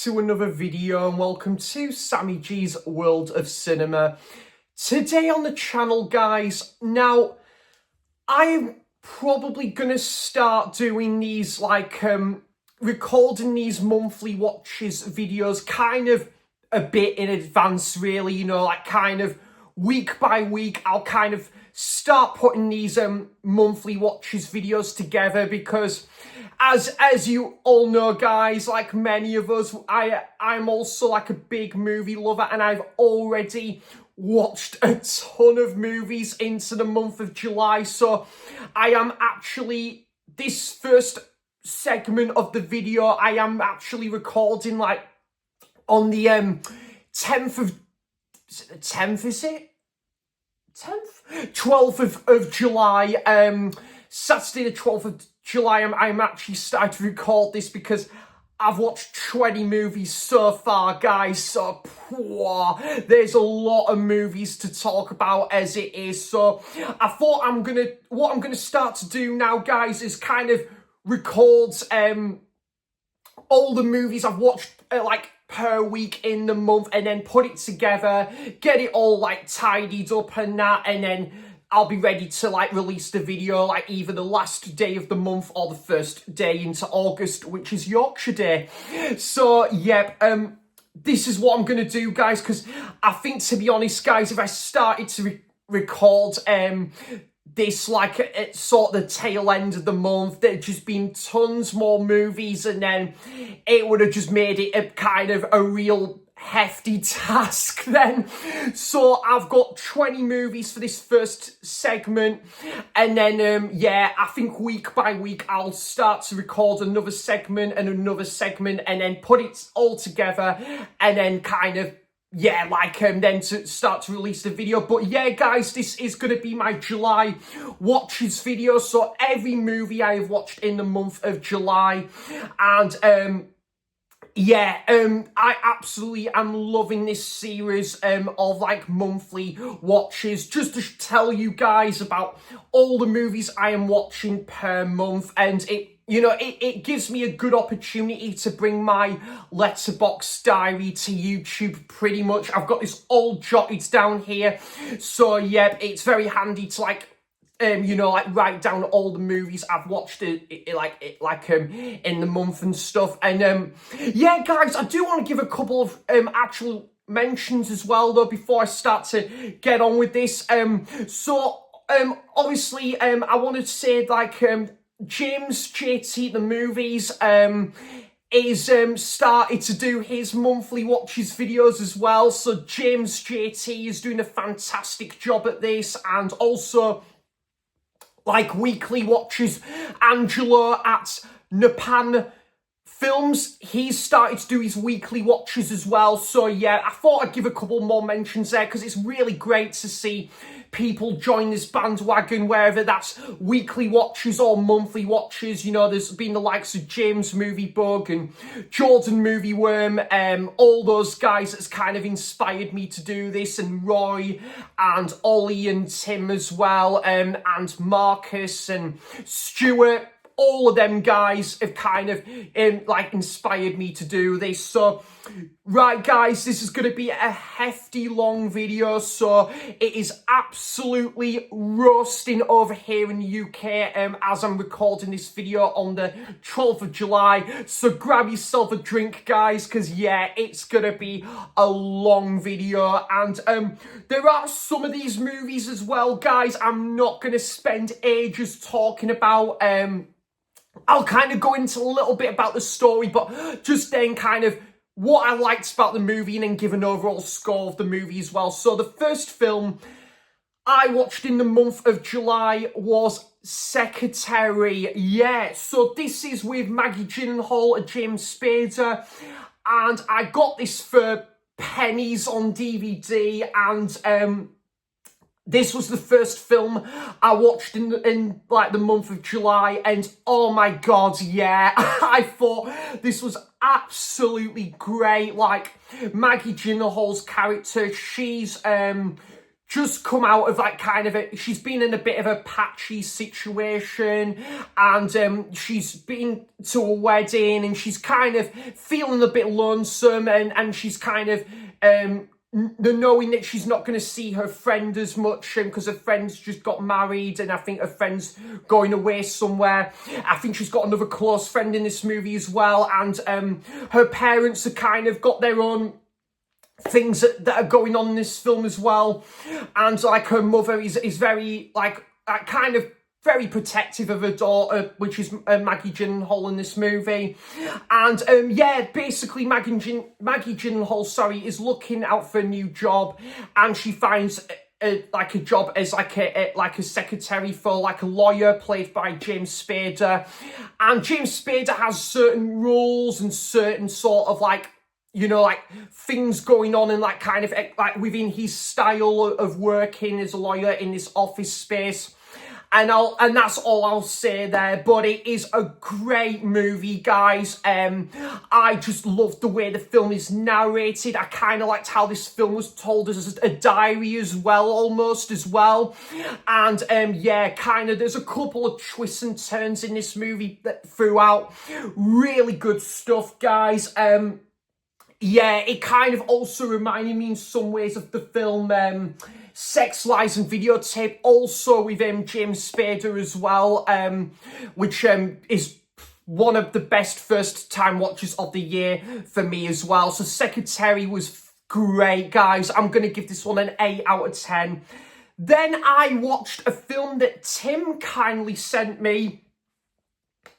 to another video and welcome to Sammy G's World of Cinema. Today on the channel, guys, now I'm probably gonna start doing these recording these monthly watches videos kind of a bit in advance, really, you know, like kind of week by week. I'll kind of start putting these monthly watches videos together because as you all know, guys, like many of us, I'm also like a big movie lover, and I've already watched a ton of movies into the month of July. So I am actually, this first segment of the video, I am actually recording like on the 10th of 10th, is it? 10th? 12th of July, Saturday the 12th of July, I'm actually starting to record this because I've watched 20 movies so far, guys, so there's a lot of movies to talk about as it is. So I thought what I'm gonna start to do now, guys, is kind of record all the movies I've watched like per week in the month, and then put it together, get it all like tidied up and that, and then I'll be ready to like release the video like either the last day of the month or the first day into August, which is Yorkshire Day. So yep, this is what I'm gonna do, guys, because I think, to be honest, guys, if I started to record this like at sort of the tail end of the month, there'd just been tons more movies, and then it would have just made it a kind of a real hefty task then. So I've got 20 movies for this first segment, and then yeah, I think week by week I'll start to record another segment and another segment, and then put it all together, and then kind of then to start to release the video. But yeah, guys, this is going to be my July watches video, so every movie I have watched in the month of July. And I absolutely am loving this series of like monthly watches, just to tell you guys about all the movies I am watching per month. And it gives me a good opportunity to bring my letterbox diary to YouTube, pretty much. I've got this all jotted down here. So yeah, it's very handy to like write down all the movies I've watched in the month and stuff. And yeah, guys, I do want to give a couple of actual mentions as well, though, before I start to get on with this. Obviously, I want to say, like, James JT the Movies is started to do his monthly watches videos as well. So James JT is doing a fantastic job at this, and also like weekly watches, Angelo at Napan Films, he's started to do his weekly watches as well. So yeah, I thought I'd give a couple more mentions there, because it's really great to see people join this bandwagon, wherever that's weekly watches or monthly watches. You know, there's been the likes of James Movie Bug and Jordan Movie Worm, all those guys that's kind of inspired me to do this, and Roy and Ollie and Tim as well, and Marcus and Stuart. All of them guys have kind of inspired me to do this. So right, guys, this is going to be a hefty long video, so it is absolutely roasting over here in the UK as I'm recording this video on the 12th of July. So grab yourself a drink, guys, because yeah, it's going to be a long video. And there are some of these movies as well, guys, I'm not going to spend ages talking about. I'll kind of go into a little bit about the story, but just then kind of what I liked about the movie, and then give an overall score of the movie as well. So the first film I watched in the month of July was Secretary. Yeah, so this is with Maggie Gyllenhaal and James Spader, and I got this for pennies on DVD, and this was the first film I watched in like the month of July, and oh my god, yeah, I thought this was absolutely great. Like, Maggie Gyllenhaal's character, she's just come out of like kind of she's been in a bit of a patchy situation, and she's been to a wedding and she's kind of feeling a bit lonesome, and she's kind of the knowing that she's not going to see her friend as much because her friend's just got married, and I think her friend's going away somewhere. I think she's got another close friend in this movie as well, and her parents have kind of got their own things that are going on in this film as well, and like her mother is very like kind of very protective of her daughter, which is Maggie Gyllenhaal in this movie. And yeah, basically Maggie Gyllenhaal, sorry, is looking out for a new job, and she finds like a job as like a secretary for like a lawyer played by James Spader. And James Spader has certain rules and certain sort of like, you know, like things going on and like kind of like within his style of working as a lawyer in this office space. And that's all I'll say there, but it is a great movie, guys. I just loved the way the film is narrated. I kind of liked how this film was told as a diary as well, almost as well. And yeah, kind of there's a couple of twists and turns in this movie throughout. Really good stuff, guys. Yeah, it kind of also reminded me in some ways of the film Sex, Lies and Videotape, also with James Spader as well, which is one of the best first time watches of the year for me as well. So Secretary was great, guys. I'm going to give this one an 8 out of 10. Then I watched a film that Tim kindly sent me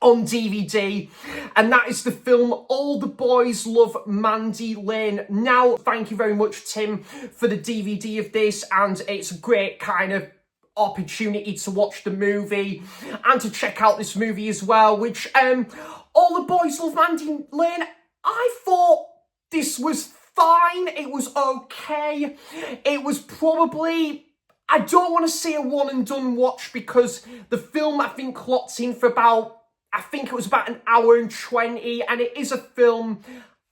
on DVD, and that is the film All the Boys Love Mandy Lane. Now, thank you very much, Tim, for the DVD of this, and it's a great kind of opportunity to watch the movie and to check out this movie as well, which All the Boys Love Mandy Lane, I thought this was fine. It was okay. It was probably, I don't want to say a one and done watch, because the film I think clocked in for about, I think it was about an hour and 20, and it is a film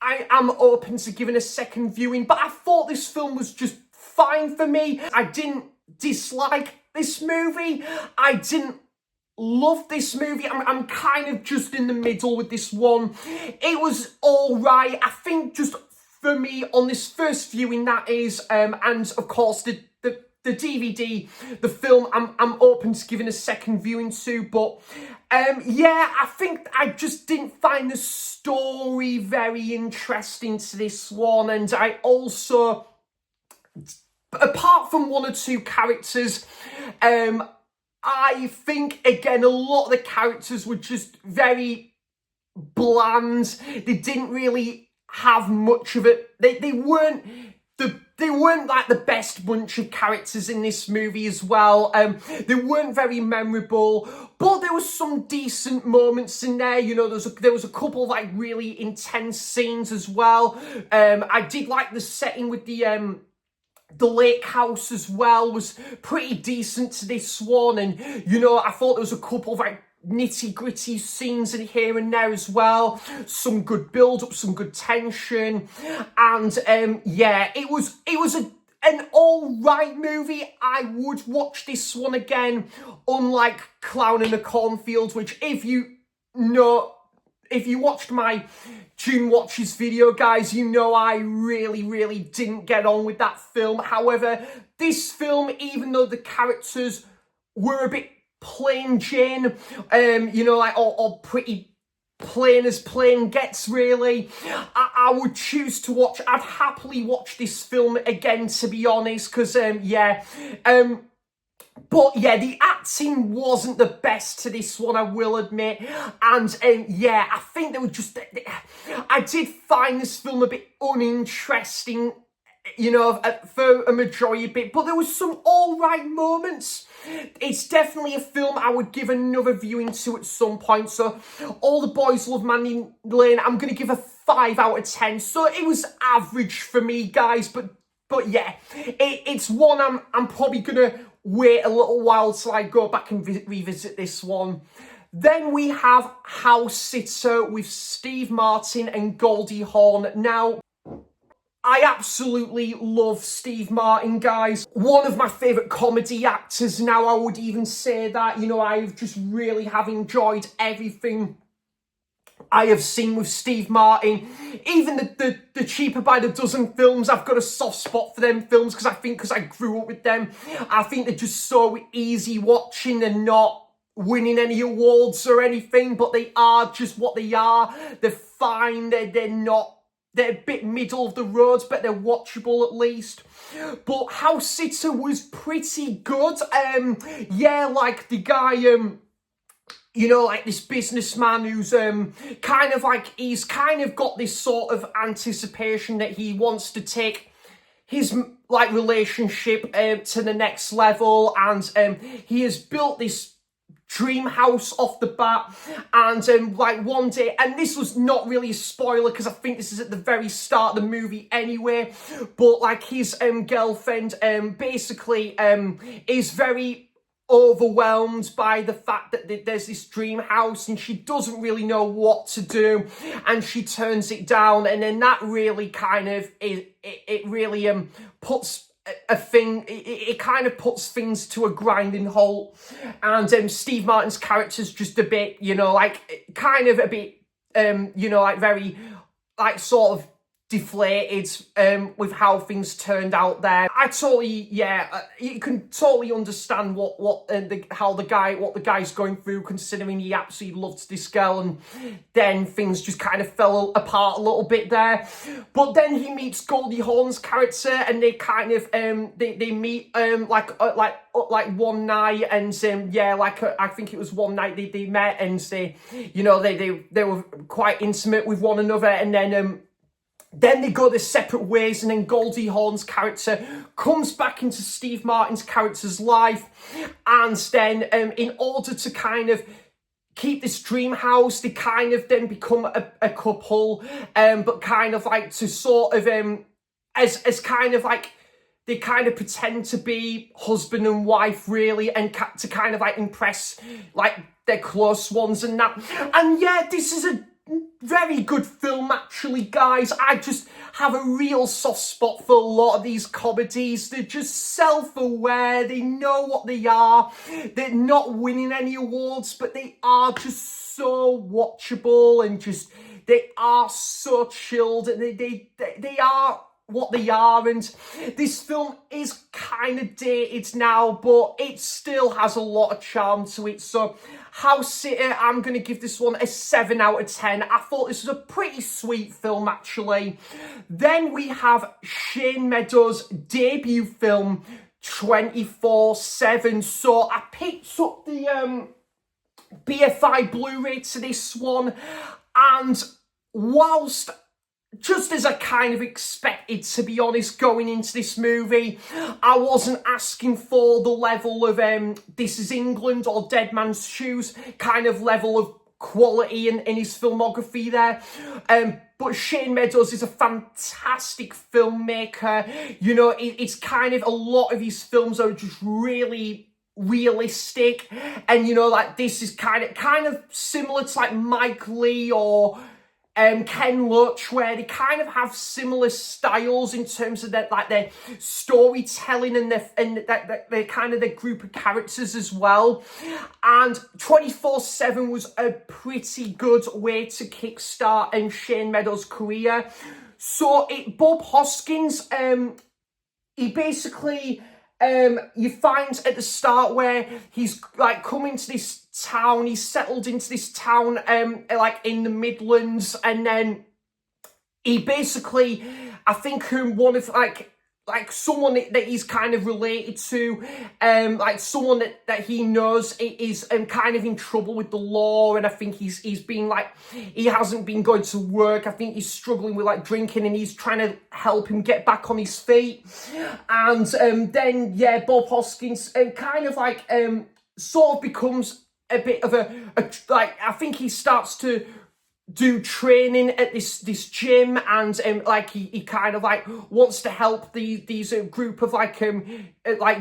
I am open to giving a second viewing, but I thought this film was just fine for me. I didn't dislike this movie. I didn't love this movie. I'm kind of just in the middle with this one. It was all right. I think just for me on this first viewing, that is, and of course the DVD, the film, I'm open to giving a second viewing to, but yeah, I think I just didn't find the story very interesting to this one, and I also, apart from one or two characters, I think, again, a lot of the characters were just very bland. They didn't really have much of it. They weren't like the best bunch of characters in this movie as well. They weren't very memorable, but there was some decent moments in there. You know, there was a couple of like really intense scenes as well. I did like the setting with the lake house as well, was pretty decent to this one, and you know, I thought there was a couple of like nitty-gritty scenes in here and there as well, some good build-up, some good tension, and yeah, it was an all-right movie. I would watch this one again, unlike Clown in a Cornfield, which if you watched my June Watches video, guys, you know I really didn't get on with that film. However, this film, even though the characters were a bit plain Jane, you know, like, or pretty plain as plain gets, really, I would choose to watch, I'd happily watch this film again, to be honest, because, yeah, but yeah, the acting wasn't the best to this one, I will admit, and yeah, I think they were just, I did find this film a bit uninteresting, you know, for a majority bit, but there was some all-right moments. It's definitely a film I would give another viewing to at some point. So All the Boys Love Mandy Lane, I'm going to give a 5 out of 10. So it was average for me, guys, but yeah, it's one I'm probably going to wait a little while till I go back and revisit this one. Then we have House Sitter with Steve Martin and Goldie Hawn. Now, I absolutely love Steve Martin, guys. One of my favourite comedy actors now, I would even say that. You know, I just really have enjoyed everything I have seen with Steve Martin. Even the cheaper by the dozen films, I've got a soft spot for them films because I grew up with them. I think they're just so easy watching and not winning any awards or anything, but they are just what they are. They're fine. They're not. They're a bit middle of the road, but they're watchable at least. But House Sitter was pretty good. Yeah, like the guy, you know, like this businessman who's kind of like, he's kind of got this sort of anticipation that he wants to take his like relationship to the next level, and he has built this dream house off the bat, and like one day, and this was not really a spoiler because I think this is at the very start of the movie anyway, but like his girlfriend basically is very overwhelmed by the fact that there's this dream house and she doesn't really know what to do, and she turns it down, and then that really kind of it really puts a thing, it kind of puts things to a grinding halt, and Steve Martin's character's just a bit, you know, like kind of a bit you know, like very like sort of deflated with how things turned out there. I totally, yeah, you can totally understand what the guy's going through, considering he absolutely loved this girl, and then things just kind of fell apart a little bit there. But then he meets Goldie Hawn's character, and they kind of they meet like one night, and yeah, like I think it was one night they met, and they, you know, they were quite intimate with one another, and then they go their separate ways, and then Goldie Hawn's character comes back into Steve Martin's character's life, and then in order to kind of keep this dream house, they kind of then become a couple, but kind of like to sort of as kind of like they kind of pretend to be husband and wife really, and to kind of like impress like their close ones and that. And yeah, this is a very good film actually, guys. I just have a real soft spot for a lot of these comedies. They're just self-aware, they know what they are, they're not winning any awards, but they are just so watchable, and just they are so chilled, and they are what they are. And this film is kind of dated now, but it still has a lot of charm to it. So House Sitter, I'm going to give this one a 7 out of 10. I thought this was a pretty sweet film, actually. Then we have Shane Meadows' debut film, 24/7. So I picked up the BFI Blu-ray to this one, and whilst just as I kind of expected, to be honest, going into this movie, I wasn't asking for the level of This Is England or Dead Man's Shoes kind of level of quality in his filmography there. But Shane Meadows is a fantastic filmmaker. You know, it's kind of, a lot of his films are just really realistic, and you know, like this is kind of similar to like Mike Leigh or Ken Loach, where they kind of have similar styles in terms of their storytelling and their kind of their group of characters as well. And 24/7 was a pretty good way to kickstart Shane Meadows' career. So Bob Hoskins, he basically, you find at the start where he's like coming to this town, he's settled into this town like in the Midlands, and then he basically, I think one of like someone that he's kind of related to, like someone that he knows is kind of in trouble with the law, and I think he's been like, he hasn't been going to work, I think he's struggling with like drinking, and he's trying to help him get back on his feet. And then yeah, Bob Hoskins kind of like sort of becomes a bit of a like, I think he starts to do training at this gym, and like he kind of like wants to help these group of like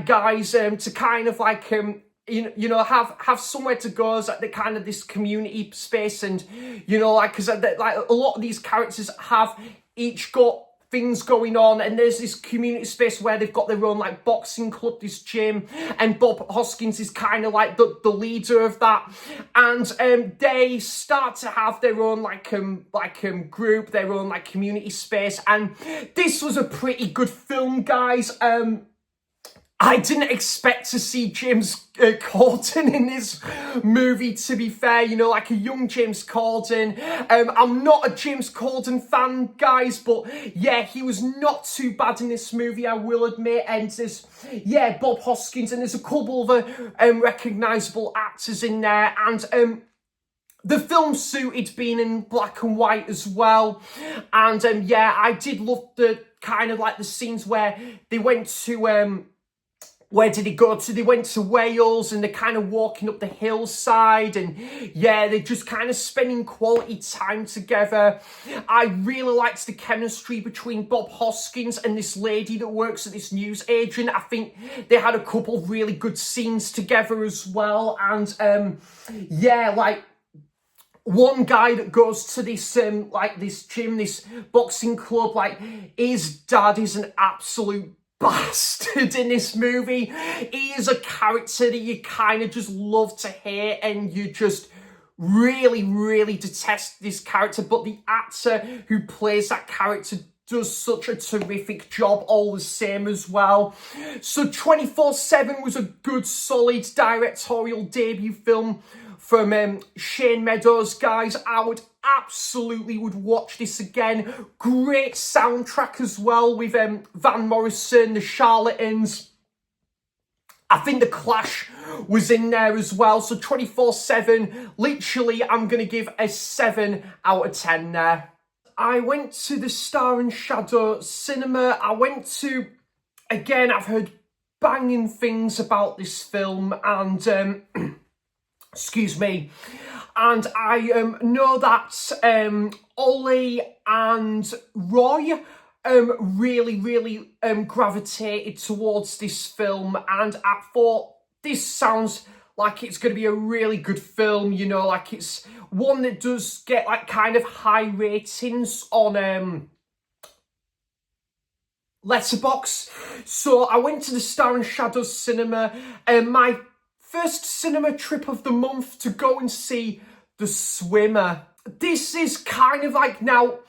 guys to kind of like you know have somewhere to go as the kind of this community space. And you know, like, because like a lot of these characters have each got things going on, and there's this community space where they've got their own like boxing club, this gym, and Bob Hoskins is kind of like the leader of that, and they start to have their own group, their own like community space, and this was a pretty good film, guys. I didn't expect to see James Corden in this movie, to be fair, you know, like a young James Corden. I'm not a James Corden fan, guys, but yeah, he was not too bad in this movie, I will admit. And there's, yeah, Bob Hoskins, and there's a couple of recognisable actors in there, and the film suited being in black and white as well. And yeah, I did love the kind of like the scenes where they went to where did he go to? They went to Wales, and they're kind of walking up the hillside, and yeah, they're just kind of spending quality time together. I really liked the chemistry between Bob Hoskins and this lady that works at this news agent. I think they had a couple of really good scenes together as well. And yeah, like one guy that goes to this like this gym, this boxing club, like his dad is an absolute bastard in this movie. He is a character that you kind of just love to hate, and you just really, really detest this character. But the actor who plays that character does such a terrific job all the same as well. So 24/7 was a good, solid directorial debut film from Shane Meadows, guys. I would absolutely watch this again. Great soundtrack as well with Van Morrison, the Charlatans. I think The Clash was in there as well. So 24/7, literally, I'm going to give a 7 out of 10 there. I went to the Star and Shadow cinema. I went to, again, I've heard banging things about this film, and excuse me, and I know that Ollie and Roy really gravitated towards this film, and I thought this sounds like it's going to be a really good film, you know, like it's one that does get like kind of high ratings on Letterboxd. So I went to the Star and Shadows cinema, and my first cinema trip of the month to go and see The Swimmer. This is kind of like, now,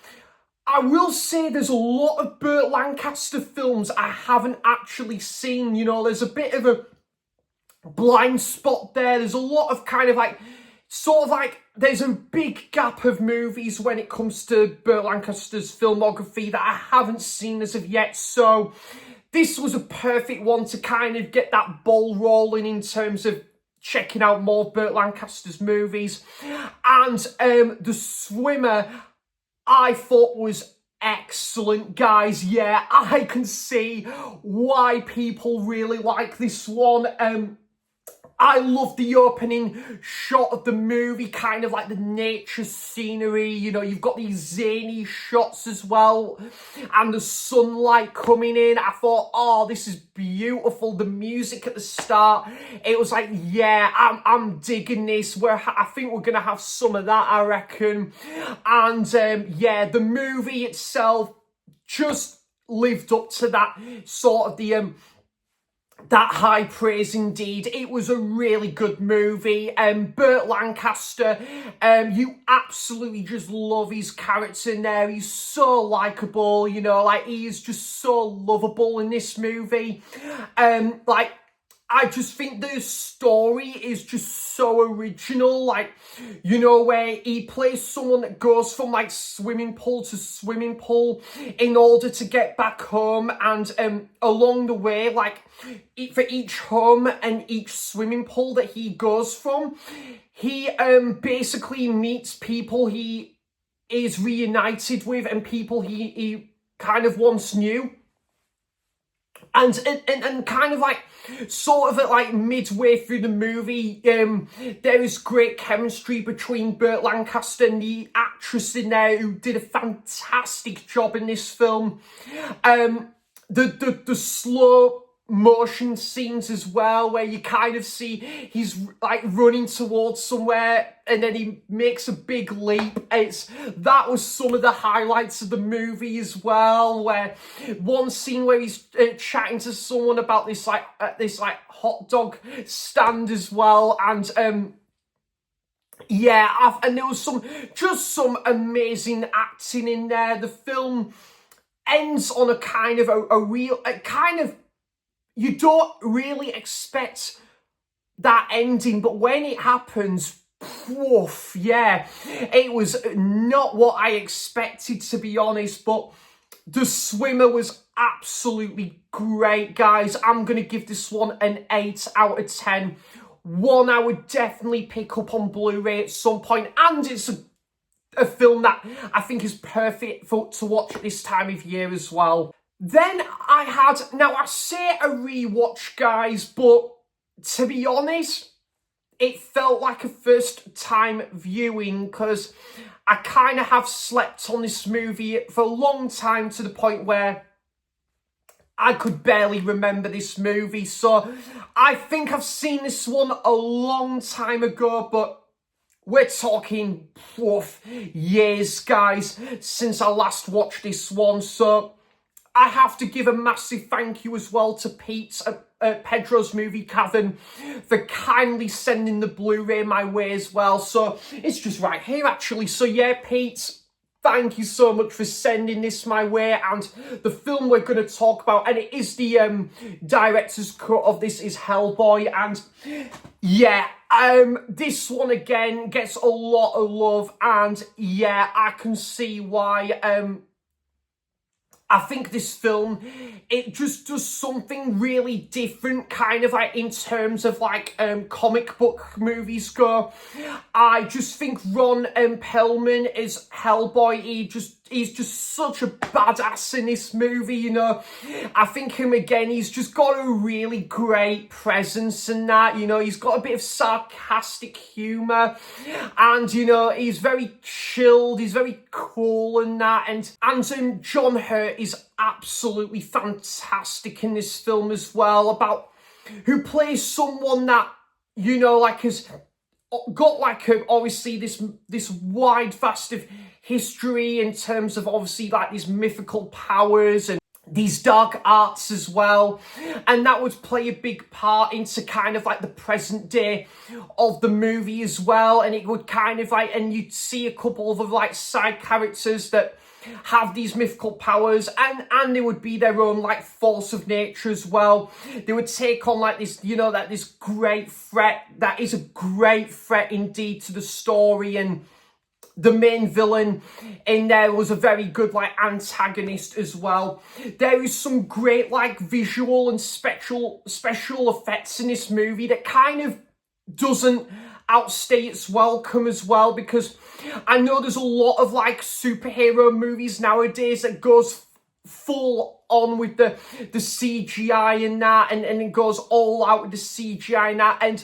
I will say there's a lot of Burt Lancaster films I haven't actually seen. You know, there's a bit of a blind spot there. There's a lot of kind of like, sort of like, there's a big gap of movies when it comes to Burt Lancaster's filmography that I haven't seen as of yet. So this was a perfect one to kind of get that ball rolling in terms of checking out more Burt Lancaster's movies. And The Swimmer, I thought was excellent, guys. Yeah, I can see why people really like this one. I love the opening shot of the movie, kind of like the nature scenery. You know, you've got these zany shots as well, and the sunlight coming in. I thought, oh, this is beautiful. The music at the start, it was like, yeah, I'm digging this. I think we're gonna have some of that, I reckon. And yeah, the movie itself just lived up to that sort of that high praise indeed. It was a really good movie. Burt Lancaster, you absolutely just love his character in there. He's so likeable, you know, like he is just so lovable in this movie. Like, I just think the story is just so original, like, you know, where he plays someone that goes from like swimming pool to swimming pool in order to get back home, and along the way, like for each home and each swimming pool that he goes from, he basically meets people he is reunited with and people he kind of once knew. And kind of like, sort of at like midway through the movie, there is great chemistry between Burt Lancaster and the actress in there who did a fantastic job in this film. The slow motion scenes as well, where you kind of see he's like running towards somewhere and then he makes a big leap. That was some of the highlights of the movie as well, where one scene where he's chatting to someone about this hot dog stand as well, and yeah, and there was some amazing acting in there. The film ends on a kind of you don't really expect that ending, but when it happens, poof, yeah, it was not what I expected, to be honest, but the swimmer was absolutely great, guys. I'm going to give this one an 8 out of 10. One I would definitely pick up on Blu-ray at some point, and it's a film that I think is perfect to watch at this time of year as well. Then I say a rewatch, guys, but to be honest, it felt like a first time viewing because I kind of have slept on this movie for a long time, to the point where I could barely remember this movie. So I think I've seen this one a long time ago, but we're talking years, guys, since I last watched this one. So I have to give a massive thank you as well to Pete at Pedro's Movie Cavern for kindly sending the Blu-ray my way as well. So it's just right here, actually. So yeah, Pete, thank you so much for sending this my way. And the film we're going to talk about, and it is the director's cut of this, is Hellboy. And yeah, this one again gets a lot of love. And yeah, I can see why. I think this film, it just does something really different, kind of like in terms of like comic book movies go. I just think Ron Perlman is Hellboy. He's just such a badass in this movie, you know. I think him again, he's just got a really great presence in that, you know. He's got a bit of sarcastic humour, and, you know, he's very chilled, he's very cool in that, and John Hurt is absolutely fantastic in this film as well, who plays someone that, you know, like has got like obviously this wide vast of history in terms of obviously like these mythical powers and these dark arts as well, and that would play a big part into kind of like the present day of the movie as well. And it would kind of like, and you'd see a couple of like side characters that have these mythical powers, and they would be their own like force of nature as well. They would take on like this, you know, that this great threat that is a great threat indeed to the story. And the main villain in there was a very good like antagonist as well. There is some great like visual and special effects in this movie that kind of doesn't outstay its welcome as well, because I know there's a lot of like superhero movies nowadays that goes full on with the CGI in that, and it goes all out with the CGI in that. And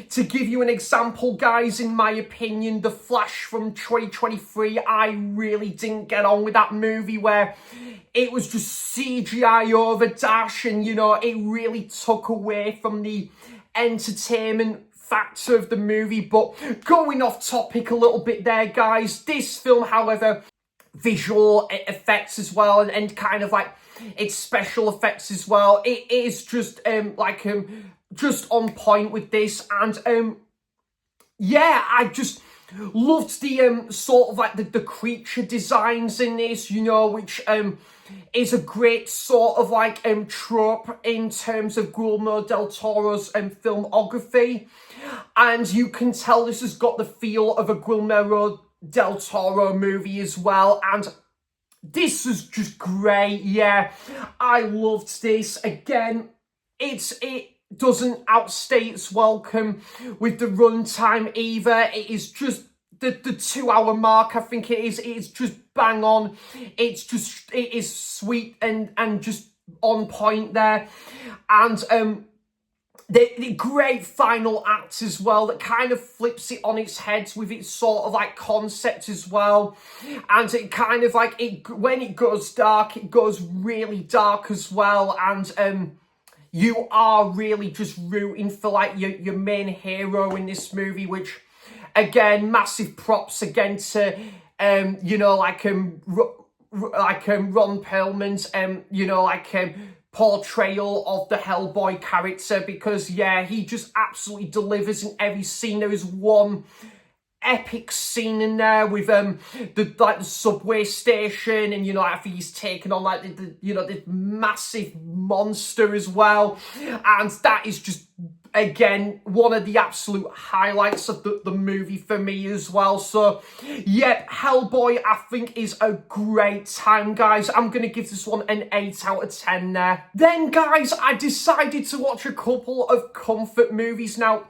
to give you an example, guys, in my opinion, The Flash from 2023, I really didn't get on with that movie, where it was just CGI over dash, and, you know, it really took away from the entertainment factor of the movie. But going off topic a little bit there, guys, this film, however, visual effects as well, and kind of like its special effects as well, it is just just on point with this. And yeah, I just loved the sort of like the creature designs in this, you know, which is a great sort of like trope in terms of Guillermo del Toro's filmography. And you can tell this has got the feel of a Guillermo del Toro movie as well. And this is just great. Yeah, I loved this. Again, it doesn't outstay its welcome with the runtime either. It is just the 2 hour mark, I think it is just bang on. It is sweet and just on point there. And the great final act as well, that kind of flips it on its head with its sort of like concept as well. And it kind of like, when it goes dark, it goes really dark as well. And you are really just rooting for like your main hero in this movie, which again, massive props again to you know, like Ron Perlman's you know, like portrayal of the Hellboy character, because yeah, he just absolutely delivers in every scene. There is one epic scene in there with the subway station, and you know, I think he's taken on like the you know, this massive monster as well, and that is just again one of the absolute highlights of the movie for me as well. So yeah, Hellboy I think is a great time, guys. I'm gonna give this one an 8 out of 10 there. Then guys, I decided to watch a couple of comfort movies. Now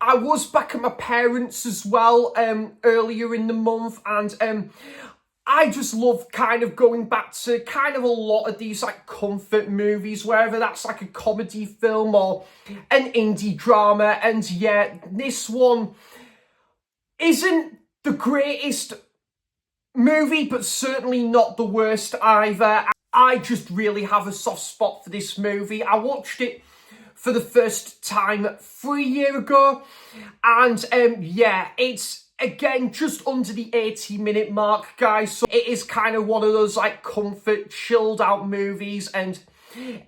I was back at my parents' as well earlier in the month, and I just love kind of going back to kind of a lot of these like comfort movies, whether that's like a comedy film or an indie drama. And yeah, this one isn't the greatest movie, but certainly not the worst either. I just really have a soft spot for this movie. I watched it for the first time 3 years ago, and yeah, it's again just under the 80-minute mark, guys. So it is kind of one of those like comfort, chilled out movies, and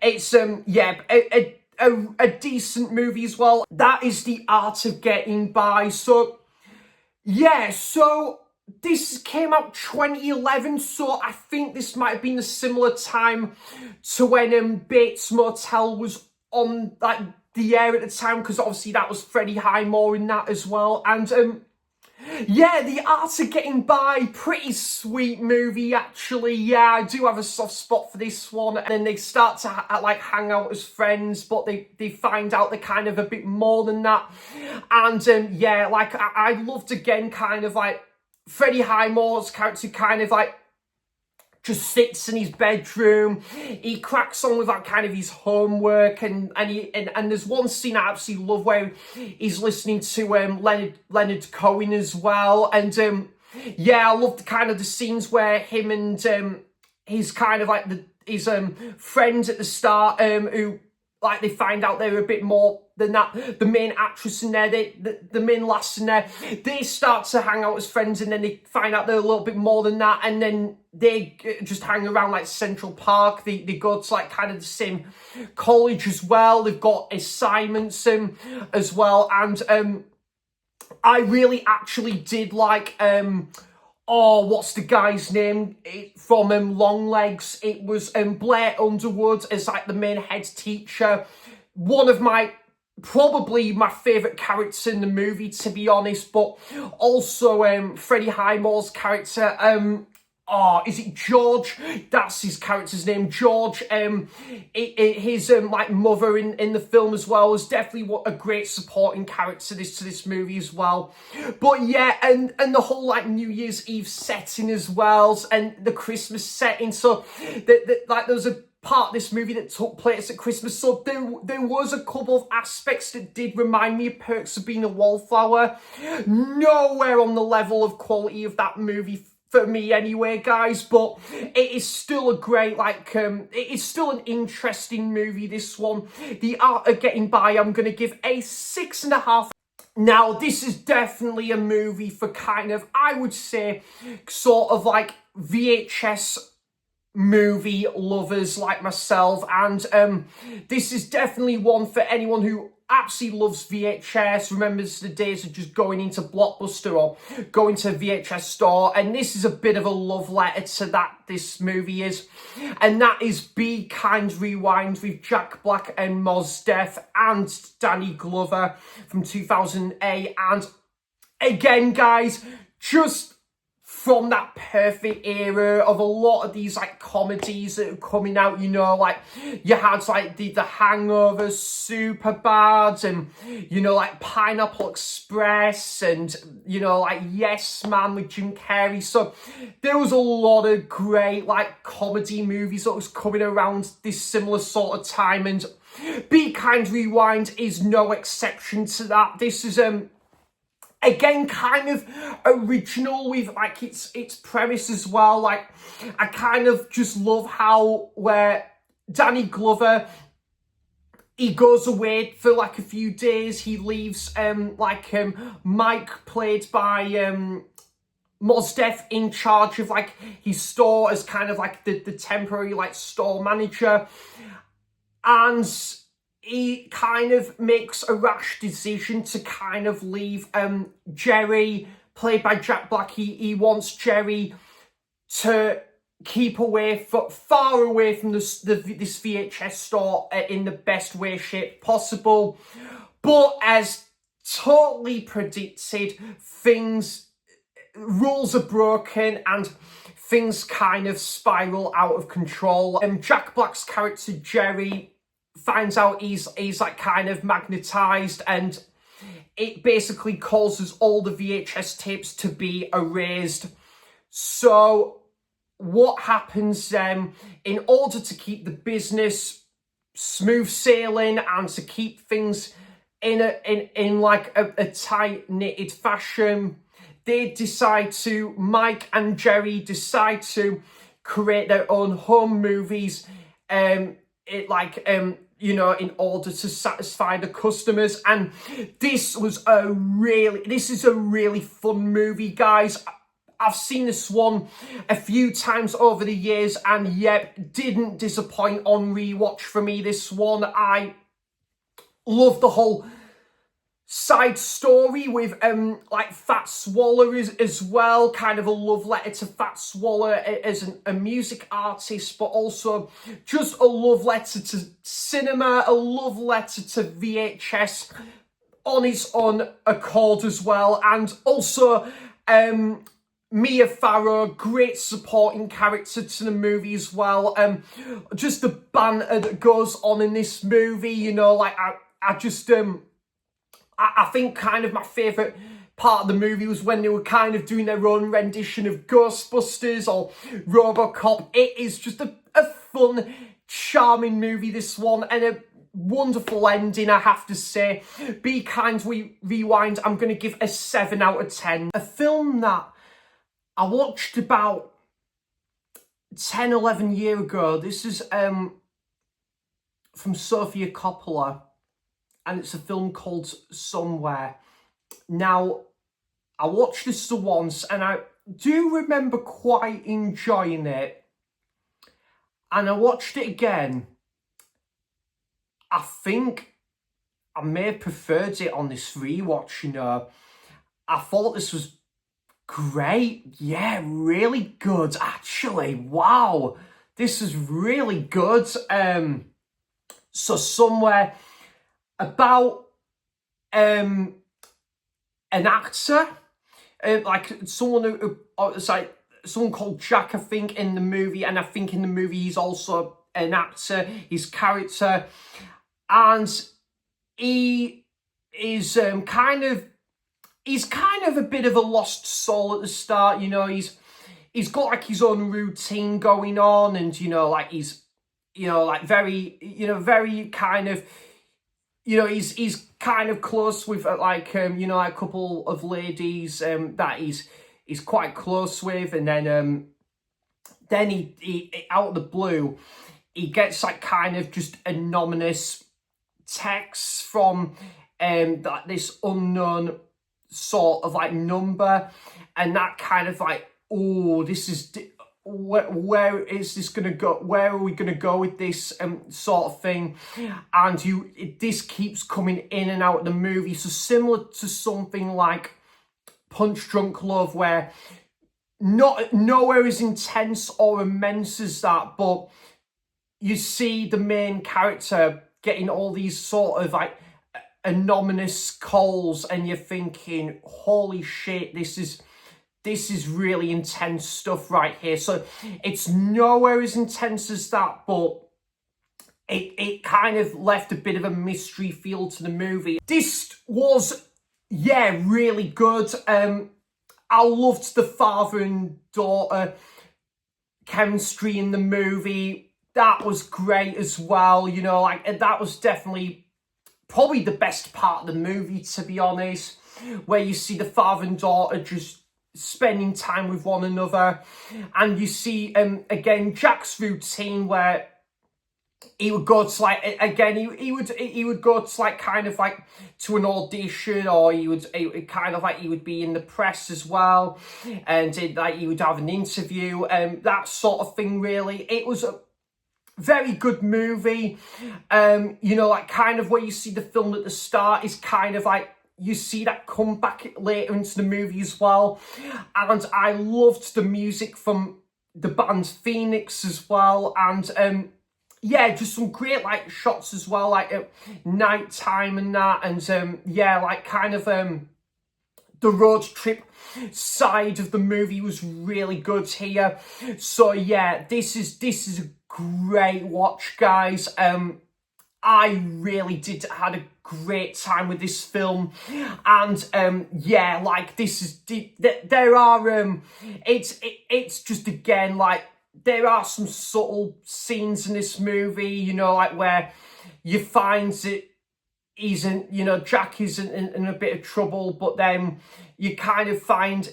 it's yeah, a decent movie as well. That is The Art of Getting By. So yeah, so this came out 2011, so I think this might have been a similar time to when Bates Motel was on like the air at the time, because obviously that was Freddie Highmore in that as well. And yeah, The Art of Getting By, pretty sweet movie actually. Yeah, I do have a soft spot for this one. And then they start to like hang out as friends, but they find out they're kind of a bit more than that. And yeah, like I loved again kind of like Freddie Highmore's character kind of like just sits in his bedroom. He cracks on with that kind of his homework, and there's one scene I absolutely love where he's listening to Leonard Cohen as well. And yeah, I love the kind of the scenes where him and his kind of like his friends at the start who like they find out they're a bit more than that. The main actress in there, the main lass in there, they start to hang out as friends, and then they find out they're a little bit more than that, and then they just hang around like Central Park. They go to like kind of the same college as well. They've got assignments as well, and I really actually did like oh, what's the guy's name from Longlegs? It was Blair Underwood as like the main head teacher. One of probably my favourite character in the movie, to be honest, but also Freddie Highmore's character. Oh, is it George? That's his character's name, George. His like mother in the film as well was definitely a great supporting character to this movie as well. But yeah, and the whole like New Year's Eve setting as well, and the Christmas setting. So like there was a part of this movie that took place at Christmas, so there was a couple of aspects that did remind me of Perks of Being a Wallflower. Nowhere on the level of quality of that movie for me anyway, guys, but it is still a great, like, it is still an interesting movie, this one. The Art of Getting By, I'm going to give a 6.5. Now, this is definitely a movie for kind of, I would say, sort of like VHS movie lovers like myself, and this is definitely one for anyone who absolutely loves VHS, remembers the days of just going into Blockbuster or going to a VHS store, and this is a bit of a love letter to that, this movie is, and that is Be Kind Rewind with Jack Black and Mos Def and Danny Glover from 2008, and again, guys, just from that perfect era of a lot of these like comedies that are coming out, you know, like you had like the Hangover, Superbad, and you know, like Pineapple Express, and you know, like Yes Man with Jim Carrey. So there was a lot of great like comedy movies that was coming around this similar sort of time, and Be Kind Rewind is no exception to that. This is again, kind of original with like its premise as well. Like, I kind of just love how where Danny Glover he goes away for like a few days. He leaves Mike, played by Mos Def, in charge of like his store as kind of like the temporary like store manager, and he kind of makes a rash decision to kind of leave Jerry, played by Jack Black. He wants Jerry to keep far away from this VHS store in the best way, shape possible. But as totally predicted, rules are broken and things kind of spiral out of control. Jack Black's character Jerry finds out he's like kind of magnetized, and it basically causes all the VHS tapes to be erased. So what happens in order to keep the business smooth sailing and to keep things in like a tight knitted fashion, Mike and Jerry decide to create their own home movies, in order to satisfy the customers. And this is a really fun movie, guys. I've seen this one a few times over the years, and yet didn't disappoint on rewatch for me. This one, I love the whole side story with like Fat Swaller as well, kind of a love letter to Fat Swaller as a music artist, but also just a love letter to cinema, a love letter to VHS on its own accord as well. And also Mia Farrow, great supporting character to the movie as well. Just the banter that goes on in this movie, I think kind of my favourite part of the movie was when they were kind of doing their own rendition of Ghostbusters or RoboCop. It is just a fun, charming movie, this one, and a wonderful ending, I have to say. Be Kind, We Rewind, I'm going to give a 7 out of 10. A film that I watched about 10, 11 years ago. This is from Sofia Coppola, and it's a film called Somewhere. Now, I watched this once, and I do remember quite enjoying it. And I watched it again. I think I may have preferred it on this rewatch, I thought this was great. Yeah, really good, actually. Wow, this is really good. So Somewhere, about an actor, like someone it's like someone called Jack, I think, in the movie, and I think in the movie he's also an actor, his character, and he is he's kind of a bit of a lost soul at the start. He's got like his own routine going on, and he's very kind of, he's kind of close with a couple of ladies that he's quite close with, and then he out of the blue he gets like kind of just anonymous texts from this unknown sort of like number, and that kind of like, oh, this is where is this gonna go? Where are we gonna go with this sort of thing? And this keeps coming in and out of the movie. So similar to something like Punch Drunk Love, where nowhere as intense or immense as that, but you see the main character getting all these sort of like anonymous calls, and you're thinking, holy shit, this is really intense stuff right here. So it's nowhere as intense as that, but it kind of left a bit of a mystery feel to the movie. This was, yeah, really good. I loved the father and daughter chemistry in the movie. That was great as well. That was definitely probably the best part of the movie, to be honest, where you see the father and daughter just spending time with one another, and you see again Jack's routine, where he would go to like, again, he would go to like kind of like to an audition, or he would kind of like, he would be in the press as well, and like he would have an interview, that sort of thing. Really, it was a very good movie. You know, like kind of where you see the film at the start is kind of like, you see that come back later into the movie as well. And I loved the music from the band Phoenix as well. And yeah, just some great like shots as well, like at night time and that. And yeah, like kind of the road trip side of the movie was really good here. So yeah, this is a great watch, guys. I really had a great time with this film, and yeah, like this is there are it's just, again, like there are some subtle scenes in this movie, you know, like where you find that Jack is in a bit of trouble, but then you kind of find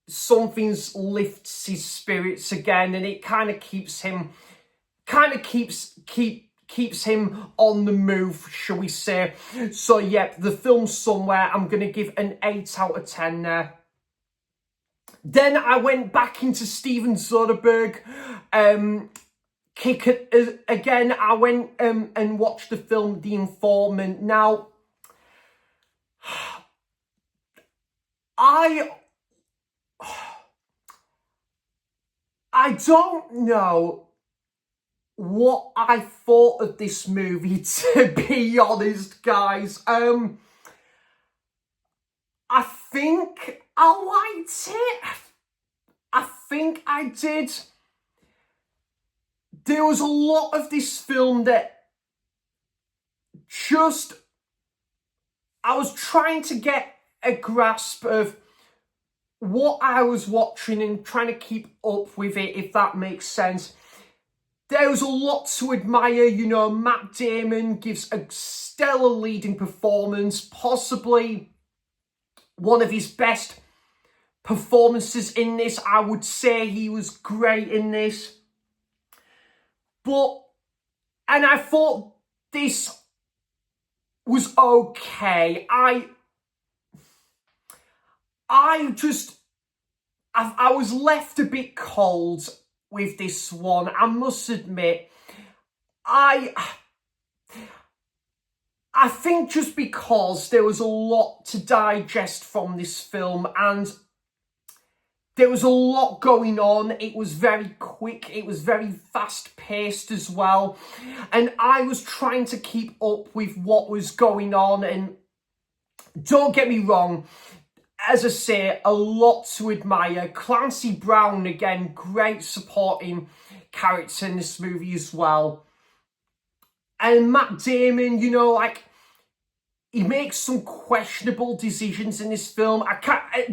something lifts his spirits again, and it kind of keeps him on the move, shall we say. So yeah, the film Somewhere, I'm going to give an 8 out of 10 there. Then I went back into Steven Soderbergh. Again, I went and watched the film The Informant. Now, I don't know what I thought of this movie, to be honest, guys. I think I liked it. I think I did. There was a lot of this film that just, I was trying to get a grasp of what I was watching and trying to keep up with it, if that makes sense. There was a lot to admire, you know. Matt Damon gives a stellar leading performance, possibly one of his best performances in this. I would say he was great in this. And I thought this was okay. I was left a bit cold with this one, I must admit. I think just because there was a lot to digest from this film, and there was a lot going on. It was very quick. It was very fast-paced as well. And I was trying to keep up with what was going on. And don't get me wrong, as I say, a lot to admire. Clancy Brown, again, great supporting character in this movie as well. And Matt Damon, you know, like, he makes some questionable decisions in this film.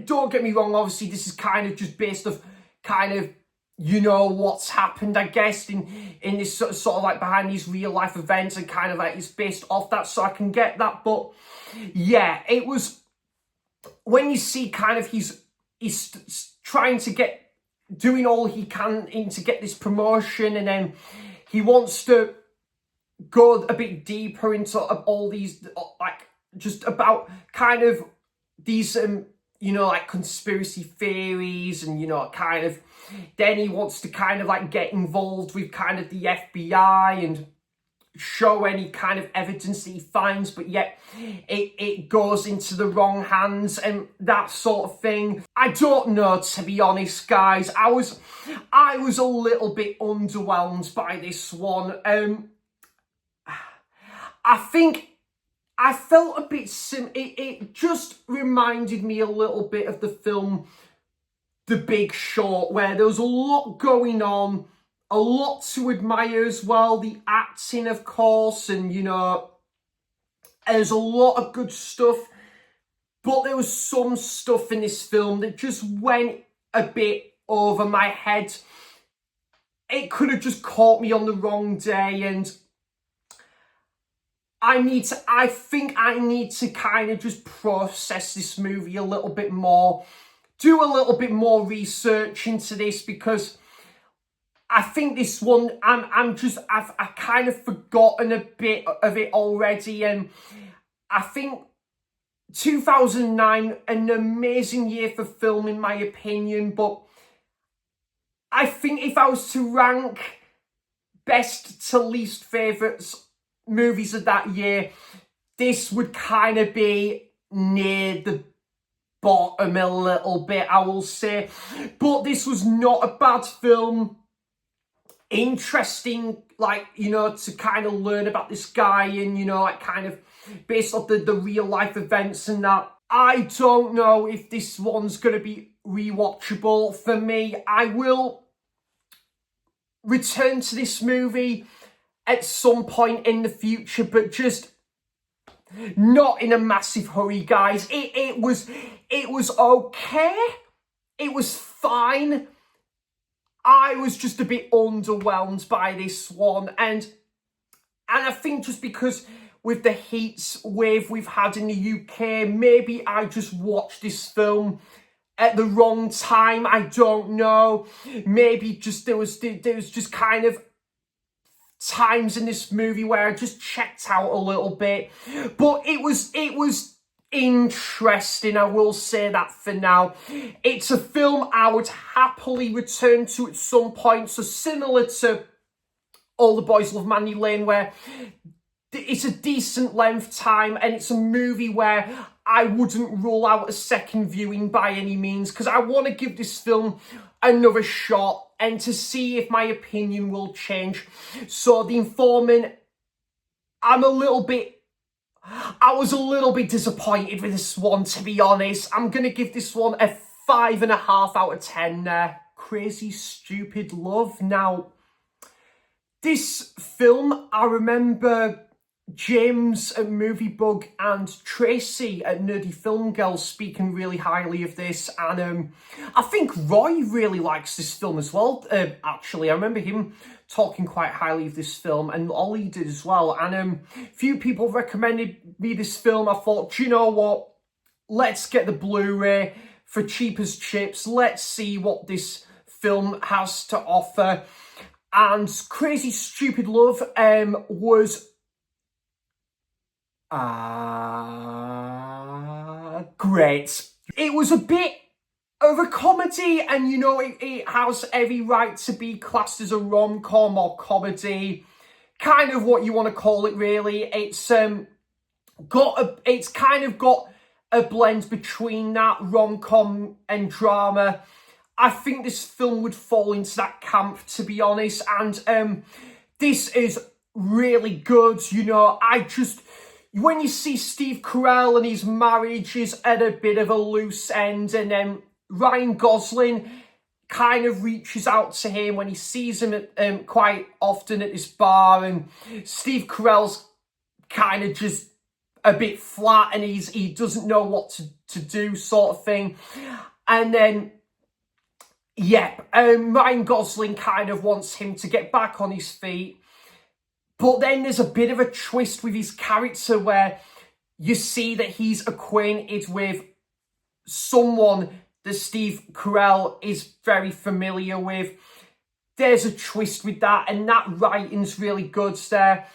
Don't get me wrong, obviously this is kind of just based off kind of, you know, what's happened, I guess, in this sort of like behind these real life events, and kind of like it's based off that, so I can get that. But yeah, it was, when you see kind of he's trying to doing all he can to get this promotion, and then he wants to go a bit deeper into all these, like, just about kind of these, you know, like conspiracy theories, and, you know, kind of, then he wants to kind of like get involved with kind of the FBI and show any kind of evidence that he finds, but yet it goes into the wrong hands and that sort of thing. I don't know, to be honest, guys. I was a little bit underwhelmed by this one. I think I felt a bit it just reminded me a little bit of the film The Big Short, where there was a lot going on, a lot to admire as well. The acting, of course, and, you know, there's a lot of good stuff. But there was some stuff in this film that just went a bit over my head. It could have just caught me on the wrong day, and I think I need to kind of just process this movie a little bit more, do a little bit more research into this, because I think this one, I've kind of forgotten a bit of it already. And I think 2009, an amazing year for film, in my opinion. But I think if I was to rank best to least favourites movies of that year, this would kind of be near the bottom a little bit, I will say. But this was not a bad film. Interesting, like, you know, to kind of learn about this guy and, you know, like kind of based off the real life events and that. I don't know if this one's going to be rewatchable for me. I will return to this movie at some point in the future, but just not in a massive hurry, guys. It was okay. It was fine. I was just a bit underwhelmed by this one, and I think just because with the heat wave we've had in the UK, maybe I just watched this film at the wrong time. I don't know. Maybe just there was just kind of times in this movie where I just checked out a little bit, but it was interesting, I will say that for now. It's a film I would happily return to at some point, so similar to All the Boys Love Mandy Lane, where it's a decent length time and it's a movie where I wouldn't rule out a second viewing by any means, because I want to give this film another shot and to see if my opinion will change. So The Informant, I was a little bit disappointed with this one, to be honest. I'm going to give this one a 5.5 out of 10 there. Crazy Stupid Love. Now, this film, I remember James at Movie Bug and Tracy at Nerdy Film Girl speaking really highly of this, and I think Roy really likes this film as well, actually. I remember him talking quite highly of this film, and Ollie did as well, and few people recommended me this film. I thought, do you know what, let's get the Blu-ray for cheap as chips, let's see what this film has to offer. And Crazy Stupid Love was great. It was a bit of a comedy, and you know, it has every right to be classed as a rom-com or comedy, kind of what you want to call it, really. It's kind of got a blend between that rom-com and drama. I think this film would fall into that camp, to be honest, and this is really good. You know, when you see Steve Carell and his marriage is at a bit of a loose end, and then Ryan Gosling kind of reaches out to him when he sees him at, quite often at this bar, and Steve Carell's kind of just a bit flat and he doesn't know what to do, sort of thing. And then, Ryan Gosling kind of wants him to get back on his feet. But then there's a bit of a twist with his character where you see that he's acquainted with someone that Steve Carell is very familiar with. There's a twist with that, and that writing's really good there.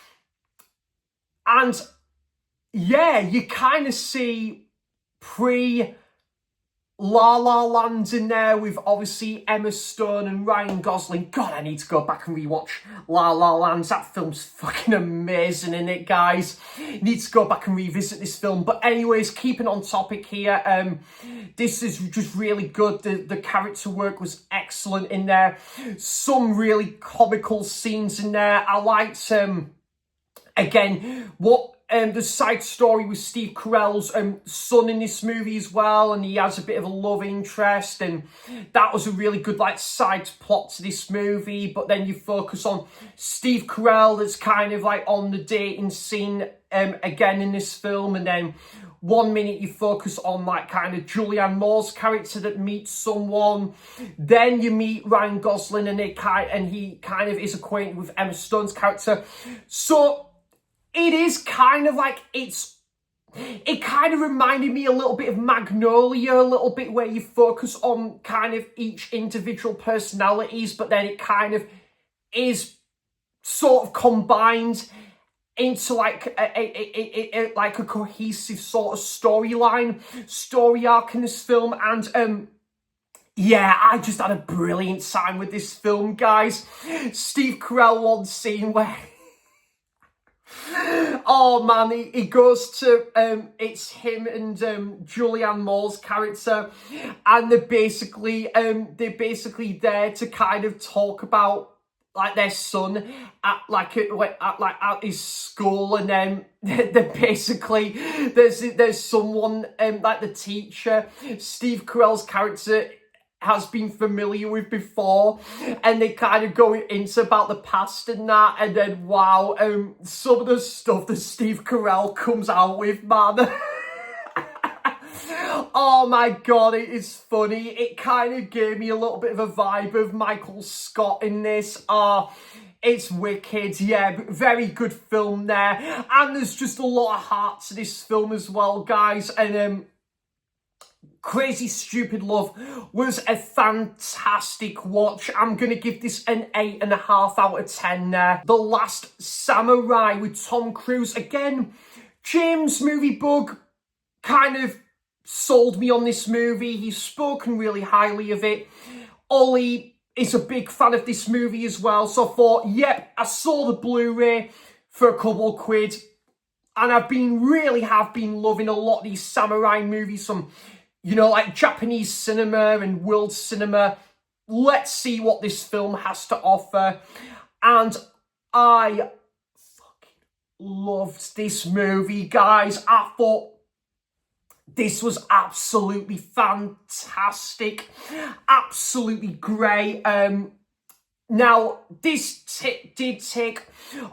And yeah, you kind of see La La Land in there with obviously Emma Stone and Ryan Gosling. God, I need to go back and rewatch La La Land. That film's fucking amazing, isn't it, guys? Need to go back and revisit this film. But anyways, keeping on topic here, this is just really good. The character work was excellent in there. Some really comical scenes in there. I liked, again, the side story with Steve Carell's son in this movie as well, and he has a bit of a love interest, and that was a really good side plot to this movie. But then you focus on Steve Carell that's kind of on the dating scene again in this film, and then 1 minute you focus on kind of Julianne Moore's character that meets someone, then you meet Ryan Gosling and he kind of is acquainted with Emma Stone's character. So it is kind of it kind of reminded me a little bit of Magnolia, a little bit, where you focus on kind of each individual personalities, but then it kind of is sort of combined into like like a cohesive sort of story arc in this film. And yeah, I just had a brilliant time with this film, guys. Steve Carell, one scene where oh man, he goes to it's him and Julianne Moore's character, and they're basically there to kind of talk about like their son at his school, and then they're basically there's someone like the teacher Steve Carell's character has been familiar with before, and they kind of go into about the past and that, and then wow, some of the stuff that Steve Carell comes out with, man. Oh my god, it is funny. It kind of gave me a little bit of a vibe of Michael Scott in this. It's wicked, yeah, very good film there. And there's just a lot of heart to this film as well, guys. And Crazy Stupid Love was a fantastic watch. I'm going to give this an 8.5 out of 10 there. The Last Samurai with Tom Cruise. Again, James Movie Bug kind of sold me on this movie. He's spoken really highly of it. Ollie is a big fan of this movie as well. So I thought, yep, I saw the Blu-ray for a couple of quid. And have been loving a lot of these samurai movies from, you know, like Japanese cinema and world cinema. Let's see what this film has to offer. And I fucking loved this movie, guys. I thought this was absolutely fantastic. Absolutely great. Now, this did take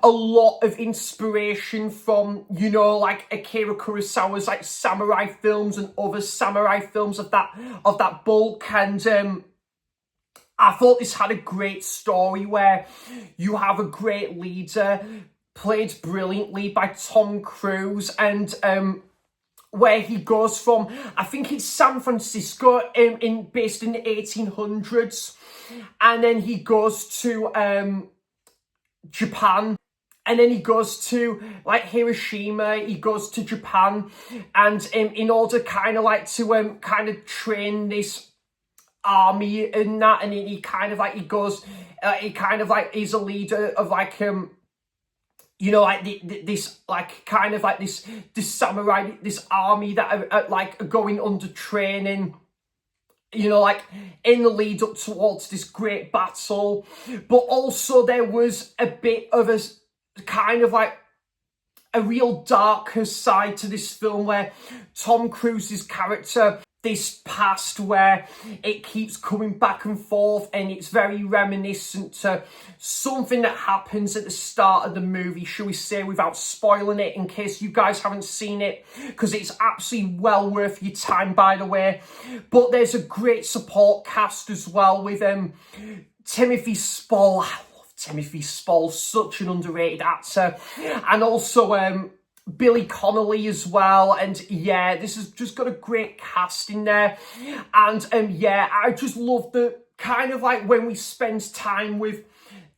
a lot of inspiration from, you know, like Akira Kurosawa's like samurai films and other samurai films of that bulk. And I thought this had a great story where you have a great leader played brilliantly by Tom Cruise, and where he goes from, I think it's San Francisco, based in the 1800s, and then he goes to Japan, and then he goes to like Hiroshima. He goes to Japan, and in order kind of like to kind of train this army and that, and he kind of like he goes, he kind of like is a leader of like you know, like this, like kind of like this samurai, this army that are like going under training, you know, like in the lead up towards this great battle. But also there was a bit of a kind of like a real darker side to this film where Tom Cruise's character, this past where it keeps coming back and forth, and it's very reminiscent to something that happens at the start of the movie, shall we say, without spoiling it in case you guys haven't seen it, because it's absolutely well worth your time, by the way. But there's a great support cast as well with Timothy Spall. I love Timothy Spall, such an underrated actor. And also Billy Connolly as well, and yeah, this has just got a great cast in there. And yeah, I just love the kind of like when we spend time with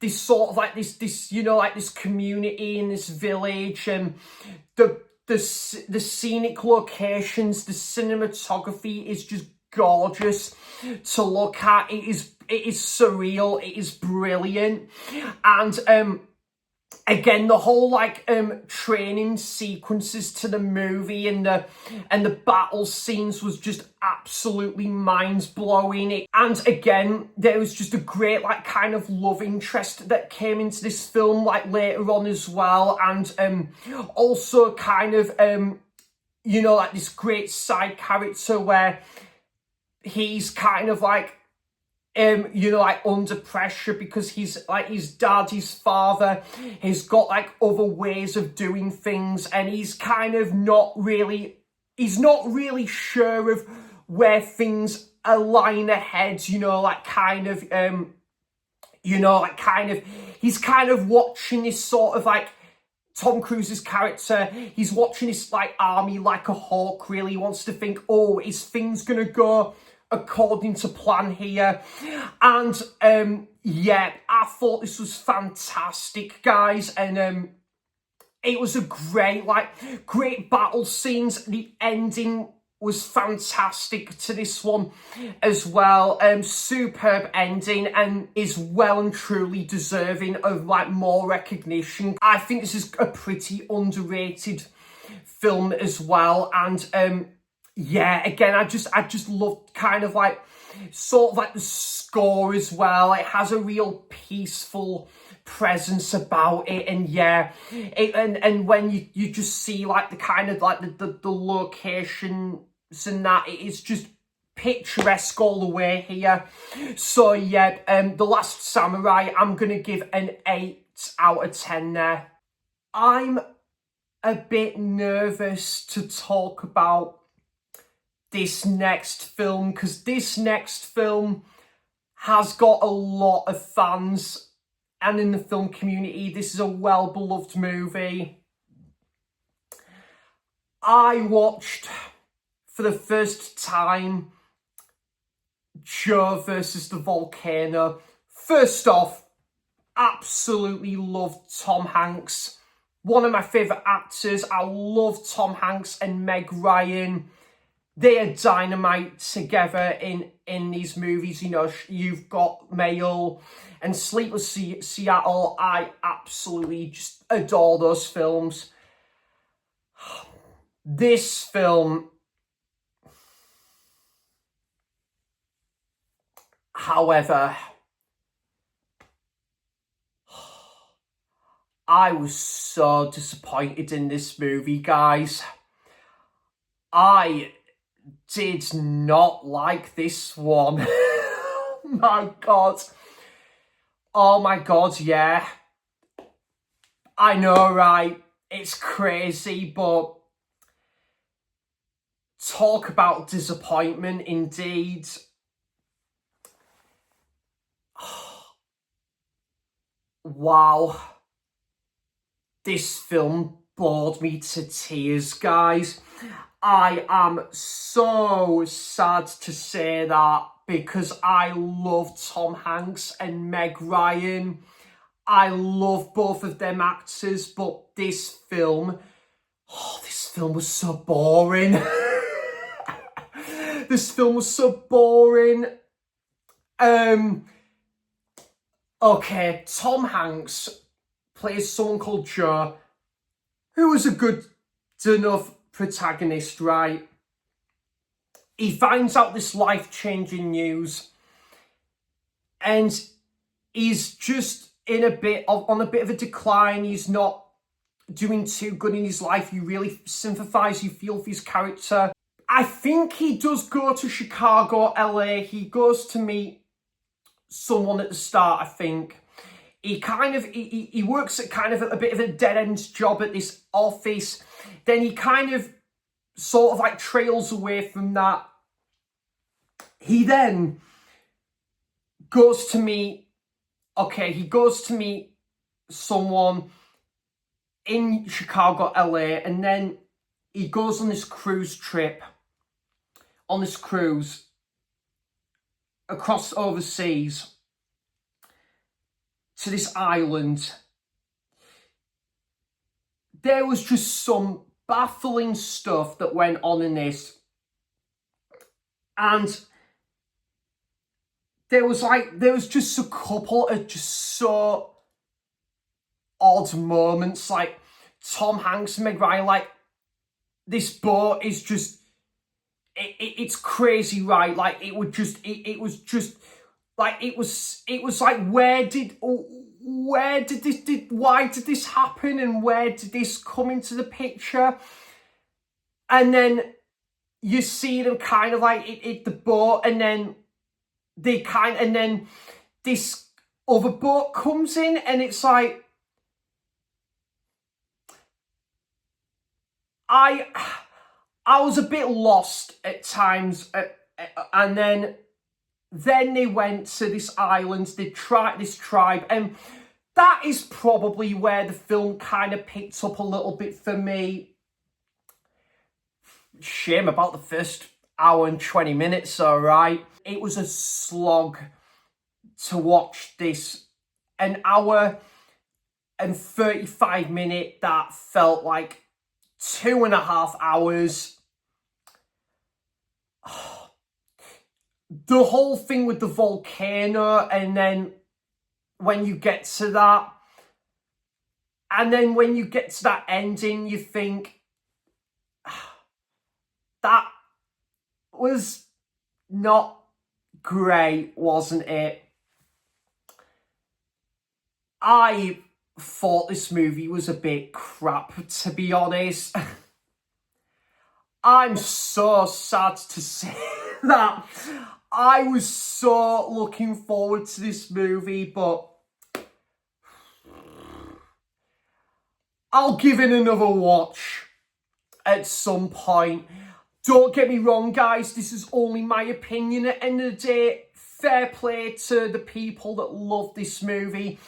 this sort of like this you know, like this community in this village, and the scenic locations, the cinematography is just gorgeous to look at. It is surreal, it is brilliant. And again, the whole like training sequences to the movie and the battle scenes was just absolutely mind-blowing. And again, there was just a great like kind of love interest that came into this film like later on as well. And also kind of you know, like this great side character where he's kind of like you know, like under pressure because he's like his dad, his father, he's got like other ways of doing things, and he's kind of not really sure of where things are lying ahead, you know, like kind of you know, like kind of he's kind of watching this sort of like Tom Cruise's character, he's watching this like army like a hawk, really. He wants to think, oh, is things gonna go according to plan here? And yeah, I thought this was fantastic, guys, and it was a great battle scenes. The ending was fantastic to this one as well. Superb ending, and is well and truly deserving of more recognition. I think this is a pretty underrated film as well, and yeah, again, I just love kind of sort of the score as well. It has a real peaceful presence about it, and yeah, and when you just see the kind of the locations and that, it is just picturesque all the way here. So yeah, The Last Samurai, I'm gonna give an 8 out of 10 there. I'm a bit nervous to talk about this next film, because this next film has got a lot of fans, and in the film community, this is a well-beloved movie. I watched, for the first time, Versus the Volcano. First off, absolutely loved Tom Hanks. One of my favourite actors. I love Tom Hanks and Meg Ryan. They are dynamite together in these movies. You know, You've Got Mail and Sleepless Seattle. I absolutely just adore those films. This film, however, I was so disappointed in this movie, guys. I did not like this one. My God. Oh my God, yeah. I know, right? It's crazy, but talk about disappointment indeed. Wow. This film bored me to tears, guys. I am so sad to say that, because I love Tom Hanks and Meg Ryan. I love both of them actors, but this film was so boring. This film was so boring. Okay, Tom Hanks plays someone called Joe, who is a good enough protagonist, right? He finds out this life-changing news, and he's just on a bit of a decline. He's not doing too good in his life. You really sympathise, you feel for his character. I think he does go to Chicago, LA. He goes to meet someone at the start, I think. He works at kind of a bit of a dead-end job at this office. Then he kind of sort of trails away from that. He then goes to meet someone in Chicago, LA, and then he goes on this cruise across overseas to this island. There was just some baffling stuff that went on in this, and there was just a couple of just so odd moments, like Tom Hanks and Meg Ryan, this boat is just it's crazy, right? It was why did this happen, and where did this come into the picture? And then you see them kind of hit the boat, and then and then this other boat comes in, and it's like, I was a bit lost at times, and then they went to this island, this tribe, and that is probably where the film kind of picked up a little bit for me. Shame about the first hour and 20 minutes, all right? It was a slog to watch this an hour and 35 minutes that felt like 2.5 hours. The whole thing with the volcano, and then when you get to that, and then when you get to that ending, you think, that was not great, wasn't it? I thought this movie was a bit crap, to be honest. I'm so sad to say that. I was so looking forward to this movie, but I'll give it another watch at some point. Don't get me wrong, guys, this is only my opinion. At the end of the day, fair play to the people that love this movie.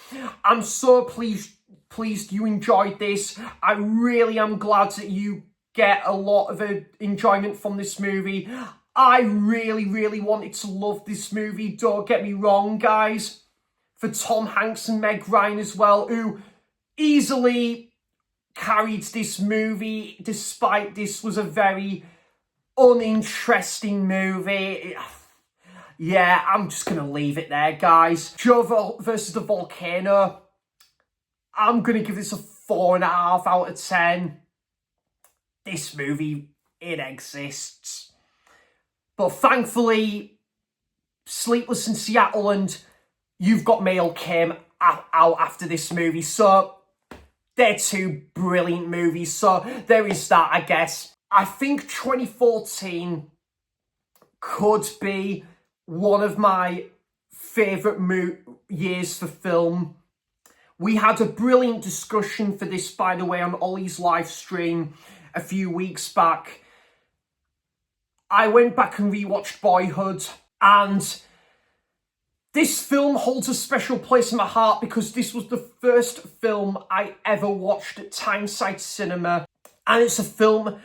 I'm so pleased you enjoyed this. I really am glad that you get a lot of enjoyment from this movie. I really wanted to love this movie. Don't get me wrong, guys. For Tom Hanks and Meg Ryan as well, who easily carried this movie, despite this was a very uninteresting movie. Yeah, I'm just going to leave it there, guys. Versus the Volcano, I'm going to give this a 4.5 out of 10. This movie, it exists. But thankfully, Sleepless in Seattle and You've Got Mail came out after this movie. So they're two brilliant movies. So there is that, I guess. I think 2014 could be one of my favourite years for film. We had a brilliant discussion for this, by the way, on Ollie's live stream a few weeks back. I went back and rewatched Boyhood, and this film holds a special place in my heart because this was the first film I ever watched at Tyneside Cinema, and it's a film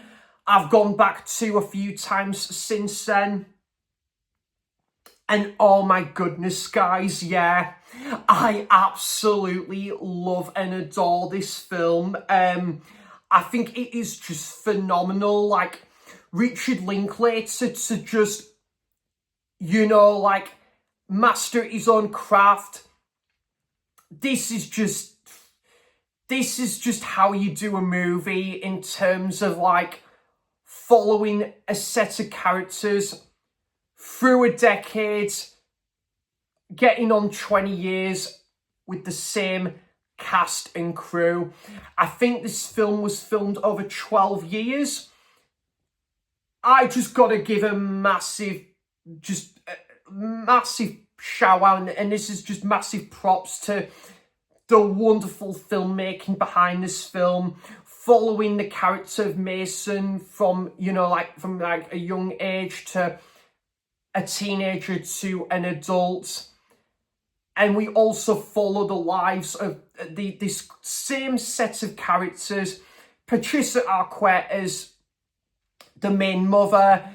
I've gone back to a few times since then. And oh my goodness, guys, yeah, I absolutely love and adore this film. I think it is just phenomenal. Like, Richard Linklater to just, you know, like, master his own craft. This is just how you do a movie in terms of, like, following a set of characters through a decade, getting on 20 years with the same cast and crew. I think this film was filmed over 12 years. I just got to give a massive shout out, and this is just massive props to the wonderful filmmaking behind this film, following the character of Mason from a young age to a teenager to an adult. And we also follow the lives of this same set of characters. Patricia Arquette as the main mother,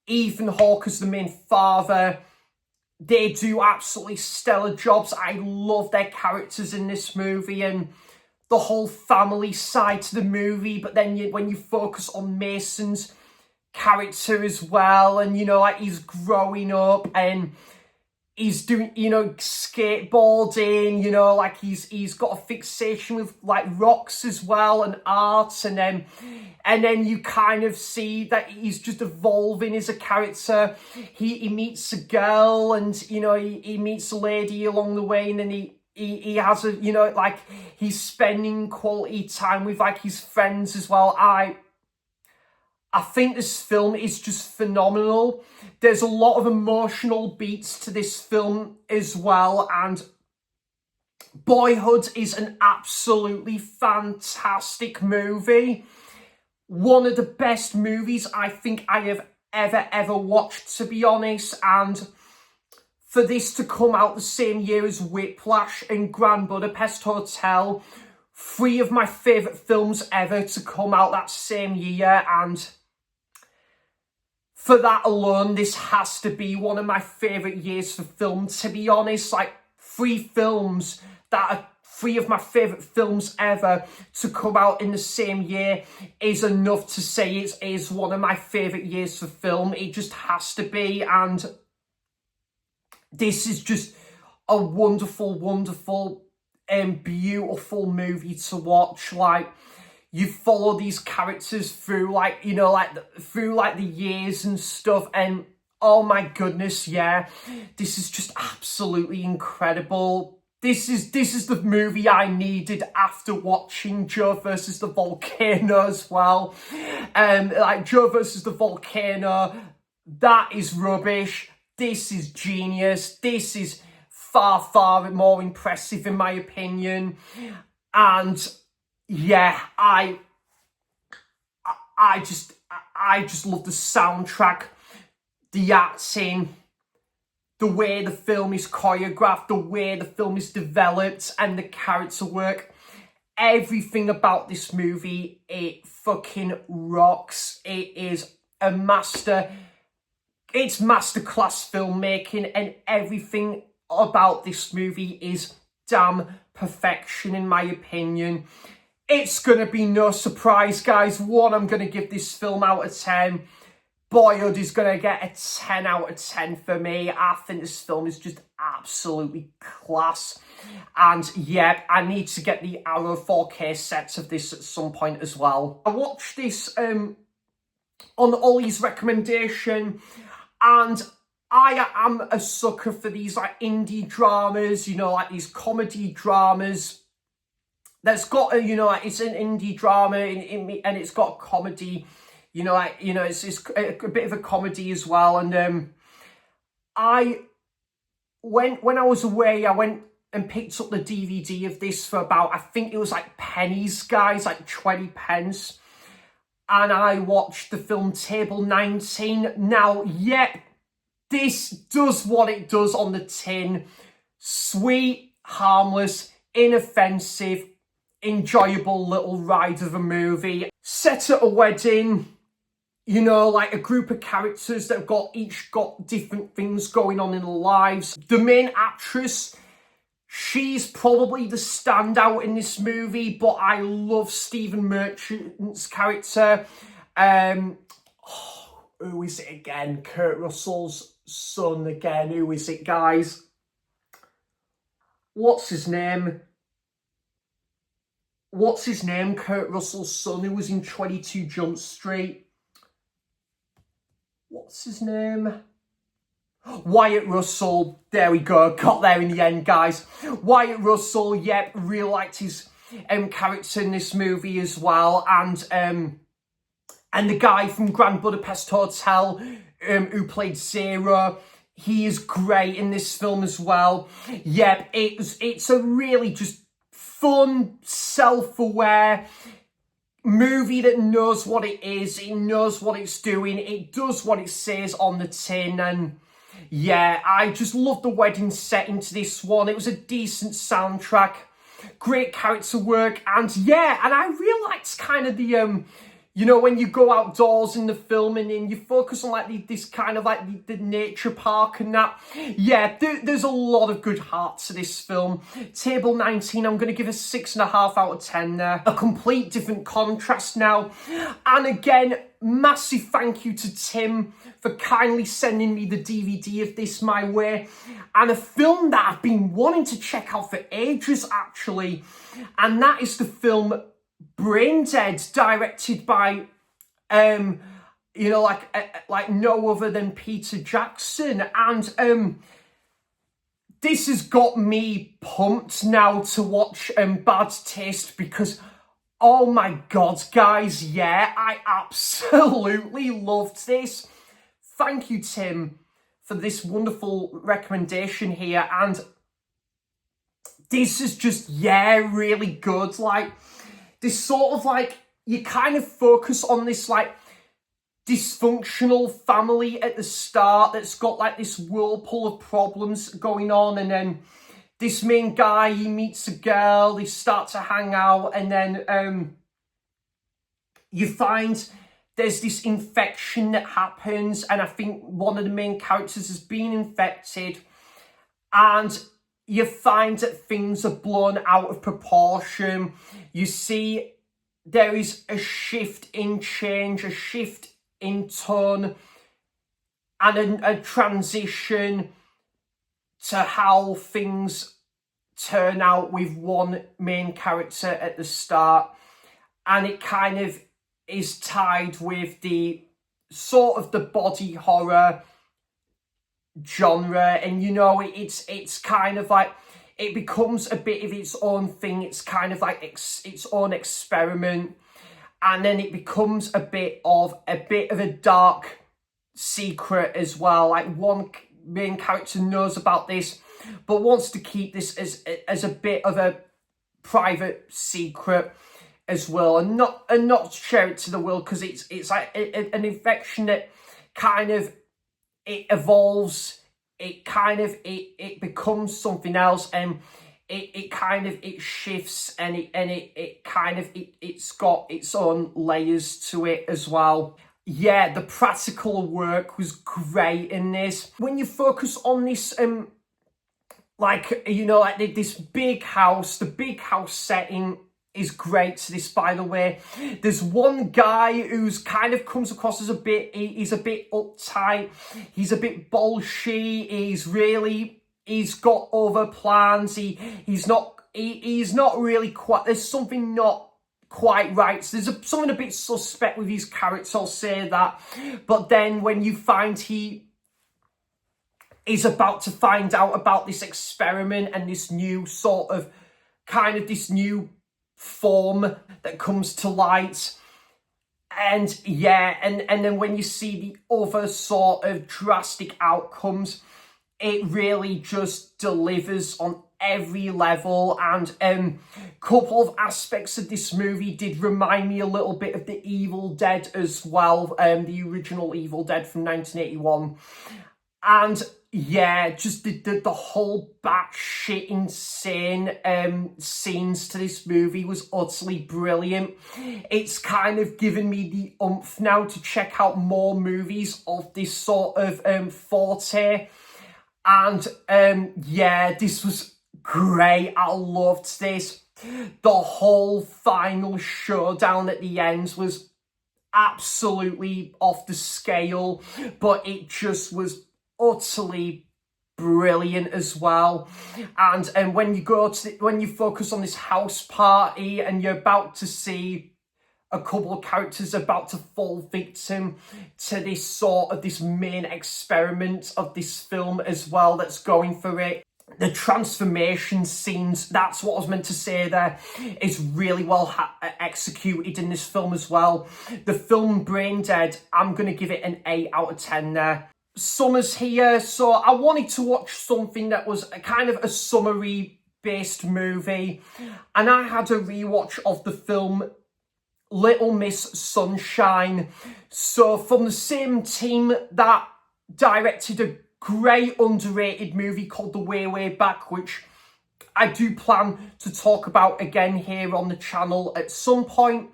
Ethan Hawke as the main father. They do absolutely stellar jobs. I love their characters in this movie and the whole family side to the movie. But then when you focus on Mason's character as well, and, you know, like, he's growing up and he's doing, you know, skateboarding, you know, like, he's got a fixation with, like, rocks as well and art, and then you kind of see that he's just evolving as a character. He meets a girl, and, you know, he meets a lady along the way, and then he has a, you know, like, he's spending quality time with, like, his friends as well. I think this film is just phenomenal. There's a lot of emotional beats to this film as well, and Boyhood is an absolutely fantastic movie. One of the best movies I think I have ever watched, to be honest, and for this to come out the same year as Whiplash and Grand Budapest Hotel, 3 of my favourite films ever to come out that same year, and for that alone, this has to be one of my favourite years for film, to be honest. Like, 3 films that are 3 of my favourite films ever to come out in the same year is enough to say it is one of my favourite years for film. It just has to be, and this is just a wonderful, wonderful and beautiful movie to watch. Like, you follow these characters through, like, you know, like, through, like, the years and stuff, and oh my goodness, yeah, this is just absolutely incredible. This is the movie I needed after watching Joe Versus the Volcano as well. Like, Joe Versus the Volcano, that is rubbish. This is genius. This is far, far more impressive in my opinion. And yeah, I just love the soundtrack, the acting, the way the film is choreographed, the way the film is developed, and the character work. Everything about this movie, it fucking rocks. It is a it's masterclass filmmaking, and everything about this movie is damn perfection in my opinion. It's going to be no surprise, guys, what I'm going to give this film out of 10. Boyhood is going to get a 10 out of 10 for me. I think this film is just absolutely class. And yeah, I need to get the Arrow 4K sets of this at some point as well. I watched this on Ollie's recommendation, and I am a sucker for these like indie dramas, you know, like these comedy dramas that's got a, you know, like it's an indie drama and it's got a comedy, you know, like, you know, it's a bit of a comedy as well. And when I was away, I went and picked up the DVD of this for about, I think it was like pennies, guys, like 20 pence. And I watched the film Table 19. Now, yeah, this does what it does on the tin. Sweet, harmless, inoffensive, enjoyable little ride of a movie. Set at a wedding, you know, like a group of characters that have each got different things going on in their lives. The main actress, she's probably the standout in this movie, but I love Stephen Merchant's character. Who is it again? Kurt Russell's son again. Who is it, guys? What's his name? Kurt Russell's son, who was in 22 Jump Street. What's his name? Wyatt Russell. There we go. Got there in the end, guys. Wyatt Russell, yep, really liked his character in this movie as well. And the guy from Grand Budapest Hotel, who played Zero, he is great in this film as well. Yep, it's a really just fun, self-aware movie that knows what it is. It knows what it's doing. It does what it says on the tin. And yeah, I just love the wedding setting to this one. It was a decent soundtrack, great character work, and yeah, and I really liked kind of the you know, when you go outdoors in the film and then you focus on like this kind of like the nature park and that. Yeah, there's a lot of good heart to this film. Table 19, I'm going to give a 6.5 out of 10 there. A complete different contrast now. And again, massive thank you to Tim for kindly sending me the DVD of this my way. And a film that I've been wanting to check out for ages, actually. And that is the film Brain Dead, directed by, you know, like no other than Peter Jackson. And this has got me pumped now to watch Bad Taste, because, oh my God, guys, yeah, I absolutely loved this. Thank you, Tim, for this wonderful recommendation here. And this is just, yeah, really good. Like, this sort of like, you kind of focus on this like dysfunctional family at the start that's got like this whirlpool of problems going on, and then this main guy, he meets a girl, they start to hang out, and then you find there's this infection that happens, and I think one of the main characters has been infected, and you find that things are blown out of proportion. You see there is a shift in change, a shift in tone, and a transition to how things turn out with one main character at the start. And it kind of is tied with the sort of the body horror genre, and you know, it's kind of like, it becomes a bit of its own thing. It's kind of like its own experiment, and then it becomes a bit of a dark secret as well. Like, one main character knows about this but wants to keep this as a bit of a private secret as well, and not share it to the world, because it's like an infection that kind of, it evolves, it kind of it becomes something else, and it shifts, and it's got its own layers to it as well. Yeah, the practical work was great in this. When you focus on this, like, you know, like this big house, the big house setting is great to this, by the way. There's one guy who's kind of comes across as he's a bit uptight, he's a bit bolshy, he's got other plans, he's not really quite, there's something not quite right. So there's something a bit suspect with his character, I'll say that. But then when you find he is about to find out about this experiment and this new sort of, kind of this new form that comes to light, and yeah, and then when you see the other sort of drastic outcomes, it really just delivers on every level. And a couple of aspects of this movie did remind me a little bit of the Evil Dead as well, the original Evil Dead from 1981. And yeah, just the whole batshit insane scenes to this movie was utterly brilliant. It's kind of given me the oomph now to check out more movies of this sort of forte. And yeah, this was great. I loved this. The whole final showdown at the end was absolutely off the scale, but it just was utterly brilliant as well. And when you focus on this house party, and you're about to see a couple of characters about to fall victim to this main experiment of this film as well that's going for it. The transformation scenes, that's what I was meant to say there, is really well executed in this film as well. The film Brain Dead, I'm going to give it an 8 out of 10 there. Summer's here, so I wanted to watch something that was a kind of a summary based movie, and I had a rewatch of the film Little Miss Sunshine. So from the same team that directed a great underrated movie called The Way Way Back, which I do plan to talk about again here on the channel at some point.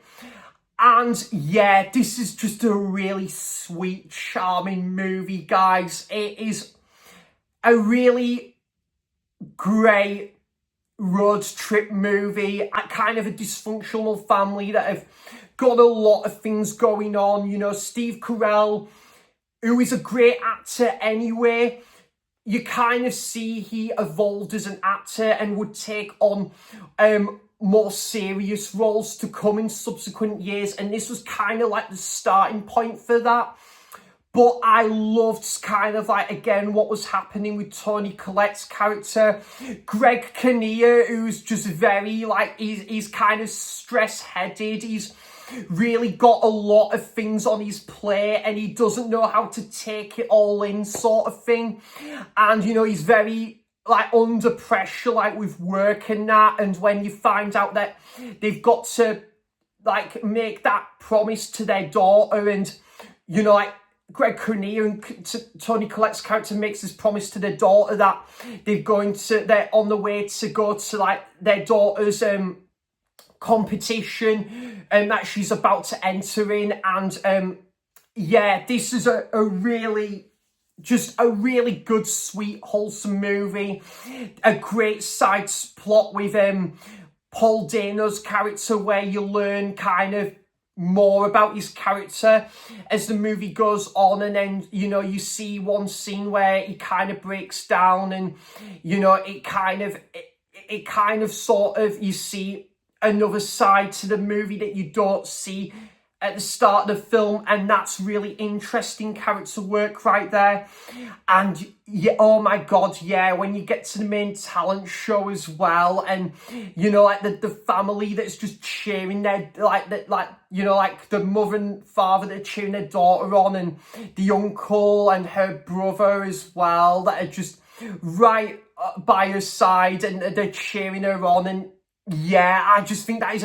And yeah, this is just a really sweet, charming movie, guys. It is a really great road trip movie. A kind of a dysfunctional family that have got a lot of things going on. You know, Steve Carell, who is a great actor anyway, you kind of see he evolved as an actor and would take on more serious roles to come in subsequent years, and this was kind of like the starting point for that. But I loved kind of like, again, what was happening with Toni Collette's character. Greg Kinnear, who's just very like, he's kind of stress-headed. He's really got a lot of things on his plate, and he doesn't know how to take it all in, sort of thing. And, you know, he's very like under pressure, like with work and that. And when you find out that they've got to like make that promise to their daughter, and, you know, like Greg Kinnear and Toni Collette's character makes this promise to their daughter that they're on the way to go to like their daughter's competition that she's about to enter in. And yeah, this is a really good, sweet, wholesome movie. A great side plot with Paul Dano's character, where you learn kind of more about his character as the movie goes on, and then you see one scene where he kind of breaks down, and it kind of sort of, you see another side to the movie that you don't see at the start of the film, and that's really interesting character work right there. And yeah, oh my god, yeah, when you get to the main talent show as well, and like the family that's just cheering their like the mother and father that are cheering their daughter on, and the uncle and her brother as well that are just right by her side, and they're cheering her on. And yeah, I just think that is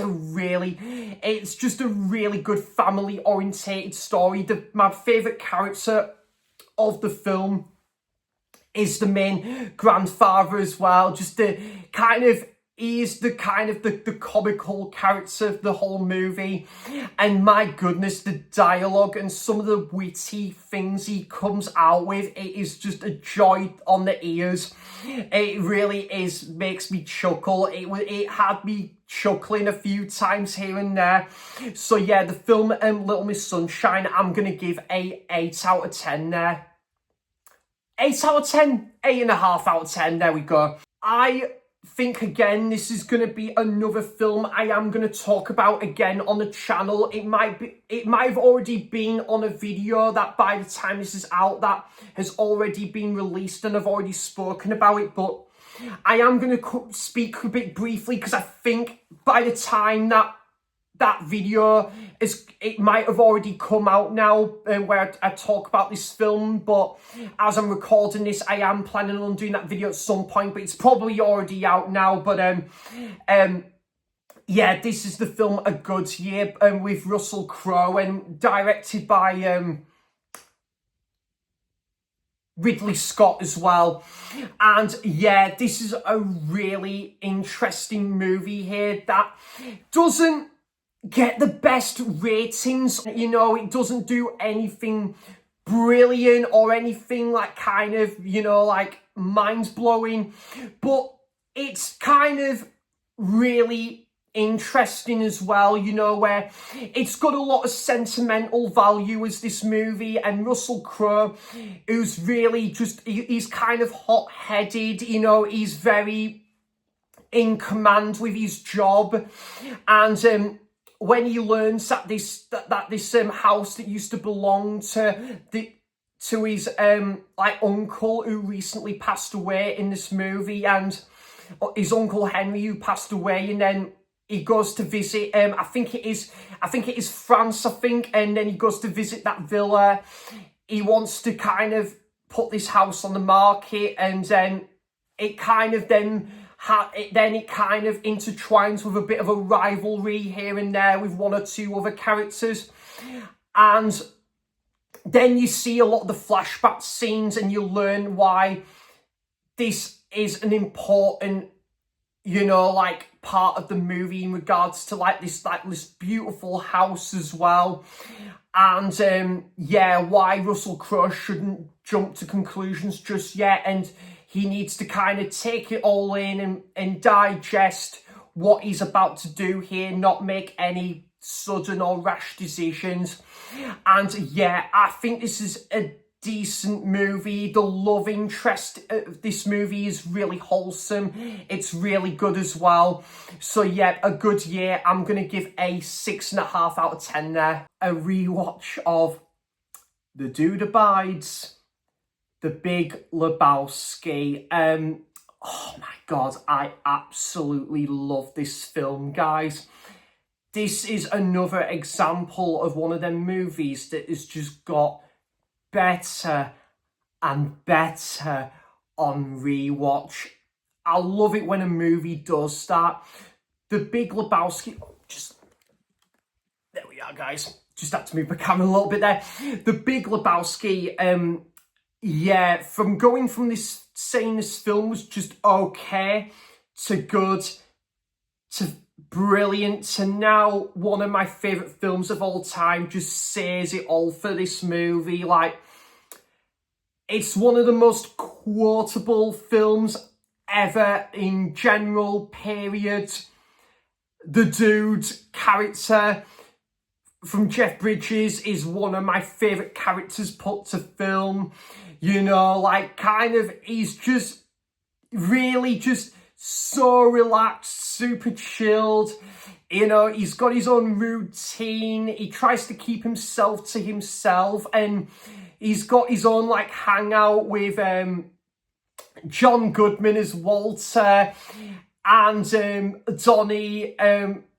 it's just a really good family-orientated story. My favourite character of the film is the main grandfather as well. Just he's the comical character of the whole movie. And my goodness, the dialogue and some of the witty things he comes out with, it is just a joy on the ears. It really is, makes me chuckle. It had me chuckling a few times here and there. So yeah, the film Little Miss Sunshine, I'm going to give a 8 out of 10 there. 8 out of 10, 8.5 out of 10, there we go. I think again this is going to be another film I am going to talk about again on the channel. It might have already been on a video that by the time this is out that has already been released, and I've already spoken about it, but I am going to speak a bit briefly, because I think by the time that video it might have already come out now, where I talk about this film. But as I'm recording this, I am planning on doing that video at some point, but it's probably already out now. But yeah, this is the film A Good Year, with Russell Crowe, and directed by Ridley Scott as well. And yeah, this is a really interesting movie here that doesn't get the best ratings. It doesn't do anything brilliant or anything like kind of, like mind-blowing, but it's kind of really interesting as well, where it's got a lot of sentimental value as this movie. And Russell Crowe, who's really just, he's kind of hot-headed, he's very in command with his job. And when he learns that this house that used to belong to his uncle, who recently passed away in this movie, and his uncle Henry, who passed away, and then he goes to visit I think it is France, and then he goes to visit that villa. He wants to kind of put this house on the market, and then it kind of intertwines with a bit of a rivalry here and there with one or two other characters. And then you see a lot of the flashback scenes, and you learn why this is an important, part of the movie in regards to this beautiful house as well. And yeah, why Russell Crowe shouldn't jump to conclusions just yet, and he needs to kind of take it all in and digest what he's about to do here, not make any sudden or rash decisions. And yeah, I think this is a decent movie. The love interest of this movie is really wholesome. It's really good as well. So yeah, A Good Year, I'm going to give a 6.5 out of 10 there. A rewatch of The Dude Abides, The Big Lebowski. Oh my god, I absolutely love this film, guys. This is another example of one of them movies that has just got better and better on rewatch. I love it when a movie does that. The Big Lebowski, there we are, guys. Just had to move my camera a little bit there. The Big Lebowski, yeah, from going from saying this film was just okay to good to brilliant. And now one of my favourite films of all time just says it all for this movie. Like, it's one of the most quotable films ever in general, period. The dude character from Jeff Bridges is one of my favourite characters put to film. You know, like, kind of, he's just really just so relaxed, super chilled. You know, he's got his own routine. He tries to keep himself to himself, and he's got his own, like, hangout with John Goodman as Walter, and Donnie,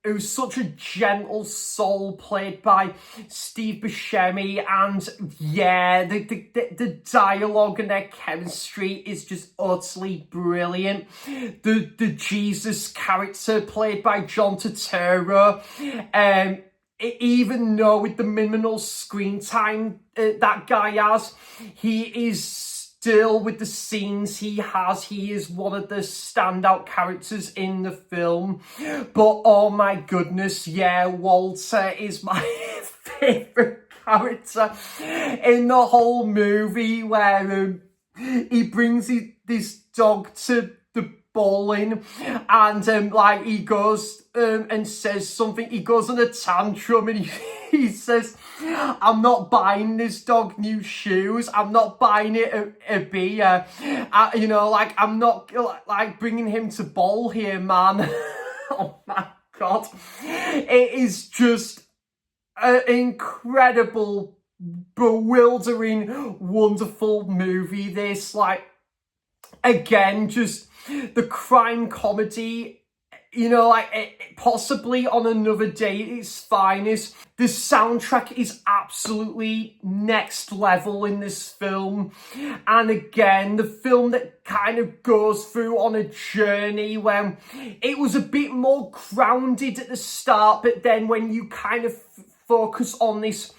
who's such a gentle soul, played by Steve Buscemi. And yeah, the dialogue and their chemistry is just utterly brilliant. The Jesus character, played by John Turturro, even though with the minimal screen time that guy has, he is still, with the scenes he has, he is one of the standout characters in the film. But oh my goodness, yeah, Walter is my favourite character in the whole movie, where he brings this dog to the bowling, and like, he goes and says something. He goes on a tantrum, and he says, "I'm not buying this dog new shoes. I'm not buying it a beer. You know, like, I'm not like bringing him to bowl here, man." Oh my God, it is just an incredible, bewildering, wonderful movie. This, like, again, just the crime comedy, you know, like, possibly on another day at its finest. The soundtrack is absolutely next level in this film. And again, the film that kind of goes through on a journey where it was a bit more grounded at the start, but then when you kind of focus on this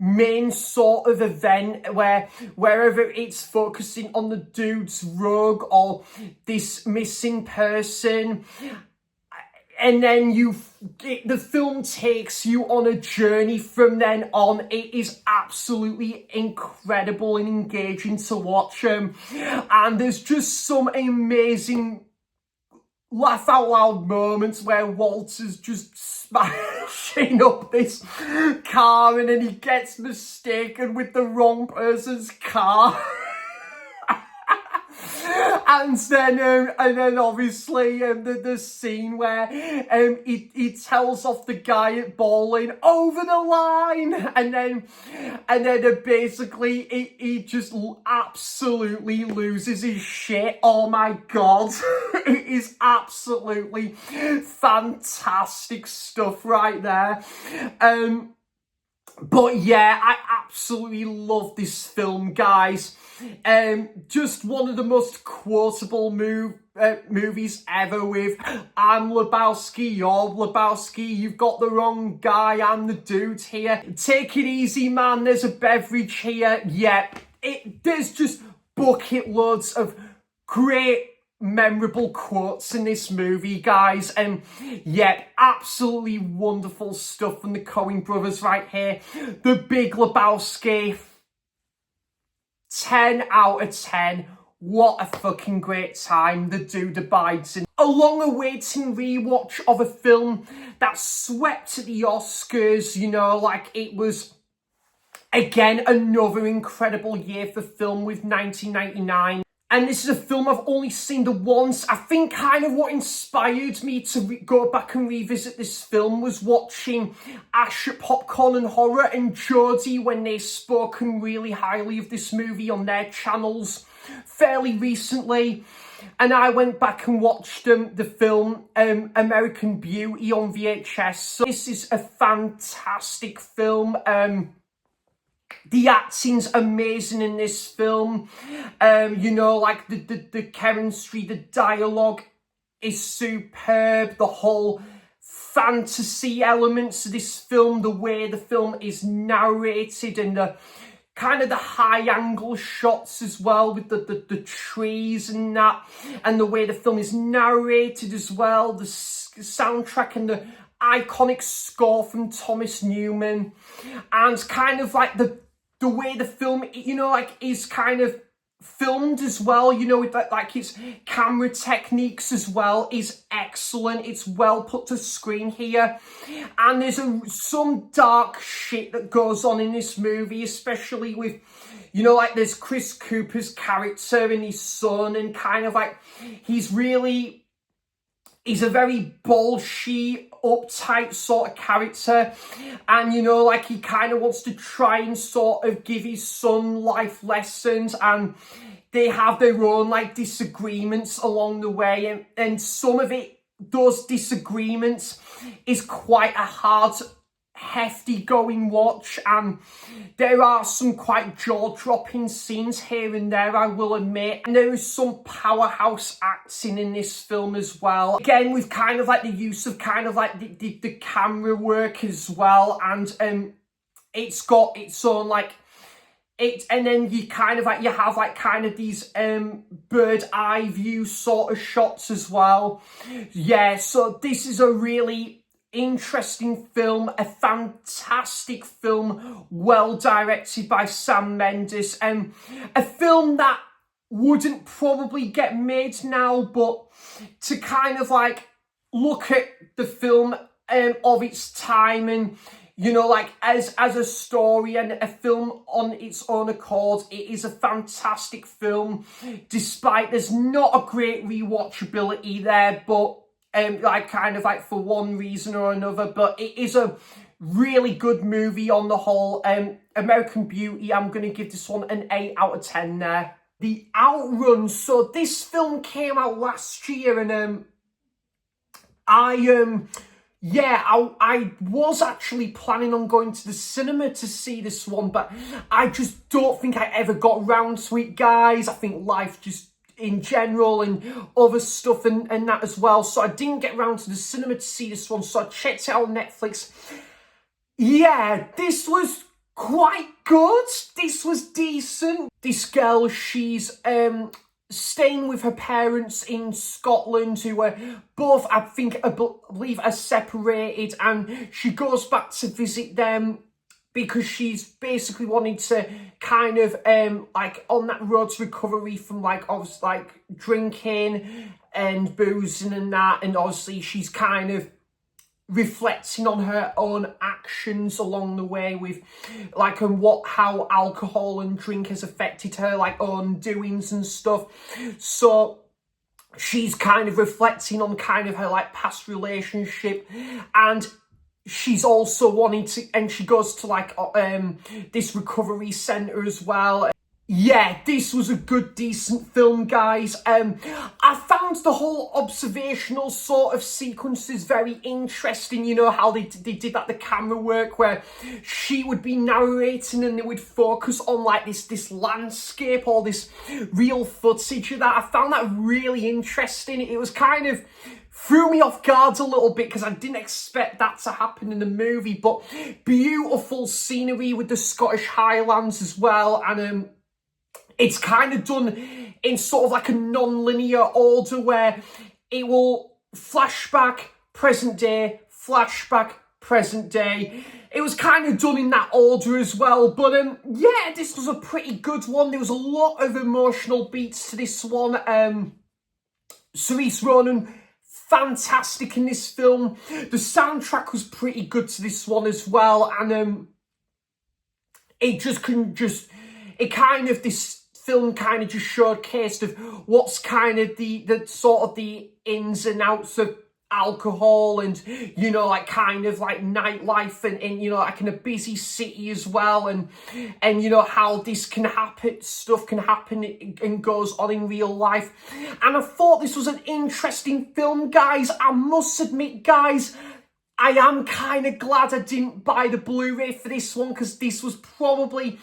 main sort of event, where wherever it's focusing on the dude's rogue or this missing person, and then the film takes you on a journey from then on. It is absolutely incredible and engaging to watch. And there's just some amazing laugh out loud moments where Walter's just smashing up this car, and then he gets mistaken with the wrong person's car. And then obviously the scene where he tells off the guy at bowling over the line, and then basically he just absolutely loses his shit. Oh my God, it is absolutely fantastic stuff right there. But yeah, I absolutely love this film, guys. Just one of the most quotable movies ever, with "I'm Lebowski, you're Lebowski, you've got the wrong guy, I'm the dude here. Take it easy, man, there's a beverage here." Yeah, there's just bucket loads of great memorable quotes in this movie, guys. And yeah, absolutely wonderful stuff from the Coen brothers right here. The Big Lebowski, 10 out of 10. What a fucking great time the dude abides in. A long-awaiting rewatch of a film that swept at the Oscars, you know, like, it was, again, another incredible year for film with 1999. And this is a film I've only seen the once. I think kind of what inspired me to go back and revisit this film was watching Ash at Popcorn and Horror and Jodie when they spoken really highly of this movie on their channels fairly recently. And I went back and watched the film American Beauty on VHS. So this is a fantastic film. The acting's amazing in this film. You know, like, the chemistry, the dialogue is superb. The whole fantasy elements of this film, the way the film is narrated, and the kind of the high angle shots as well with the trees and that, and the way the film is narrated as well, the soundtrack and the iconic score from Thomas Newman, and kind of like the way the film, you know, like is kind of filmed as well, you know, with that, like its camera techniques as well is excellent. It's well put to screen here, and there's some dark shit that goes on in this movie, especially with, you know, like there's Chris Cooper's character and his son, and kind of like he's a very bolshy, uptight sort of character, and you know, like he kind of wants to try and sort of give his son life lessons, and they have their own like disagreements along the way, and some of it, those disagreements, is quite a hard, hefty going watch, and there are some quite jaw-dropping scenes here and there, I will admit, and there is some powerhouse acting in this film as well, again with kind of like the use of kind of like the camera work as well, and it's got its own like and then you kind of like, you have like kind of these bird eye view sort of shots as well. Yeah, so this is a really interesting film, a fantastic film, well directed by Sam Mendes, a film that wouldn't probably get made now, but to kind of like look at the film of its time, and you know, like as a story and a film on its own accord, it is a fantastic film, despite there's not a great rewatchability there, but like kind of like for one reason or another, but it is a really good movie on the whole. American Beauty, I'm going to give this one an 8 out of 10 there. The Outrun, so this film came out last year, and I was actually planning on going to the cinema to see this one, but I just don't think I ever got round to it, guys. I think life just in general and other stuff and that as well, so I didn't get round to the cinema to see this one, so I checked it out on Netflix. Yeah, this was quite good. This was decent. This girl, she's staying with her parents in Scotland, who are both, I believe, are separated, and she goes back to visit them because she's basically wanting to kind of like on that road to recovery from like obviously like drinking and boozing and that, and obviously she's kind of reflecting on her own actions along the way with like how alcohol and drink has affected her like own doings and stuff. So she's kind of reflecting on kind of her like past relationship, and she's also wanting to, and she goes to like this recovery center as well. Yeah, this was a good, decent film, guys. I found the whole observational sort of sequences very interesting. You know, how they did that, the camera work where she would be narrating and they would focus on like this landscape or this real footage of that. I found that really interesting. It was kind of threw me off guard a little bit because I didn't expect that to happen in the movie, but beautiful scenery with the Scottish Highlands as well, and it's kind of done in sort of like a non-linear order where it will flashback, present day, flashback, present day. It was kind of done in that order as well, but yeah, this was a pretty good one. There was a lot of emotional beats to this one. Saoirse Ronan, fantastic in this film. The soundtrack was pretty good to this one as well, and this film kind of just showcased of what's kind of the sort of the ins and outs of alcohol and, you know, like kind of like nightlife and you know, like in a busy city as well, and you know how this can happen, stuff can happen and goes on in real life. And I thought this was an interesting film, guys. I must admit, guys, I am kind of glad I didn't buy the Blu-ray for this one, because this was probably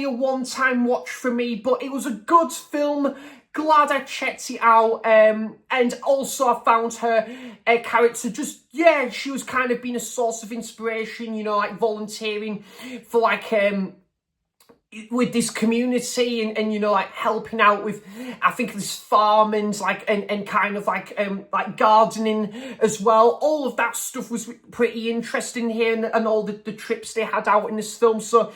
a one-time watch for me, but it was a good film. Glad I checked it out, and also I found her character just, yeah, she was kind of being a source of inspiration, you know, like volunteering for like with this community and you know, like helping out with, I think, this farm and like and kind of like gardening as well. All of that stuff was pretty interesting here, and all the trips they had out in this film. So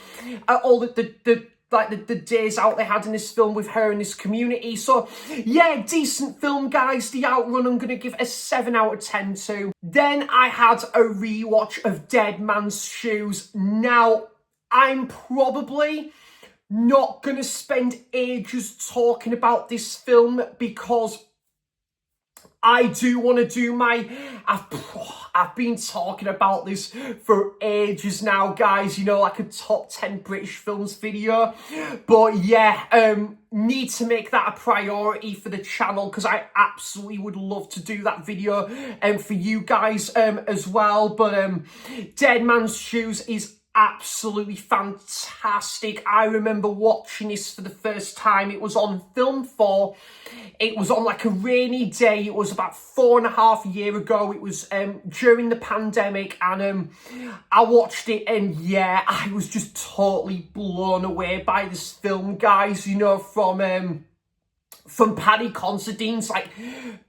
all the days out they had in this film with her and this community. So yeah, decent film, guys. The Outrun I'm gonna give a 7 out of 10 to. Then I had a rewatch of Dead Man's Shoes. Now, I'm probably not gonna spend ages talking about this film because I do want to do my... I've been talking about this for ages now, guys. You know, like a top 10 British films video. But yeah, need to make that a priority for the channel because I absolutely would love to do that video for you guys as well. But Dead Man's Shoes is absolutely fantastic. I remember watching this for the first time. It was on Film 4. It was on like a rainy day. It was about 4.5 years ago. It was during the pandemic, and I watched it, and yeah, I was just totally blown away by this film, guys. You know, from Paddy Considine's like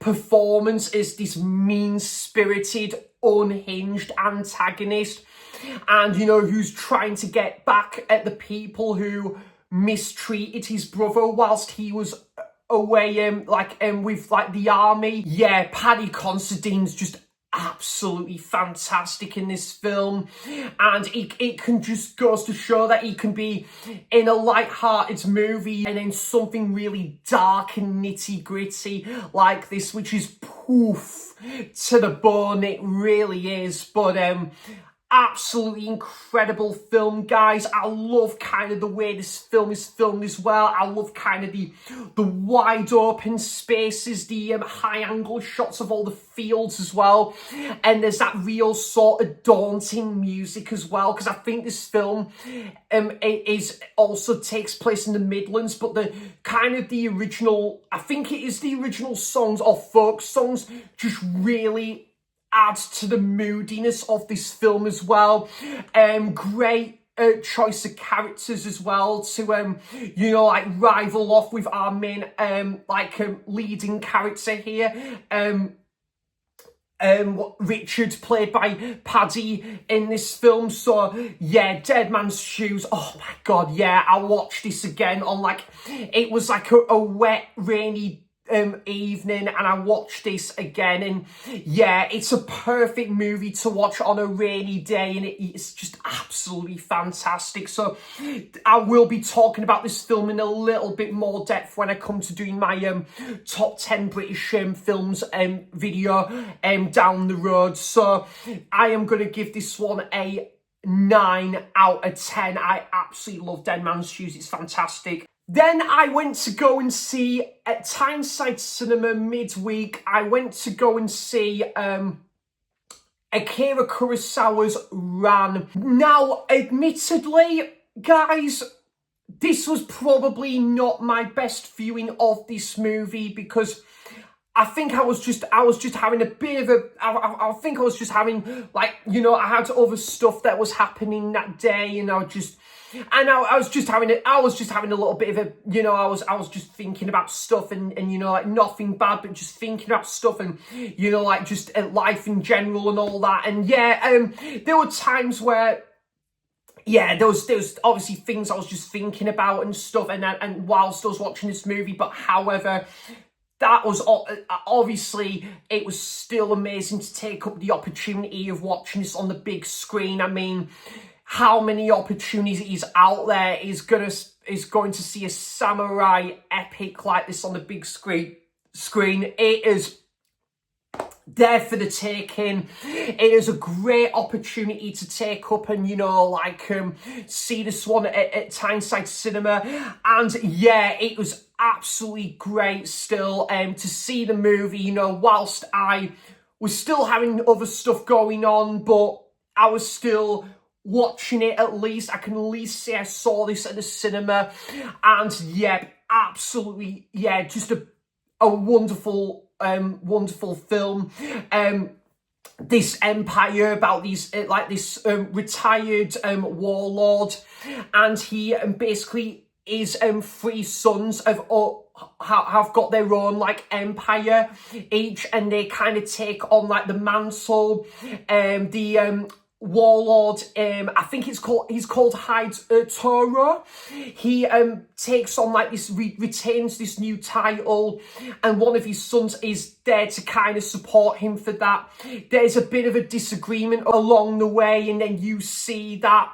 performance as this mean-spirited, unhinged antagonist, and you know, who's trying to get back at the people who mistreated his brother whilst he was away with like the army. Yeah, Paddy Considine's just absolutely fantastic in this film, and it can just goes to show that he can be in a light-hearted movie and in something really dark and nitty-gritty like this, which is poof to the bone. It really is. But absolutely incredible film, guys. I love kind of the way this film is filmed as well. I love kind of the wide open spaces, the high angle shots of all the fields as well, and there's that real sort of daunting music as well, because I think this film it is also takes place in the Midlands, but the kind of the original, I think it is the original songs or folk songs, just really adds to the moodiness of this film as well. Great choice of characters as well to you know, like rival off with our main leading character here. Richard, played by Paddy in this film. So yeah, Dead Man's Shoes, oh my god, yeah, I watched this again on like, it was like a wet, rainy evening, and I watched this again, and yeah, it's a perfect movie to watch on a rainy day, and it's just absolutely fantastic. So I will be talking about this film in a little bit more depth when I come to doing my top 10 British films video down the road. So I am going to give this one a 9 out of 10. I absolutely love Dead Man's Shoes. It's fantastic. Then I went to go and see at Tyneside Cinema midweek. I went to go and see Akira Kurosawa's Ran. Now, admittedly, guys, this was probably not my best viewing of this movie because I think I was just having a bit of a, I think I was just having, like, you know, I had other stuff that was happening that day, and I was just having a little bit of a, you know, I was just thinking about stuff, and you know, like nothing bad, but just thinking about stuff, and you know, like just life in general and all that. And yeah, there were times where, yeah, there was obviously things I was just thinking about and stuff, and whilst I was watching this movie. But however, that was obviously, it was still amazing to take up the opportunity of watching this on the big screen. I mean, how many opportunities out there is going to see a samurai epic like this on the big screen? It is there for the taking. It is a great opportunity to take up and, you know, like see this one at Tyneside Cinema. And yeah, it was absolutely great still to see the movie, you know, whilst I was still having other stuff going on, but I was still watching it. At least I can at least say I saw this at the cinema. And yeah, absolutely, yeah, just a wonderful wonderful film. this empire, about these like this retired warlord, and he basically his three sons have got their own like empire each, and they kind of take on like the mantle. The warlord, I think he's called Hyde Toro. He takes on like this, retains this new title, and one of his sons is there to kind of support him for that. There's a bit of a disagreement along the way, and then you see that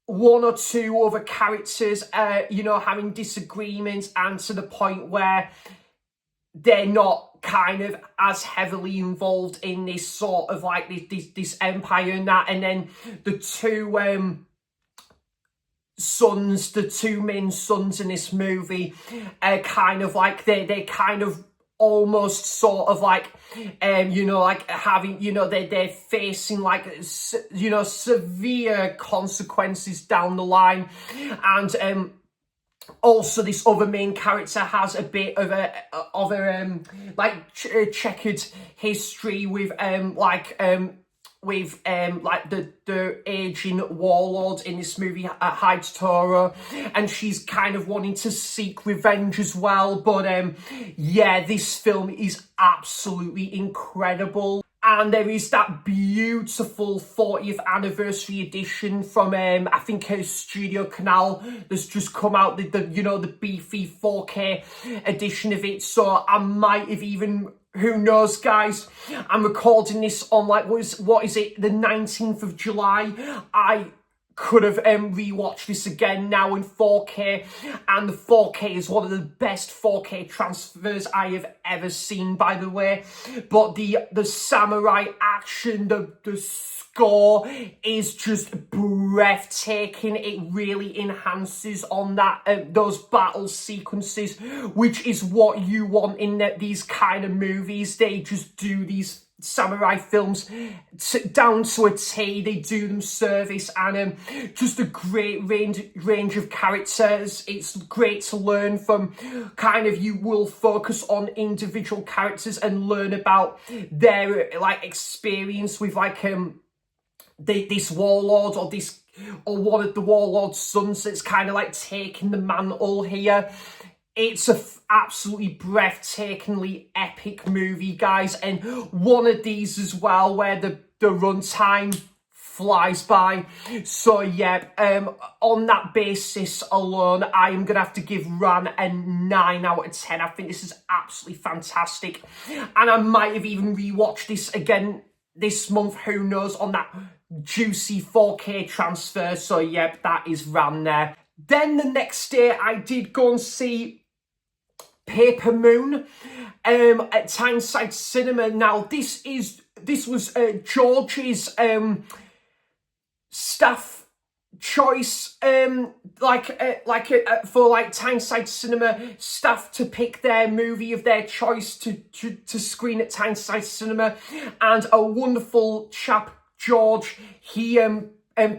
one or two other characters, you know, having disagreements, and to the point where they're not kind of as heavily involved in this sort of like this empire and that. And then the two sons, the two main sons in this movie, are kind of like they're kind of almost sort of like you know, like having, you know, they're facing like, you know, severe consequences down the line. And also, this other main character has a bit of a checkered history with like the aging warlord in this movie, Hyde Toro, and she's kind of wanting to seek revenge as well. But yeah, this film is absolutely incredible. And there is that beautiful 40th anniversary edition from, I think, Studio Canal that's just come out, the you know, the beefy 4K edition of it. So I might have even, who knows, guys, I'm recording this on, like, what is it, the 19th of July. I could have rewatched this again now in 4K, and the 4K is one of the best 4K transfers I have ever seen, by the way. But the samurai action, the score is just breathtaking. It really enhances on that those battle sequences, which is what you want in these kind of movies. They just do these samurai films down to a T. They do them service, and just a great range of characters. It's great to learn from. Kind of, you will focus on individual characters and learn about their like experience with like this warlord, or one of the warlord's sons that's kind of like taking the mantle here. It's a absolutely breathtakingly epic movie, guys, and one of these as well where the runtime flies by. So yeah, on that basis alone, I am gonna have to give Ran a 9 out of 10. I think this is absolutely fantastic, and I might have even rewatched this again this month, who knows, on that juicy 4K transfer. So yeah, that is Ran there. Then the next day I did go and see Paper Moon at Tyneside Cinema. Now this was George's staff choice, for like Tyneside Cinema staff to pick their movie of their choice to screen at Tyneside Cinema, and a wonderful chap, George, he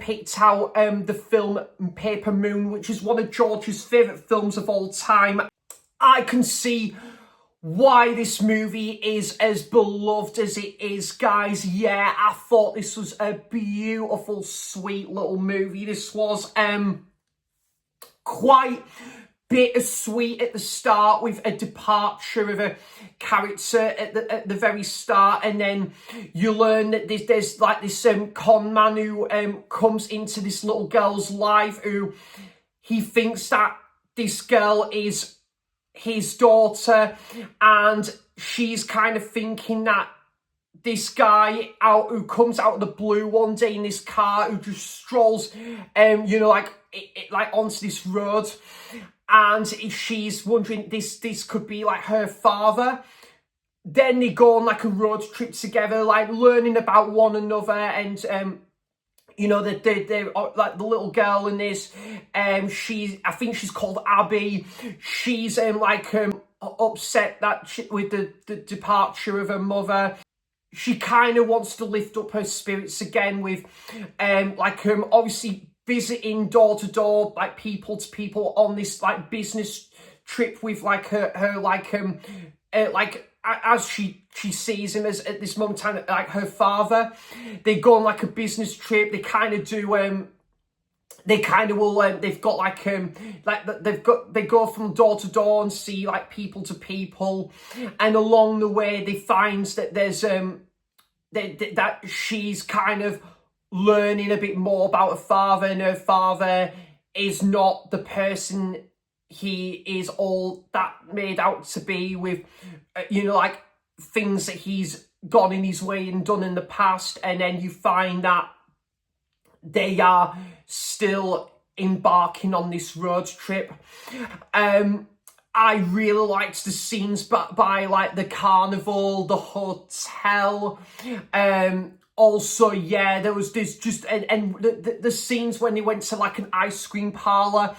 picked out the film Paper Moon, which is one of George's favourite films of all time. I can see why this movie is as beloved as it is, guys. Yeah, I thought this was a beautiful, sweet little movie. This was quite bittersweet at the start, with a departure of a character at the very start, and then you learn that there's like this con man who comes into this little girl's life, who he thinks that this girl is his daughter, and she's kind of thinking that this guy who comes out of the blue one day in this car, who just strolls you know, like onto this road, and she's wondering this could be like her father. Then they go on like a road trip together, like learning about one another, and you know, they're like the little girl in this, I think she's called Abby. She's upset that with the departure of her mother. She kind of wants to lift up her spirits again with obviously visiting door to door, like people to people on this like business trip with like her as she sees him as at this moment in time, like her father. They go on like a business trip. They kind of do they kind of will they've got they go from door to door and see like people to people, and along the way they find that there's that she's kind of learning a bit more about her father, and her father is not the person he is all that made out to be, with like things that he's gone in his way and done in the past. And then you find that they are still embarking on this road trip. I really liked the scenes by like the carnival, the hotel. Also, yeah, there was this just and the scenes when they went to like an ice cream parlor.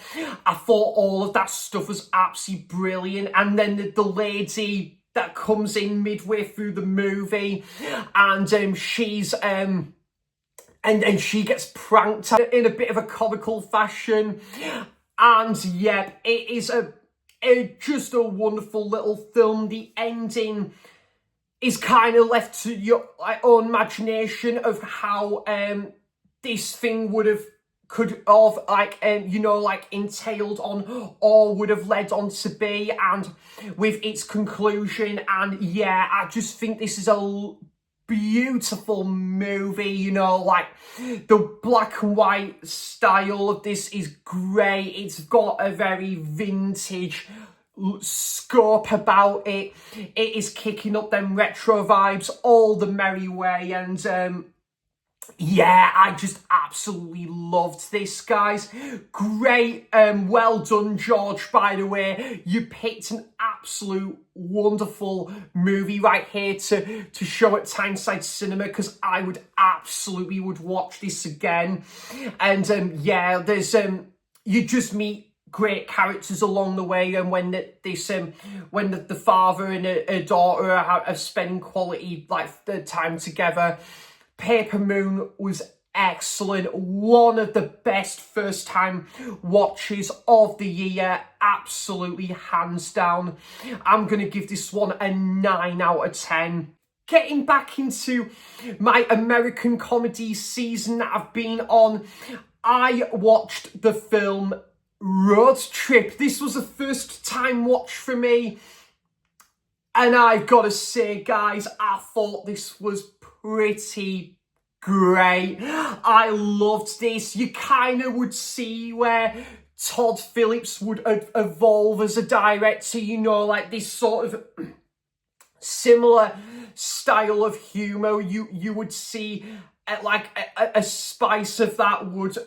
I thought all of that stuff was absolutely brilliant. And then the lady that comes in midway through the movie, and she's and she gets pranked in a bit of a comical fashion. And yeah, it is just a wonderful little film. The ending is kind of left to your own imagination of how this thing could have entailed on, or would have led on to be, and with its conclusion. And yeah, I just think this is a beautiful movie. Like the black and white style of this is great. It's got a very vintage scope about it. It is kicking up them retro vibes all the merry way. And yeah, I just absolutely loved this, guys. Great. Well done, George, by the way. You picked an absolute wonderful movie right here to show at Tyneside Cinema, because I would absolutely watch this again. And yeah, there's you just meet great characters along the way, and when the father and her daughter are spending quality time together. Paper Moon was excellent. One of the best first time watches of the year. Absolutely hands down. I'm going to give this one a 9 out of 10. Getting back into my American comedy season that I've been on, I watched the film Road Trip. This was a first time watch for me. And I've got to say, guys, I thought this was pretty great. I loved this. You kind of would see where Todd Phillips would evolve as a director, like this sort of similar style of humor. You would see a spice of that would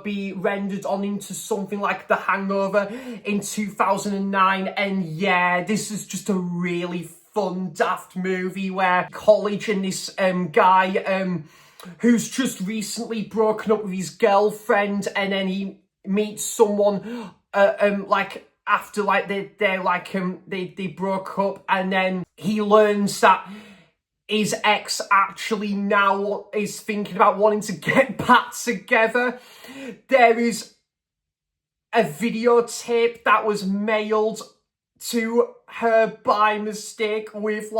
be rendered on into something like The Hangover in 2009. And yeah, this is just a really fun daft movie where college and this guy who's just recently broken up with his girlfriend, and then he meets someone after they broke up, and then he learns that his ex actually now is thinking about wanting to get back together. There is a videotape that was mailed to her by mistake with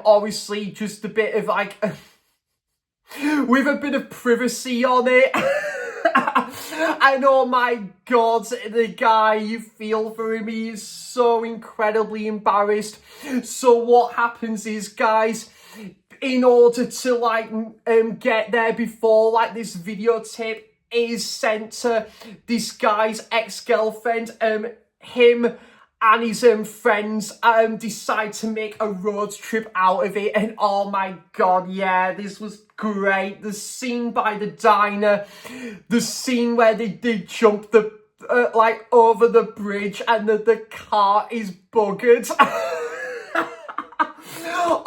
obviously just a bit of with a bit of privacy on it. And oh my god, the guy, you feel for him, he is so incredibly embarrassed. So what happens is, guys, in order to get there before this videotape is sent to this guy's ex-girlfriend, him and his friends decide to make a road trip out of it. And oh my god, yeah, this was great. The scene by the diner, the scene where they did jump the over the bridge, and the car is buggered.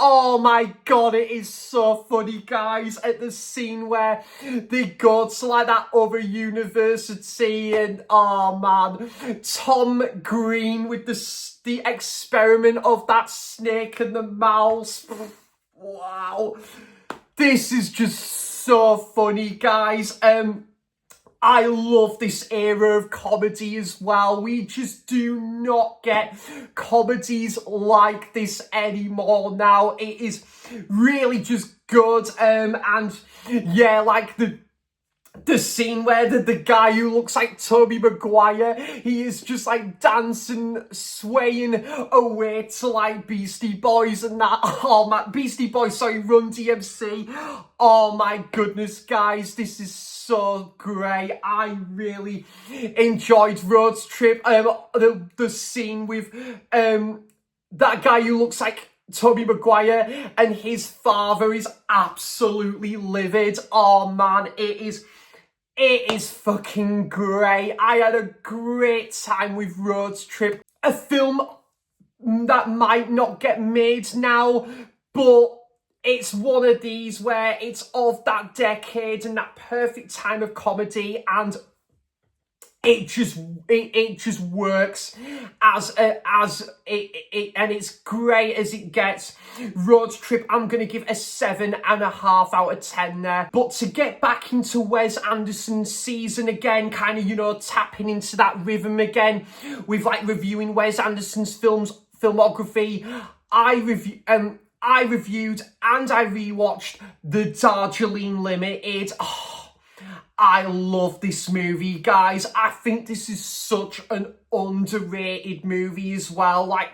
Oh my god, it is so funny, guys, at the scene where they go to that other university, and oh man, Tom Green with the experiment of that snake and the mouse. Wow, this is just so funny, guys. I love this era of comedy as well. We just do not get comedies like this anymore now. It is really just good. And yeah, like the scene where the guy who looks like Tobey Maguire, he is just like dancing, swaying away to like Beastie Boys and that. Oh my, Beastie Boys, sorry, Run DMC. Oh my goodness, guys, this is so great. I really enjoyed Road Trip. The scene with that guy who looks like Tobey Maguire and his father is absolutely livid. Oh man, it is fucking great. I had a great time with Road Trip. A film that might not get made now, but it's one of these where it's of that decade and that perfect time of comedy, and it just works as it and it's great as it gets. Road Trip, I'm gonna give a 7.5 out of 10 there. But to get back into Wes Anderson's season again, kind of, you know, tapping into that rhythm again with like reviewing Wes Anderson's filmography, I reviewed and I rewatched The Darjeeling Limited. Oh, I love this movie, guys. I think this is such an underrated movie as well. Like,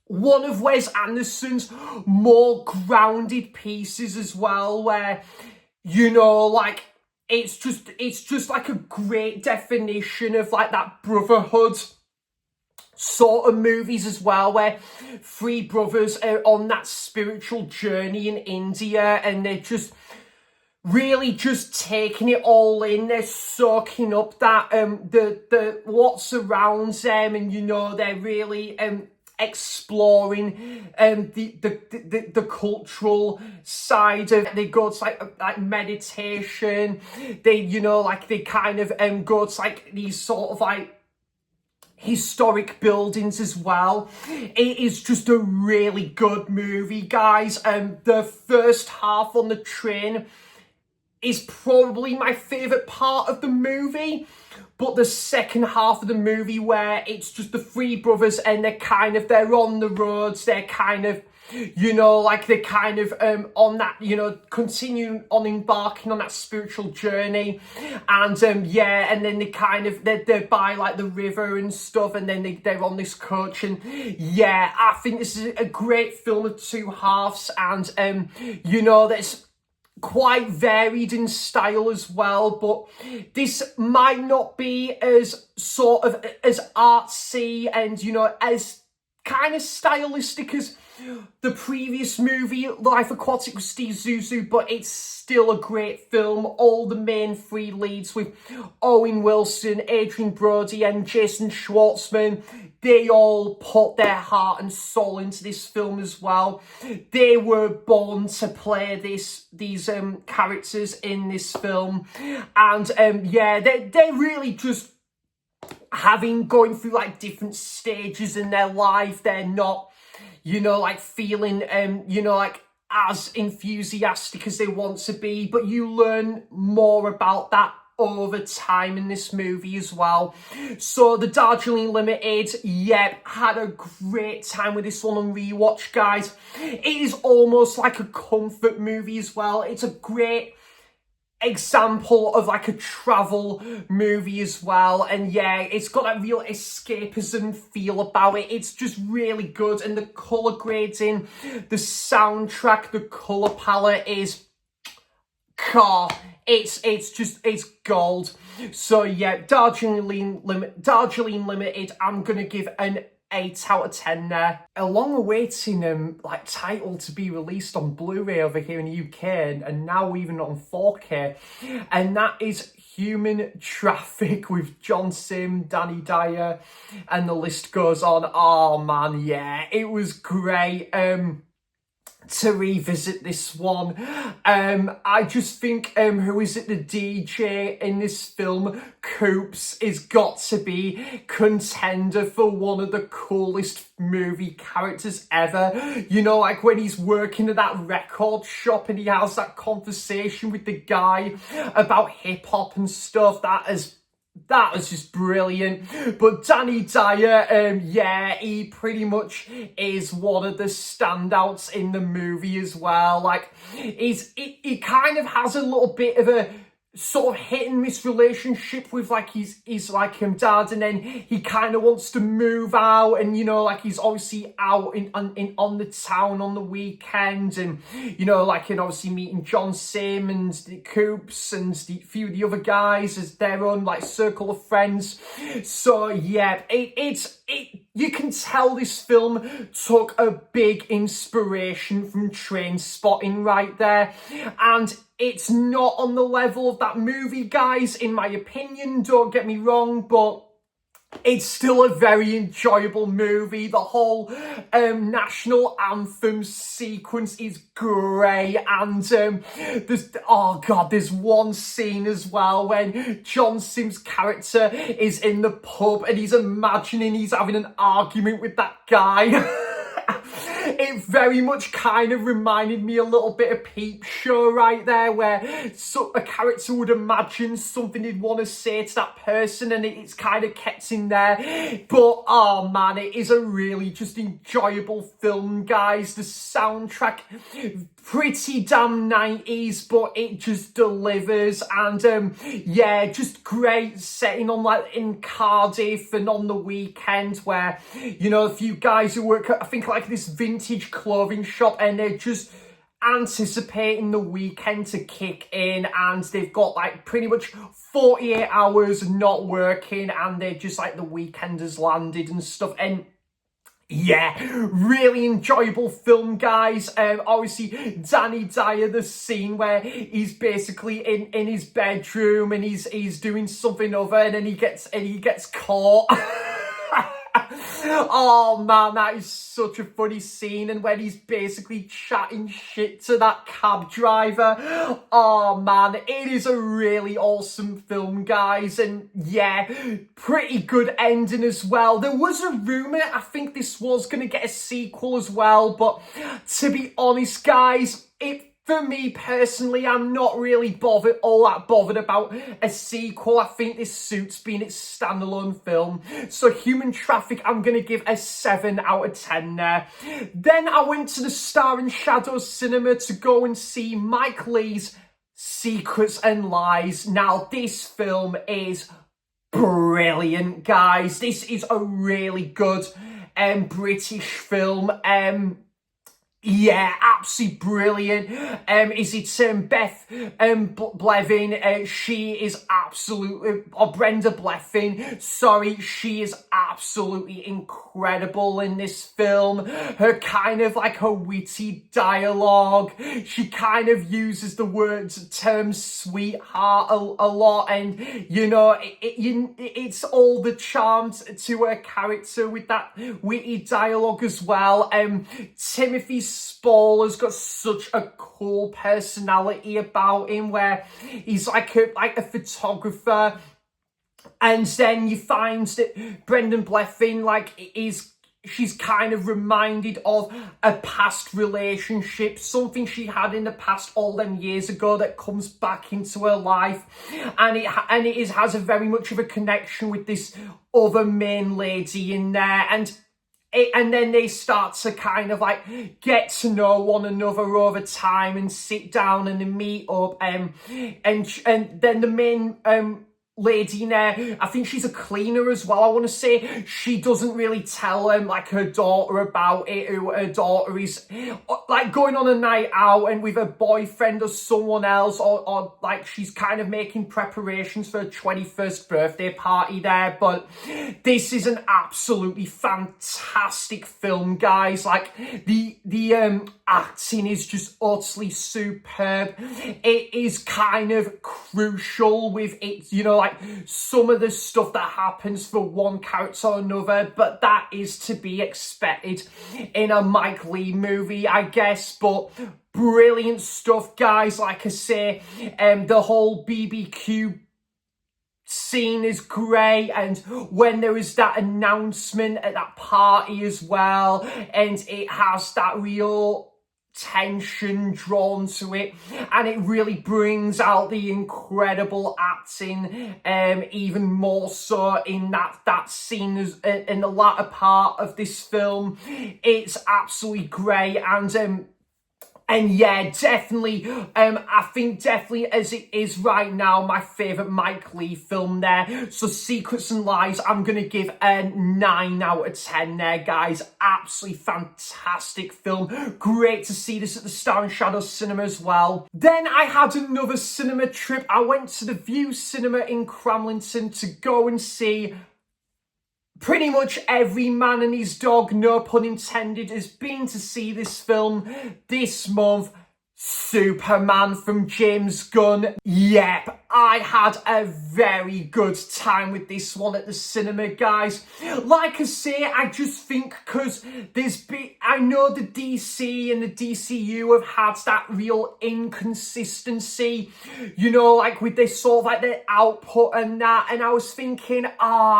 one of Wes Anderson's more grounded pieces as well, where, you know, like, it's just like a great definition of like that brotherhood sort of movies as well, where three brothers are on that spiritual journey in India and they're just really just taking it all in. They're soaking up that the what surrounds them, and you know, they're really exploring the cultural side of. They go to like meditation. They, you know, like they kind of go to like these sort of like historic buildings as well. It is just a really good movie, guys. The first half on the train is probably my favourite part of the movie, but the second half of the movie where it's just the three brothers and they're on the roads, they're kind of, you know, like they're kind of on that, you know, continuing on embarking on that spiritual journey, and yeah, and then they're by like the river and stuff, and then they're on this coach, and yeah, I think this is a great film of two halves, and you know, there's quite varied in style as well, but this might not be as sort of as artsy and, you know, as kind of stylistic as the previous movie, Life Aquatic with Steve Zissou, but it's still a great film. All the main three leads with Owen Wilson, Adrian Brody and Jason Schwartzman, they all put their heart and soul into this film as well. They were born to play these characters in this film, and yeah, they're really just going through like different stages in their life. They're not, you know, like feeling you know, like as enthusiastic as they want to be, but you learn more about that over time in this movie as well. So The Darjeeling Limited, yeah, had a great time with this one on rewatch, guys. It is almost like a comfort movie as well. It's a great example of like a travel movie as well, and yeah, it's got that real escapism feel about it. It's just really good, and the color grading, the soundtrack, the color palette is it's gold. So yeah, Darjeeling Limited, I'm gonna give an 8 out of 10 there. A long awaiting like title to be released on Blu-ray over here in the UK, and now even on 4K, and that is Human Traffic with John Sim, Danny Dyer, and the list goes on. Oh man, yeah, it was great. to revisit this one. I just think, who is it, the DJ in this film, Coops, is got to be contender for one of the coolest movie characters ever. You know, like when he's working at that record shop and he has that conversation with the guy about hip-hop and stuff, that was just brilliant. But Danny Dyer, yeah, he pretty much is one of the standouts in the movie as well. Like, he kind of has a little bit of a sort of hit and miss relationship with like his like dad, and then he kind of wants to move out, and you know, like he's obviously out on the town on the weekend, and you know, like, and obviously meeting John Sim and the Coops and the few of the other guys as their own like circle of friends. So yeah, you can tell this film took a big inspiration from Trainspotting right there, and it's not on the level of that movie, guys, in my opinion, don't get me wrong, but it's still a very enjoyable movie. The whole national anthem sequence is great, and there's one scene as well when John Sim's character is in the pub and he's imagining he's having an argument with that guy. It very much kind of reminded me a little bit of Peep Show right there, where a character would imagine something he'd want to say to that person, and it's kind of kept in there. But, oh man, it is a really just enjoyable film, guys. The soundtrack, pretty damn 90s, but it just delivers. And yeah, just great setting on like in Cardiff and on the weekend, where, you know, a few guys who work at, I think, like this vintage clothing shop, and they're just anticipating the weekend to kick in, and they've got like pretty much 48 hours not working, and they're just like, the weekend has landed and stuff. And yeah, really enjoyable film, guys. Obviously, Danny Dyer, the scene where he's basically in his bedroom and he's doing something other, and then he gets caught. Oh man, that is such a funny scene. And when he's basically chatting shit to that cab driver, oh man, it is a really awesome film, guys. And yeah, pretty good ending as well. There was a rumour, I think this was going to get a sequel as well, but to be honest, guys, for me personally, I'm not really all that bothered about a sequel. I think this suits being its standalone film. So Human Traffic, I'm going to give a 7 out of 10 there. Then I went to the Star and Shadows cinema to go and see Mike Leigh's Secrets and Lies. Now, this film is brilliant, guys. This is a really good British film. Yeah, absolutely brilliant. Is it Beth Blevin? She is absolutely, or Brenda Blethyn, sorry, she is absolutely incredible in this film. Her kind of like her witty dialogue, she kind of uses the term sweetheart a lot, and you know, it's all the charms to her character with that witty dialogue as well. Timothy Spall has got such a cool personality about him, where he's like a photographer, and then you find that Brendan Blethyn, like, she's kind of reminded of a past relationship, something she had in the past all them years ago that comes back into her life, and it has a very much of a connection with this other main lady in there, and then they start to kind of like get to know one another over time and sit down and meet up, and then the main lady in there, I think she's a cleaner as well, I want to say, she doesn't really tell like her daughter about it, who her daughter is like going on a night out and with her boyfriend or someone else, or like she's kind of making preparations for her 21st birthday party there. But this is an absolutely fantastic film, guys. Like the acting is just utterly superb. It is kind of crucial with it, you know, like like some of the stuff that happens for one character or another, but that is to be expected in a Mike Leigh movie, I guess. But brilliant stuff, guys. Like I say, the whole BBQ scene is great, and when there is that announcement at that party as well, and it has that real tension drawn to it, and it really brings out the incredible acting, even more so in that scene as in the latter part of this film. It's absolutely great, and yeah, definitely, I think definitely as it is right now, my favourite Mike Leigh film there. So Secrets and Lies, I'm going to give a 9 out of 10 there, guys. Absolutely fantastic film. Great to see this at the Star and Shadow Cinema as well. Then I had another cinema trip. I went to the View Cinema in Cramlington to go and see pretty much every man and his dog, no pun intended, has been to see this film this month. Superman from James Gunn. Yep, I had a very good time with this one at the cinema, guys. Like I say, I just think because I know the DC and the DCU have had that real inconsistency, you know, like with this sort of like their output and that, and I was thinking,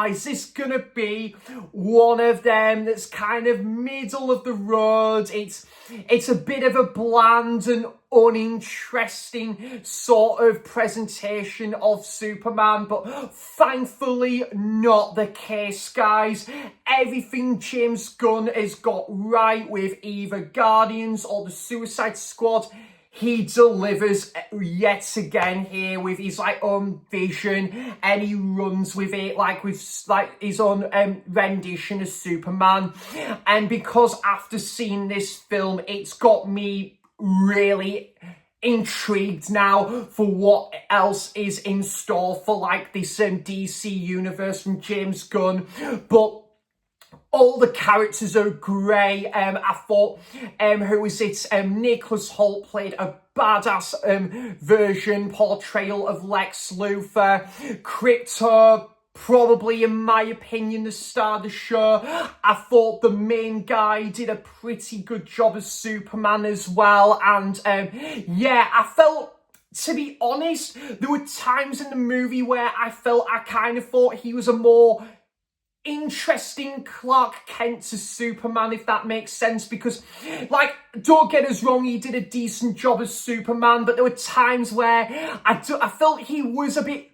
is this gonna be one of them that's kind of middle of the road? It's a bit of a bland and uninteresting sort of presentation of Superman, but thankfully not the case, guys. Everything James Gunn has got right with either Guardians or the Suicide Squad, he delivers yet again here with his own vision, and he runs with it with his own rendition of Superman. And because after seeing this film, it's got me really intrigued now for what else is in store for this DC universe from James Gunn. But all the characters are great. I thought, who is it? Nicholas Hoult played a badass portrayal of Lex Luthor. Crypto, probably, in my opinion, the star of the show. I thought the main guy did a pretty good job as Superman as well. And yeah, I felt, to be honest, there were times in the movie where I kind of thought he was a more interesting Clark Kent to Superman, if that makes sense, because don't get us wrong, he did a decent job as Superman, but there were times where I felt he was a bit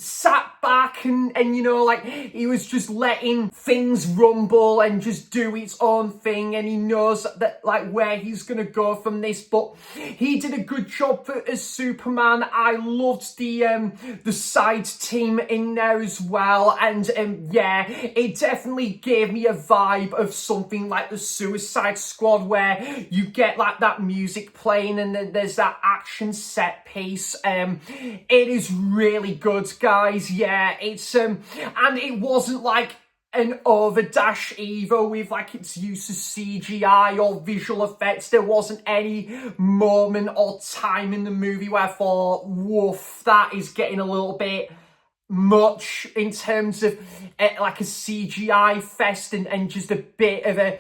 sat back and you know, he was just letting things rumble and just do its own thing, and he knows that where he's gonna go from this. But he did a good job as Superman. I loved the side team in there as well, and yeah, it definitely gave me a vibe of something like the Suicide Squad, where you get that music playing and then there's that action set piece. It is really good, guys. Yeah, it's and it wasn't an overdash either with its use of CGI or visual effects. There wasn't any moment or time in the movie where I thought, woof, that is getting a little bit much in terms of a CGI fest and just a bit of a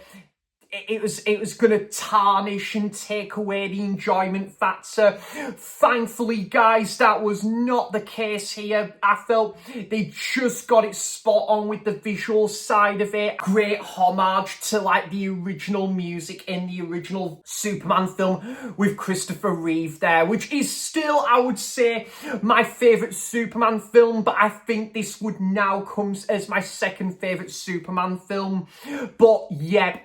it was going to tarnish and take away the enjoyment factor. Thankfully, guys, that was not the case here. I felt they just got it spot on with the visual side of it. Great homage to the original music in the original Superman film with Christopher Reeve there, which is still, I would say, my favourite Superman film, but I think this would now come as my second favourite Superman film. But yeah,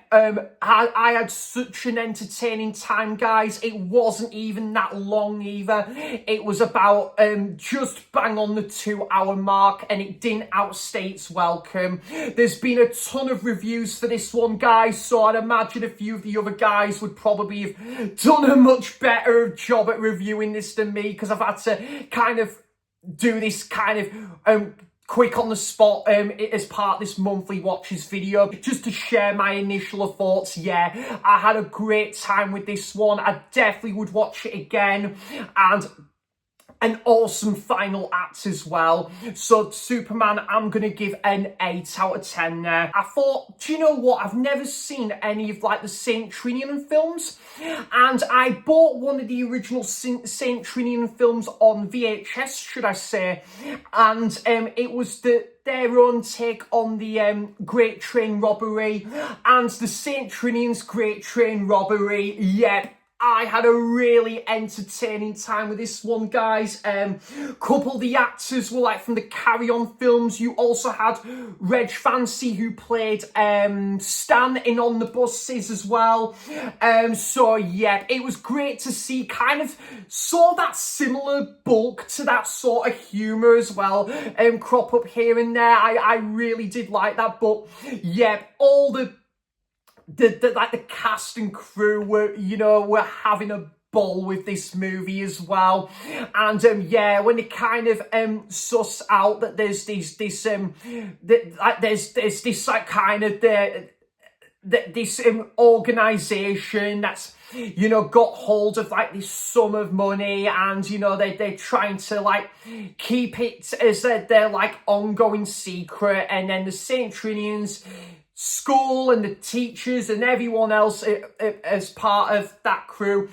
I had such an entertaining time, guys. It wasn't even that long either. It was about just bang on the 2-hour mark, and it didn't outstay its welcome. There's been a ton of reviews for this one, guys, so I'd imagine a few of the other guys would probably have done a much better job at reviewing this than me, because I've had to kind of do this kind of quick on the spot as part of this monthly watches video, just to share my initial thoughts. Yeah, I had a great time with this one. I definitely would watch it again, and an awesome final act as well. So Superman, I'm going to give an 8 out of 10 there. I thought, do you know what? I've never seen any of like the Saint Trinian films, and I bought one of the original Saint Trinian films on VHS, should I say, and it was their own take on the Great Train Robbery, and the Saint Trinian's Great Train Robbery. Yep, I had a really entertaining time with this one, guys. Couple of the actors were like from the Carry On films. You also had Reg Fancy, who played Stan in On the Buses as well. So yeah, it was great to see, kind of saw that similar bulk to that sort of humour as well crop up here and there. I really did like that. But yeah, all the cast and crew were having a ball with this movie as well. And yeah, when they kind of suss out that there's this like kind of this organisation that's got hold of like this sum of money, and they're trying to like keep it as their like ongoing secret, and then the Saint Trinians school and the teachers and everyone else as part of that crew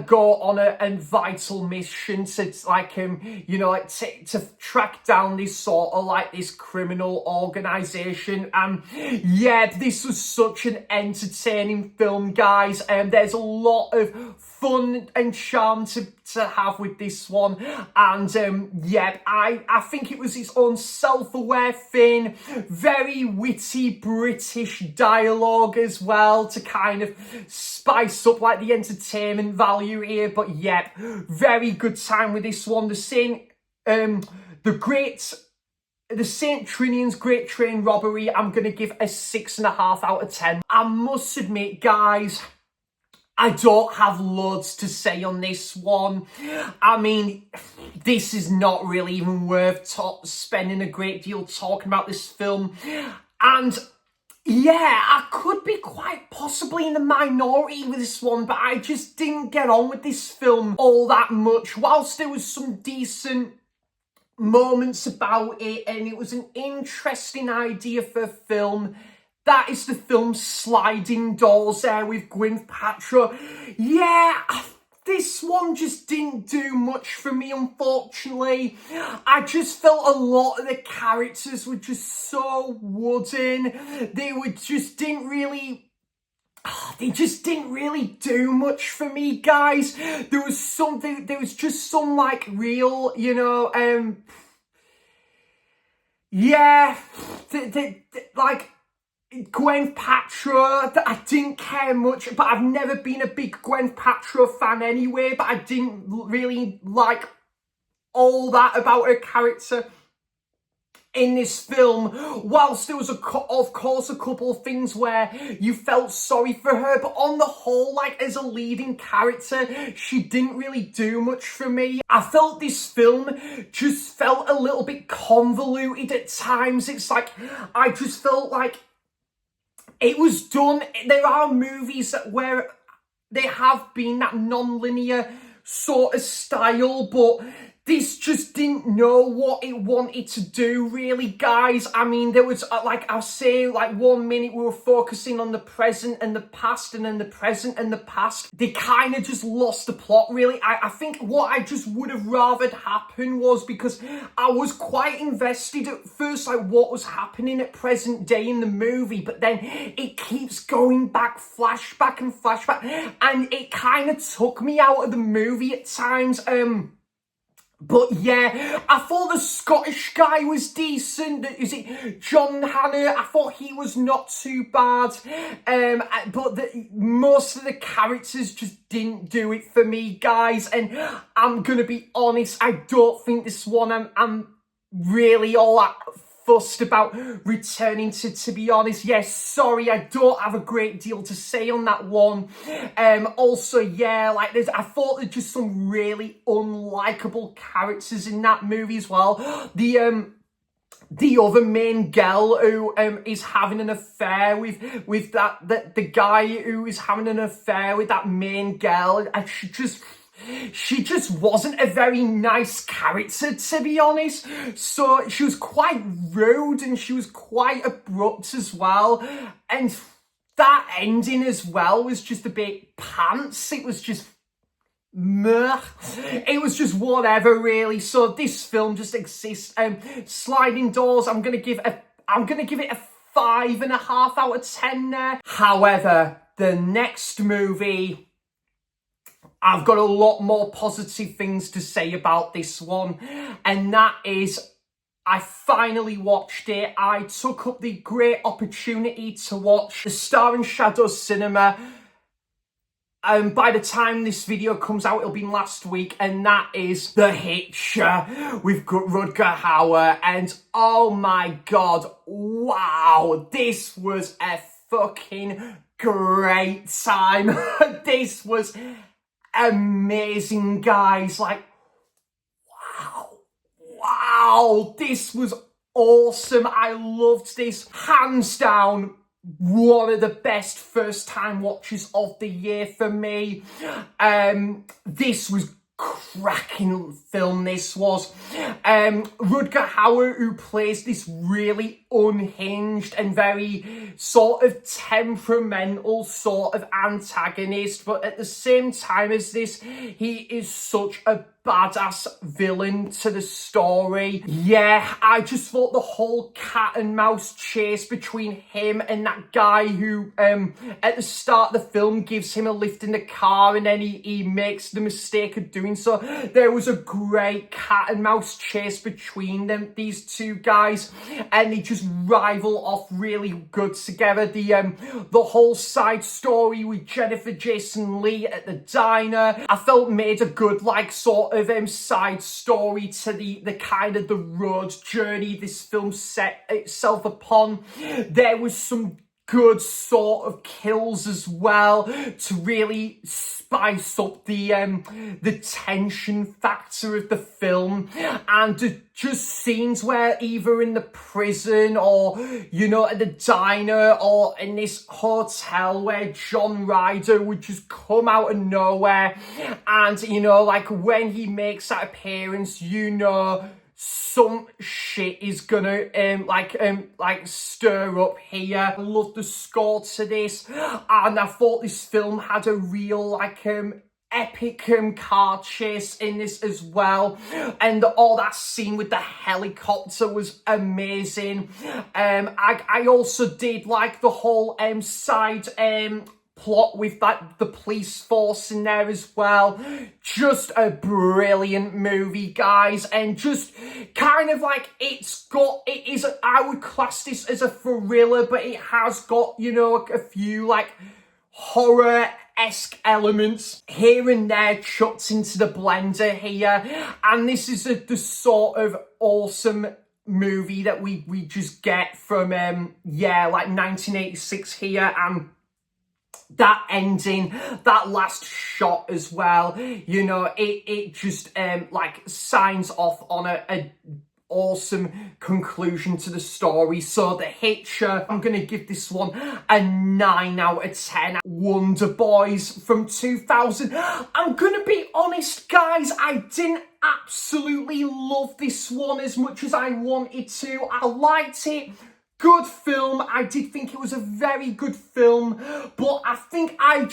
go on a vital mission to like to track down this sort of like this criminal organization. And yeah, this was such an entertaining film, guys. There's a lot of fun and charm to have with this one, and yeah, I think it was its own self-aware thing, very witty British dialogue as well to kind of spice up like the entertainment value here. But yeah, very good time with this one. The Saint Trinian's Great Train Robbery, I'm gonna give a 6.5 out of 10. I must admit, guys, I don't have loads to say on this one. I mean, this is not really even worth spending a great deal talking about this film. And yeah, I could be quite possibly in the minority with this one, but I just didn't get on with this film all that much. Whilst there was some decent moments about it, and it was an interesting idea for a film, that is the film Sliding Doors there with Gwyneth Paltrow. Yeah, this one just didn't do much for me, unfortunately. I just felt a lot of the characters were just so wooden. They just didn't really do much for me, guys. There was just some like real, yeah, like Gwyneth Paltrow, I didn't care much, but I've never been a big Gwyneth Paltrow fan anyway, but I didn't really like all that about her character in this film. Whilst there was of course a couple of things where you felt sorry for her, but on the whole, like as a leading character, she didn't really do much for me. I felt this film just felt a little bit convoluted at times. It's like, I just felt like it was done. There are movies where they have been that non-linear sort of style, but this just didn't know what it wanted to do, really, guys. I mean, there was, like, I'll say, like, 1 minute we were focusing on the present and the past, and then the present and the past. They kind of just lost the plot, really. I think what I just would have rathered happen was, because I was quite invested at first, like, what was happening at present day in the movie, but then it keeps going back, flashback and flashback, and it kind of took me out of the movie at times. But yeah, I thought the Scottish guy was decent. Is it John Hannah? I thought he was not too bad. But most of the characters just didn't do it for me, guys. And I'm going to be honest, I don't think this one I'm really all that fussed about returning to be honest. Yes, sorry, I don't have a great deal to say on that one. Also, yeah, like I thought there's just some really unlikable characters in that movie as well. The other main girl who is having an affair with the guy who is having an affair with that main girl, and she just, she just wasn't a very nice character, to be honest. So she was quite rude and she was quite abrupt as well. And that ending as well was just a bit pants. It was just meh. It was just whatever, really. So this film just exists. Sliding Doors, I'm gonna give it a 5.5 out of 10 there. However, the next movie, I've got a lot more positive things to say about this one, and that is, I finally watched it. I took up the great opportunity to watch the Star and Shadow Cinema. By the time this video comes out, it'll be last week, and that is The Hitch with Rutger Hauer. And oh my god, wow, this was a fucking great time. This was amazing, guys. Like, wow, this was awesome. I loved this. Hands down, one of the best first time watches of the year for me. This was cracking film, this was. Rutger Hauer, who plays this really unhinged and very sort of temperamental sort of antagonist, but at the same time as this, he is such a badass villain to the story. Yeah, I just thought the whole cat and mouse chase between him and that guy who at the start of the film gives him a lift in the car, and then he makes the mistake of doing so. There was a great cat and mouse chase between these two guys, and they just rival off really good together. The whole side story with Jennifer Jason Leigh at the diner, I felt made a good like sort of side story to the kind of the road journey this film set itself upon. There was some good sort of kills as well to really spice up the tension factor of the film, and just scenes where either in the prison or, you know, at the diner or in this hotel where John Ryder would just come out of nowhere, and, you know, like when he makes that appearance, you know, some shit is gonna like stir up here. I love the score to this, and I thought this film had a real like epic car chase in this as well, and all that scene with the helicopter was amazing. I also did like the whole side plot with that the police force in there as well. Just a brilliant movie, guys, and just kind of like I would class this as a thriller, but it has got, you know, a few like horror-esque elements here and there chucked into the blender here, and this is the sort of awesome movie that we just get from like 1986 here. And that ending, that last shot as well, you know, it just like signs off on a awesome conclusion to the story. So The Hitch, I'm gonna give this one a 9 out of 10. Wonder Boys from 2000. I'm gonna be honest, guys, I didn't absolutely love this one as much as I wanted to. I liked it. Good film. I did think it was a very good film, but I think I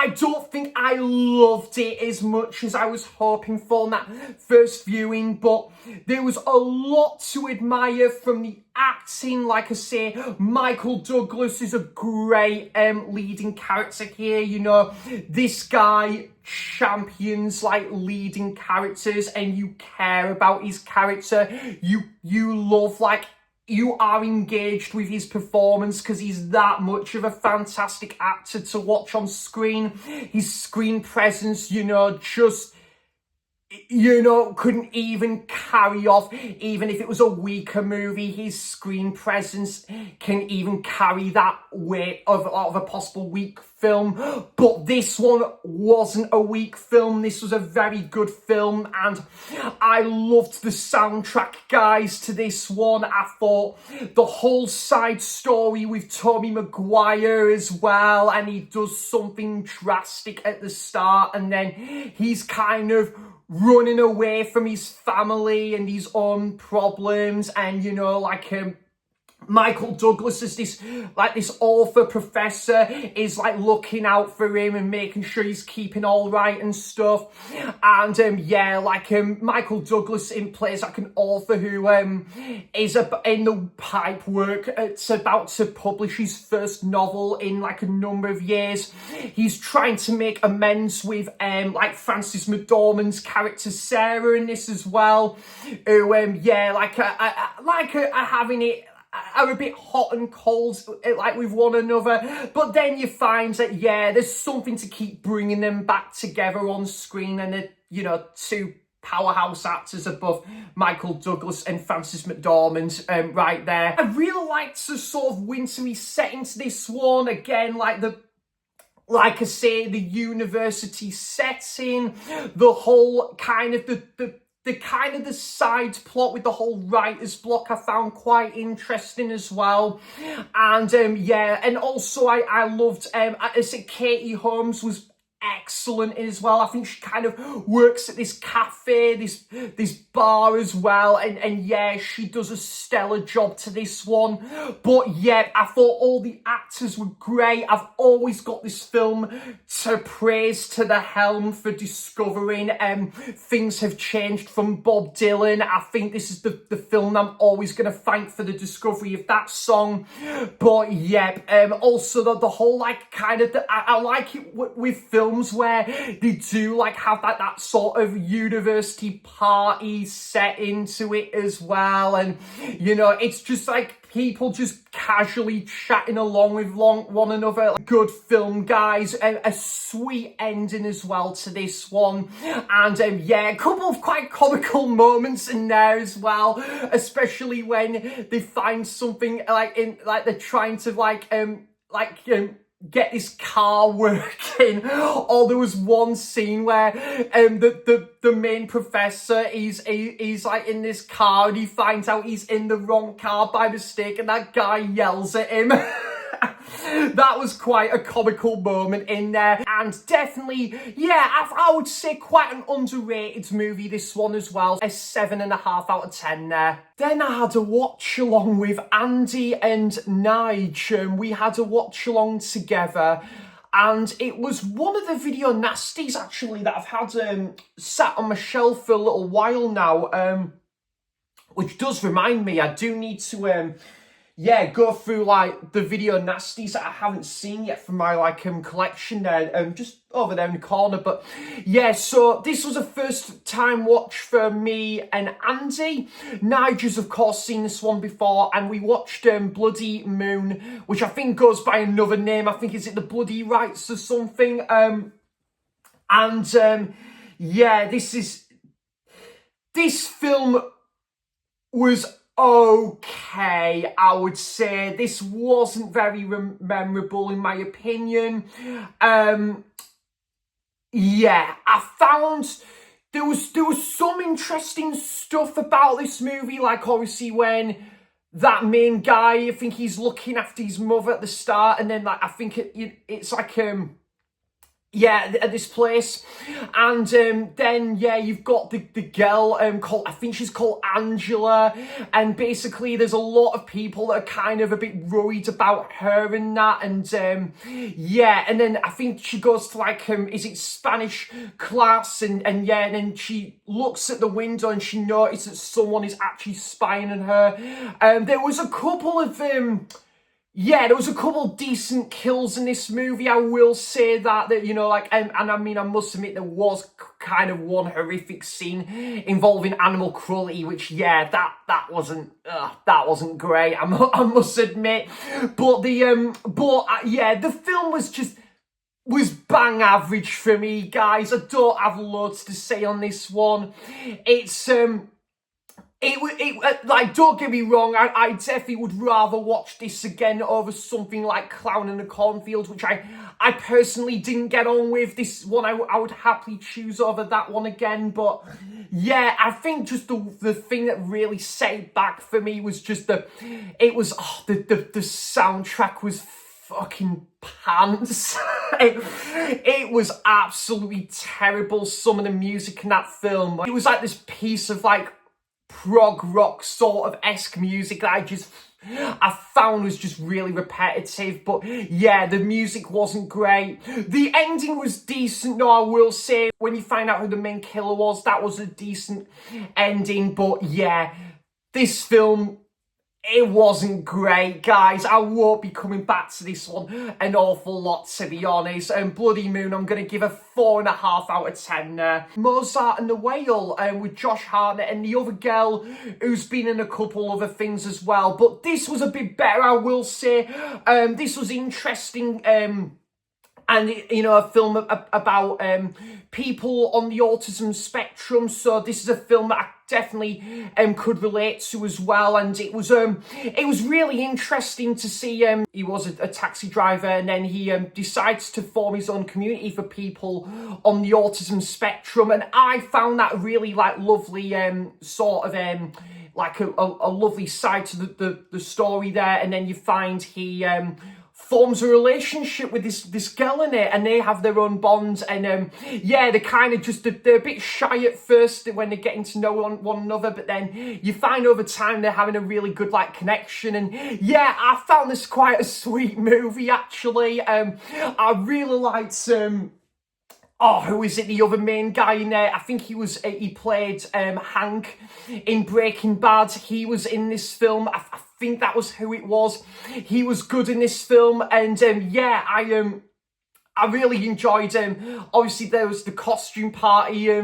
don't think I loved it as much as I was hoping for in that first viewing, but there was a lot to admire from the acting. Like I say, Michael Douglas is a great leading character here. You know, this guy champions like leading characters, and you care about his character. You love, like, you are engaged with his performance because he's that much of a fantastic actor to watch on screen. His screen presence, you know, just, you know, couldn't even carry off, even if it was a weaker movie. His screen presence can even carry that weight of a possible weak film. But this one wasn't a weak film. This was a very good film, and I loved the soundtrack, guys, to this one. I thought the whole side story with Tobey Maguire as well, and he does something drastic at the start, and then he's kind of running away from his family and his own problems, and Michael Douglas is this author professor is looking out for him and making sure he's keeping all right and stuff. And Michael Douglas plays an author who is in the pipe work. It's about to publish his first novel in a number of years. He's trying to make amends with Frances McDormand's character Sarah in this as well, who having it are a bit hot and cold with one another, but then you find that there's something to keep bringing them back together on screen, and two powerhouse actors above Michael Douglas and Frances McDormand right there. I really liked the sort of wintry setting to this one. Again, like I say, the university setting, the whole kind of the side plot with the whole writer's block I found quite interesting as well. And and also I loved, I said Katie Holmes was excellent as well. I think she kind of works at this cafe, this bar as well, and she does a stellar job to this one. But I thought all the actors were great. I've always got this film to praise to the helm for discovering Things Have Changed from Bob Dylan. I think this is the film I'm always going to thank for the discovery of that song. But also the whole I like it with films where they do have that sort of university party set into it as well, and it's just people just casually chatting along with one another. Good film, guys. A sweet ending as well to this one, and a couple of quite comical moments in there as well, especially when they find something they're trying to get this car working. Or there was one scene where the main professor is in this car, and he finds out he's in the wrong car by mistake, and that guy yells at him. That was quite a comical moment in there, and definitely, I would say quite an underrated movie, this one as well. A 7.5 out of 10 there. Then I had a watch along with Andy and Nige. We had a watch along together, and it was one of the Video Nasties actually that I've had sat on my shelf for a little while now, which does remind me I do need to go through the Video Nasties that I haven't seen yet from my collection there, just over there in the corner. But so this was a first time watch for me and Andy. Nigel's of course seen this one before, and we watched Bloody Moon, which I think goes by another name. I think is it The Bloody Rights or something. This film was okay, I would say. This wasn't very memorable in my opinion. I found there was some interesting stuff about this movie, obviously when that main guy, I think he's looking after his mother at the start, and then I think it's at this place, and then you've got the girl called, I think she's called Angela, and basically there's a lot of people that are kind of a bit worried about her and that, and and then I think she goes to is it Spanish class, and then she looks at the window and she notices that someone is actually spying on her. There was a couple of there was a couple decent kills in this movie, I will say that and I mean, I must admit there was kind of one horrific scene involving animal cruelty, which that wasn't great, I must admit. But the film was bang average for me, guys. I don't have loads to say on this one. It's like, don't get me wrong, I definitely would rather watch this again over something like Clown in the Cornfield, which I personally didn't get on with. This one I would happily choose over that one again, but yeah, I think just the thing that really set it back for me was just the soundtrack was fucking pants. It was absolutely terrible, some of the music in that film. It was like this piece of like prog rock sort of esque music that I found was just really repetitive. But yeah, the music wasn't great. The ending was decent, though, I will say. When you find out who the main killer was, that was a decent ending. But yeah, this film, it wasn't great, guys. I won't be coming back to this one an awful lot, to be honest. Bloody Moon, I'm going to give a 4.5 out of 10 there. Mozart and the Whale with Josh Hartnett and the other girl who's been in a couple other things as well. But this was a bit better, I will say. This was interesting. And, you know, a film about people on the autism spectrum. So this is a film that I definitely could relate to as well. And it was really interesting to see. He was a taxi driver, and then he decides to form his own community for people on the autism spectrum. And I found that really like lovely sort of like a lovely side to the story there. And then you find he forms a relationship with this girl in it, and they have their own bonds. And yeah, they're kind of just they're a bit shy at first when they're getting to know one another, but then you find over time they're having a really good like connection. And yeah, I found this quite a sweet movie, actually. I really liked oh, who is it? The other main guy in there. I think he played Hank in Breaking Bad. He was in this film. I think that was who it was. He was good in this film. And yeah, I really enjoyed obviously there was the costume party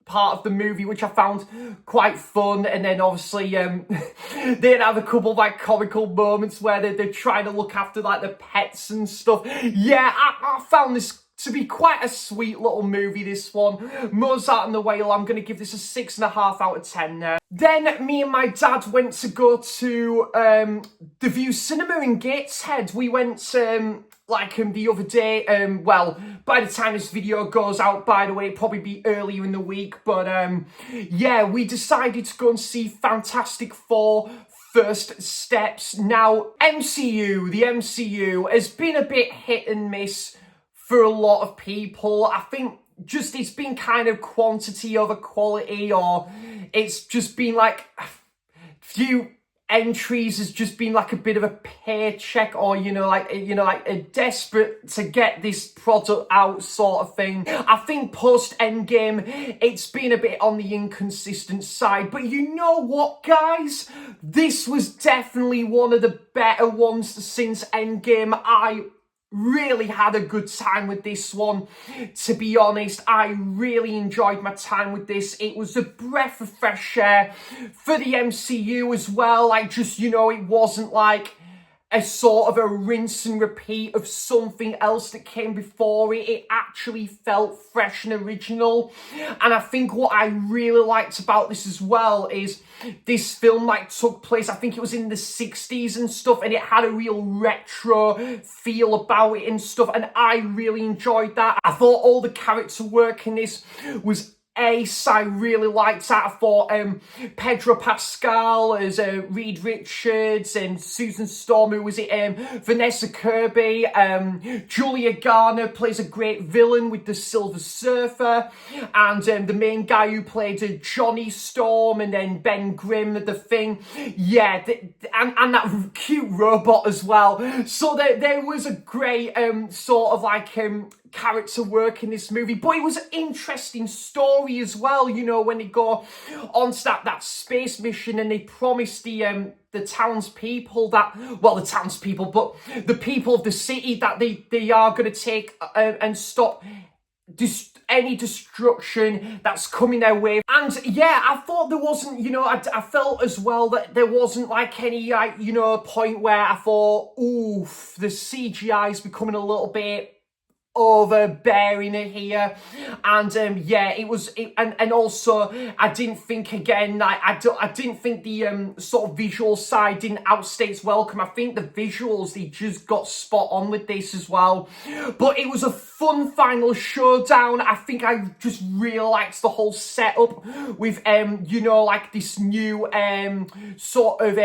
part of the movie, which I found quite fun. And then obviously they'd have a couple of like comical moments where they're trying to look after like the pets and stuff. Yeah, I found this to be quite a sweet little movie, this one. Mozart and the Whale, I'm going to give this a 6.5 out of 10 there. Then me and my dad went to go to the View Cinema in Gateshead. We went the other day. Well, by the time this video goes out, by the way, it'll probably be earlier in the week. But yeah, we decided to go and see Fantastic Four First Steps. Now, the MCU has been a bit hit and miss for a lot of people. I think just it's been kind of quantity over quality, or it's just been like few entries has just been like a bit of a paycheck, or like a desperate to get this product out sort of thing. I think post Endgame it's been a bit on the inconsistent side, but you know what, guys, this was definitely one of the better ones since Endgame. I really had a good time with this one, to be honest. I really enjoyed my time with this. It was a breath of fresh air for the MCU as well. Like, just, it wasn't like a sort of a rinse and repeat of something else that came before it. It actually felt fresh and original. And I think what I really liked about this as well is this film took place, I think it was in the 60s and stuff, and it had a real retro feel about it and stuff, and I really enjoyed that. I thought all the character work in this was ace. I really liked that. I thought Pedro Pascal as Reed Richards, and Susan Storm, who was it, Vanessa Kirby, Julia Garner plays a great villain with the Silver Surfer, and the main guy who played Johnny Storm, and then Ben Grimm, the Thing. Yeah, and that cute robot as well. So there was a great sort of like character work in this movie, but it was an interesting story as well. When they go on that space mission, and they promise the townspeople but the people of the city that they are going to take and stop any destruction that's coming their way. And yeah, I thought there wasn't, I felt as well that there wasn't like any point where I thought, oof, the CGI is becoming a little bit overbearing here, and yeah, and also I didn't think, again, I didn't think the sort of visual side didn't outstay its welcome. I think the visuals, they just got spot on with this as well. But it was a fun final showdown. I think I just really liked the whole setup with you know, like this new sort of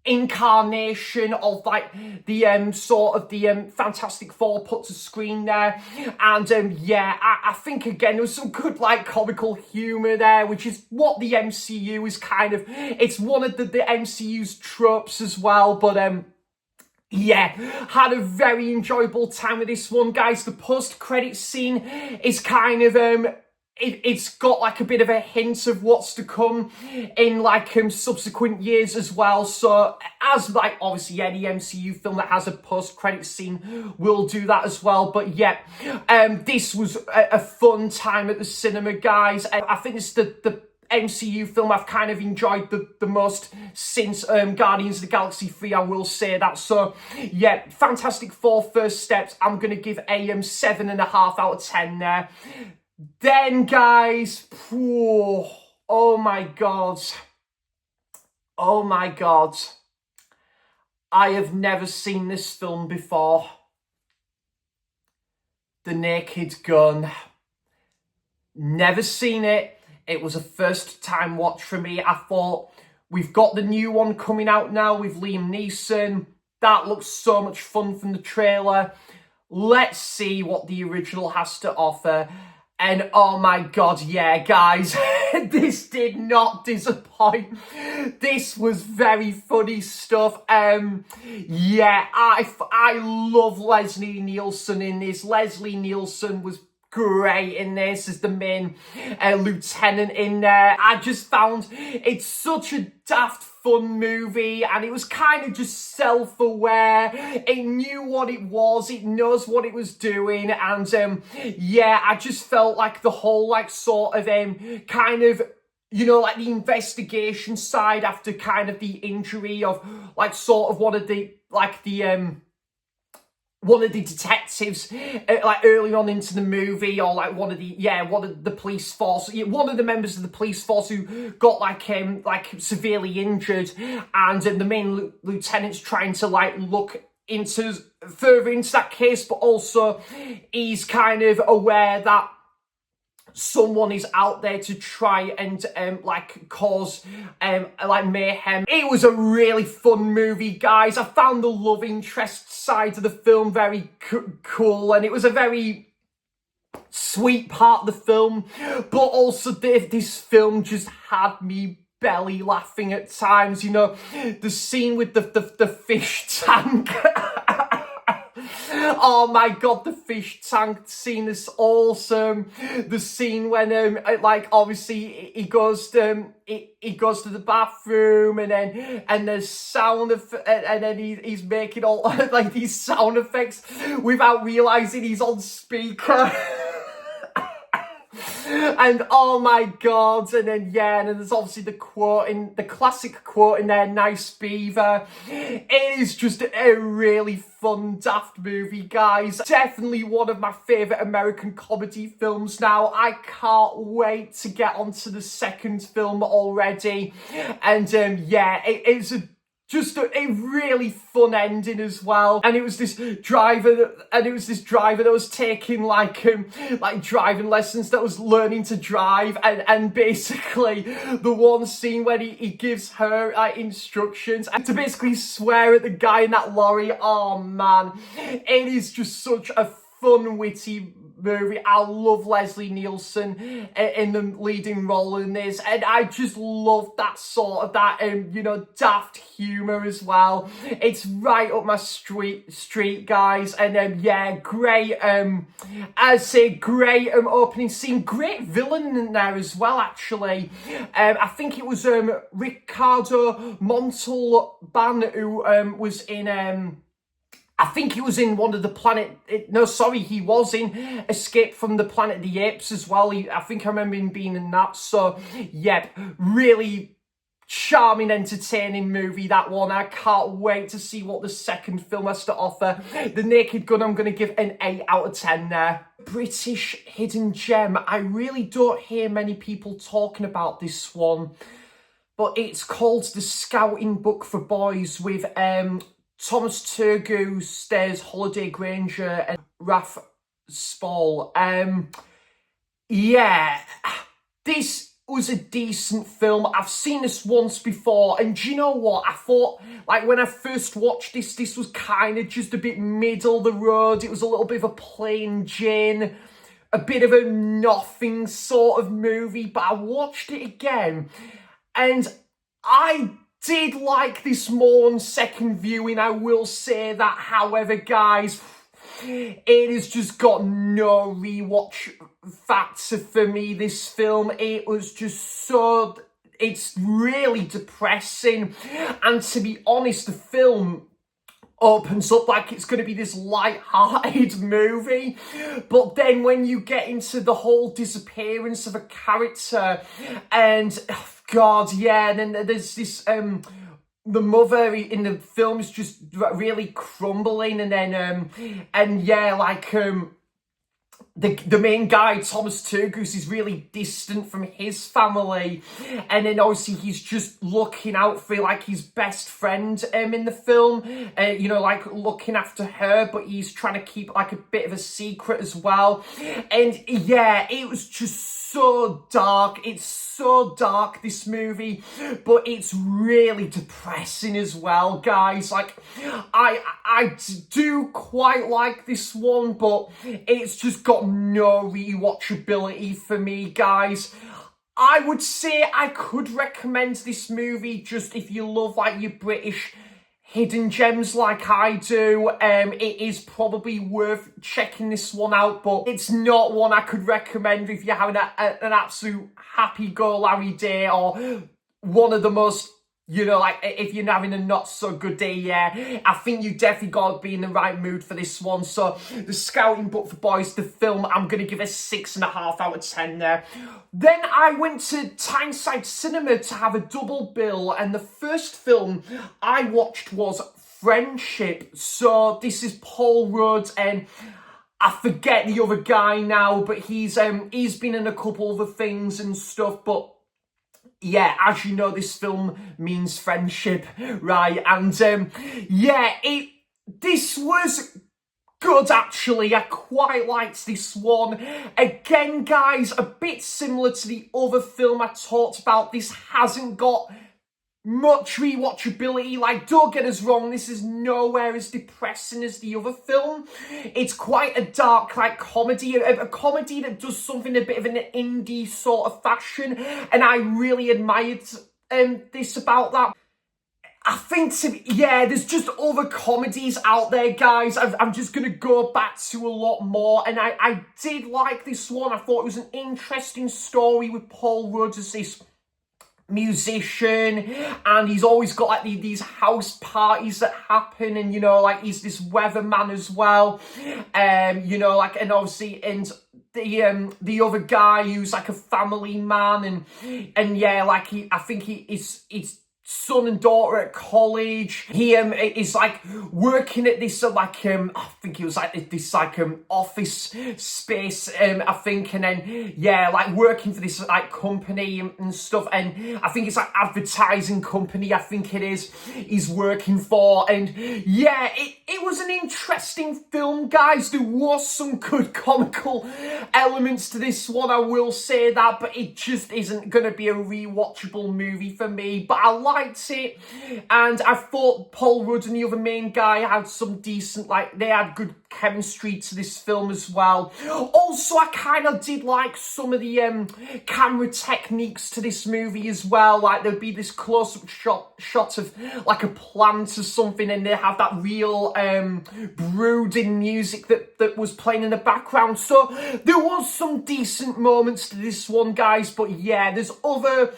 incarnation of like the sort of the Fantastic Four put to screen there. And yeah, I think again there was some good like comical humor there, which is what the MCU is kind of, it's one of the MCU's tropes as well. But yeah, had a very enjoyable time with this one, guys. The post-credit scene is kind of it's got like a bit of a hint of what's to come in like subsequent years as well. So as like obviously any MCU film that has a post-credit scene will do that as well. But yeah, this was a fun time at the cinema, guys. I think it's the MCU film I've kind of enjoyed the most since Guardians of the Galaxy 3, I will say that. So yeah, Fantastic Four First Steps, I'm going to give a 7.5 out of 10 there. Then, guys, oh my god, I have never seen this film before. The Naked Gun. Never seen it. It was a first time watch for me. I thought, we've got the new one coming out now with Liam Neeson. That looks so much fun from the trailer. Let's see what the original has to offer. And oh my god, yeah, guys, this did not disappoint. This was very funny stuff. Yeah, I love Leslie Nielsen in this. Leslie Nielsen was great in this as the main lieutenant in there. I just found it's such a daft fun movie, and it was kind of just self-aware. It knew what it was, it knows what it was doing, and yeah, I just felt like the whole like sort of kind of, you know, like the investigation side after kind of the injury of like sort of one of the detectives like early on into the movie, or like one of the police force, one of the members of the police force who got like severely injured, and the main lieutenant's trying to like look further into that case, but also he's kind of aware that someone is out there to try and like cause like mayhem. It was a really fun movie, guys. I found the love interest side of the film very cool, and it was a very sweet part of the film, but also this film just had me belly laughing at times. You know, the scene with the fish tank. Oh my god, the fish tank scene is awesome. The scene when like obviously he goes to the bathroom, and there's sound and then he's making all like these sound effects without realizing he's on speaker. And oh my god, and then yeah, and then there's obviously the classic quote in there, "Nice beaver." It is just a really fun, daft movie, guys. Definitely one of my favourite American comedy films now. I can't wait to get onto the second film already. And yeah, it's just a really fun ending as well. And it was this driver that was taking like driving lessons, that was learning to drive, and basically the one scene when he gives her instructions and to basically swear at the guy in that lorry. Oh man, it is just such a fun, witty movie. I love Leslie Nielsen in the leading role in this, and I just love that sort of you know, daft humour as well. It's right up my street, guys. And yeah, great I'd say great opening scene, great villain in there as well, actually. I think it was Ricardo Montalban who was in I think he was in one of the he was in Escape from the Planet of the Apes as well. I think I remember him being in that. So, yep, really charming, entertaining movie, that one. I can't wait to see what the second film has to offer. The Naked Gun, I'm going to give an 8 out of 10 there. British hidden gem. I really don't hear many people talking about this one, but it's called The Scouting Book for Boys with Thomas Turgoose, stars Holiday Granger and Ralph Spall. Yeah, this was a decent film. I've seen this once before, and do you know what? I thought, like, when I first watched this was kind of just a bit middle of the road. It was a little bit of a plain Jane, a bit of a nothing sort of movie, but I watched it again, and I did like this more on second viewing, I will say that. However, guys, it has just got no rewatch factor for me, this film. It was just so... It's really depressing. And to be honest, the film opens up like it's going to be this light-hearted movie. But then when you get into the whole disappearance of a character and... Oh, God, yeah, and then there's this... the mother in the film is just really crumbling, and then the main guy, Thomas Turgoose, is really distant from his family, and then obviously he's just looking out for like his best friend in the film, like looking after her, but he's trying to keep like a bit of a secret as well. And yeah, it was just so dark. It's so dark, this movie, but it's really depressing as well, guys. Like, I do quite like this one, but it's just got no rewatchability for me, guys. I would say I could recommend this movie just if you love like your British hidden gems like I do. It is probably worth checking this one out, but it's not one I could recommend if you're having an absolute happy-go-lucky day, or one of the most, like if you're having a not-so-good day. Yeah, I think you definitely got to be in the right mood for this one. So, The Scouting Book for Boys, the film, I'm going to give a 6.5 out of 10 there. Then I went to Tyneside Cinema to have a double bill, and the first film I watched was Friendship. So this is Paul Rudd, and I forget the other guy now, but he's been in a couple other things and stuff, but yeah, as you know, this film means friendship, right? And this was good, actually. I quite liked this one. Again, guys, a bit similar to the other film I talked about. This hasn't got much rewatchability. Like, don't get us wrong, this is nowhere as depressing as the other film. It's quite a dark, like, comedy, a comedy that does something a bit of an indie sort of fashion, and I really admired this about that. I think, there's just other comedies out there, guys. I'm just going to go back to a lot more. And I did like this one. I thought it was an interesting story with Paul Rudd as this musician. And he's always got like these house parties that happen. And, like he's this weatherman as well. And obviously... and the other guy who's like a family man. And yeah, like I think he's son and daughter at college. He is like working at this I think it was like this office space, I think, and then like working for this like company and stuff, and I think it's like advertising company, I think it is, he's working for. And yeah, it was an interesting film, guys. There was some good comical elements to this one, I will say that, but it just isn't gonna be a rewatchable movie for me. But I liked it, and I thought Paul Rudd and the other main guy had some decent, like, they had good chemistry to this film as well. Also, I kind of did like some of the camera techniques to this movie as well. Like, there'd be this close-up shot of like a plant or something, and they have that real brooding music that was playing in the background. So there was some decent moments to this one, guys, but yeah, there's other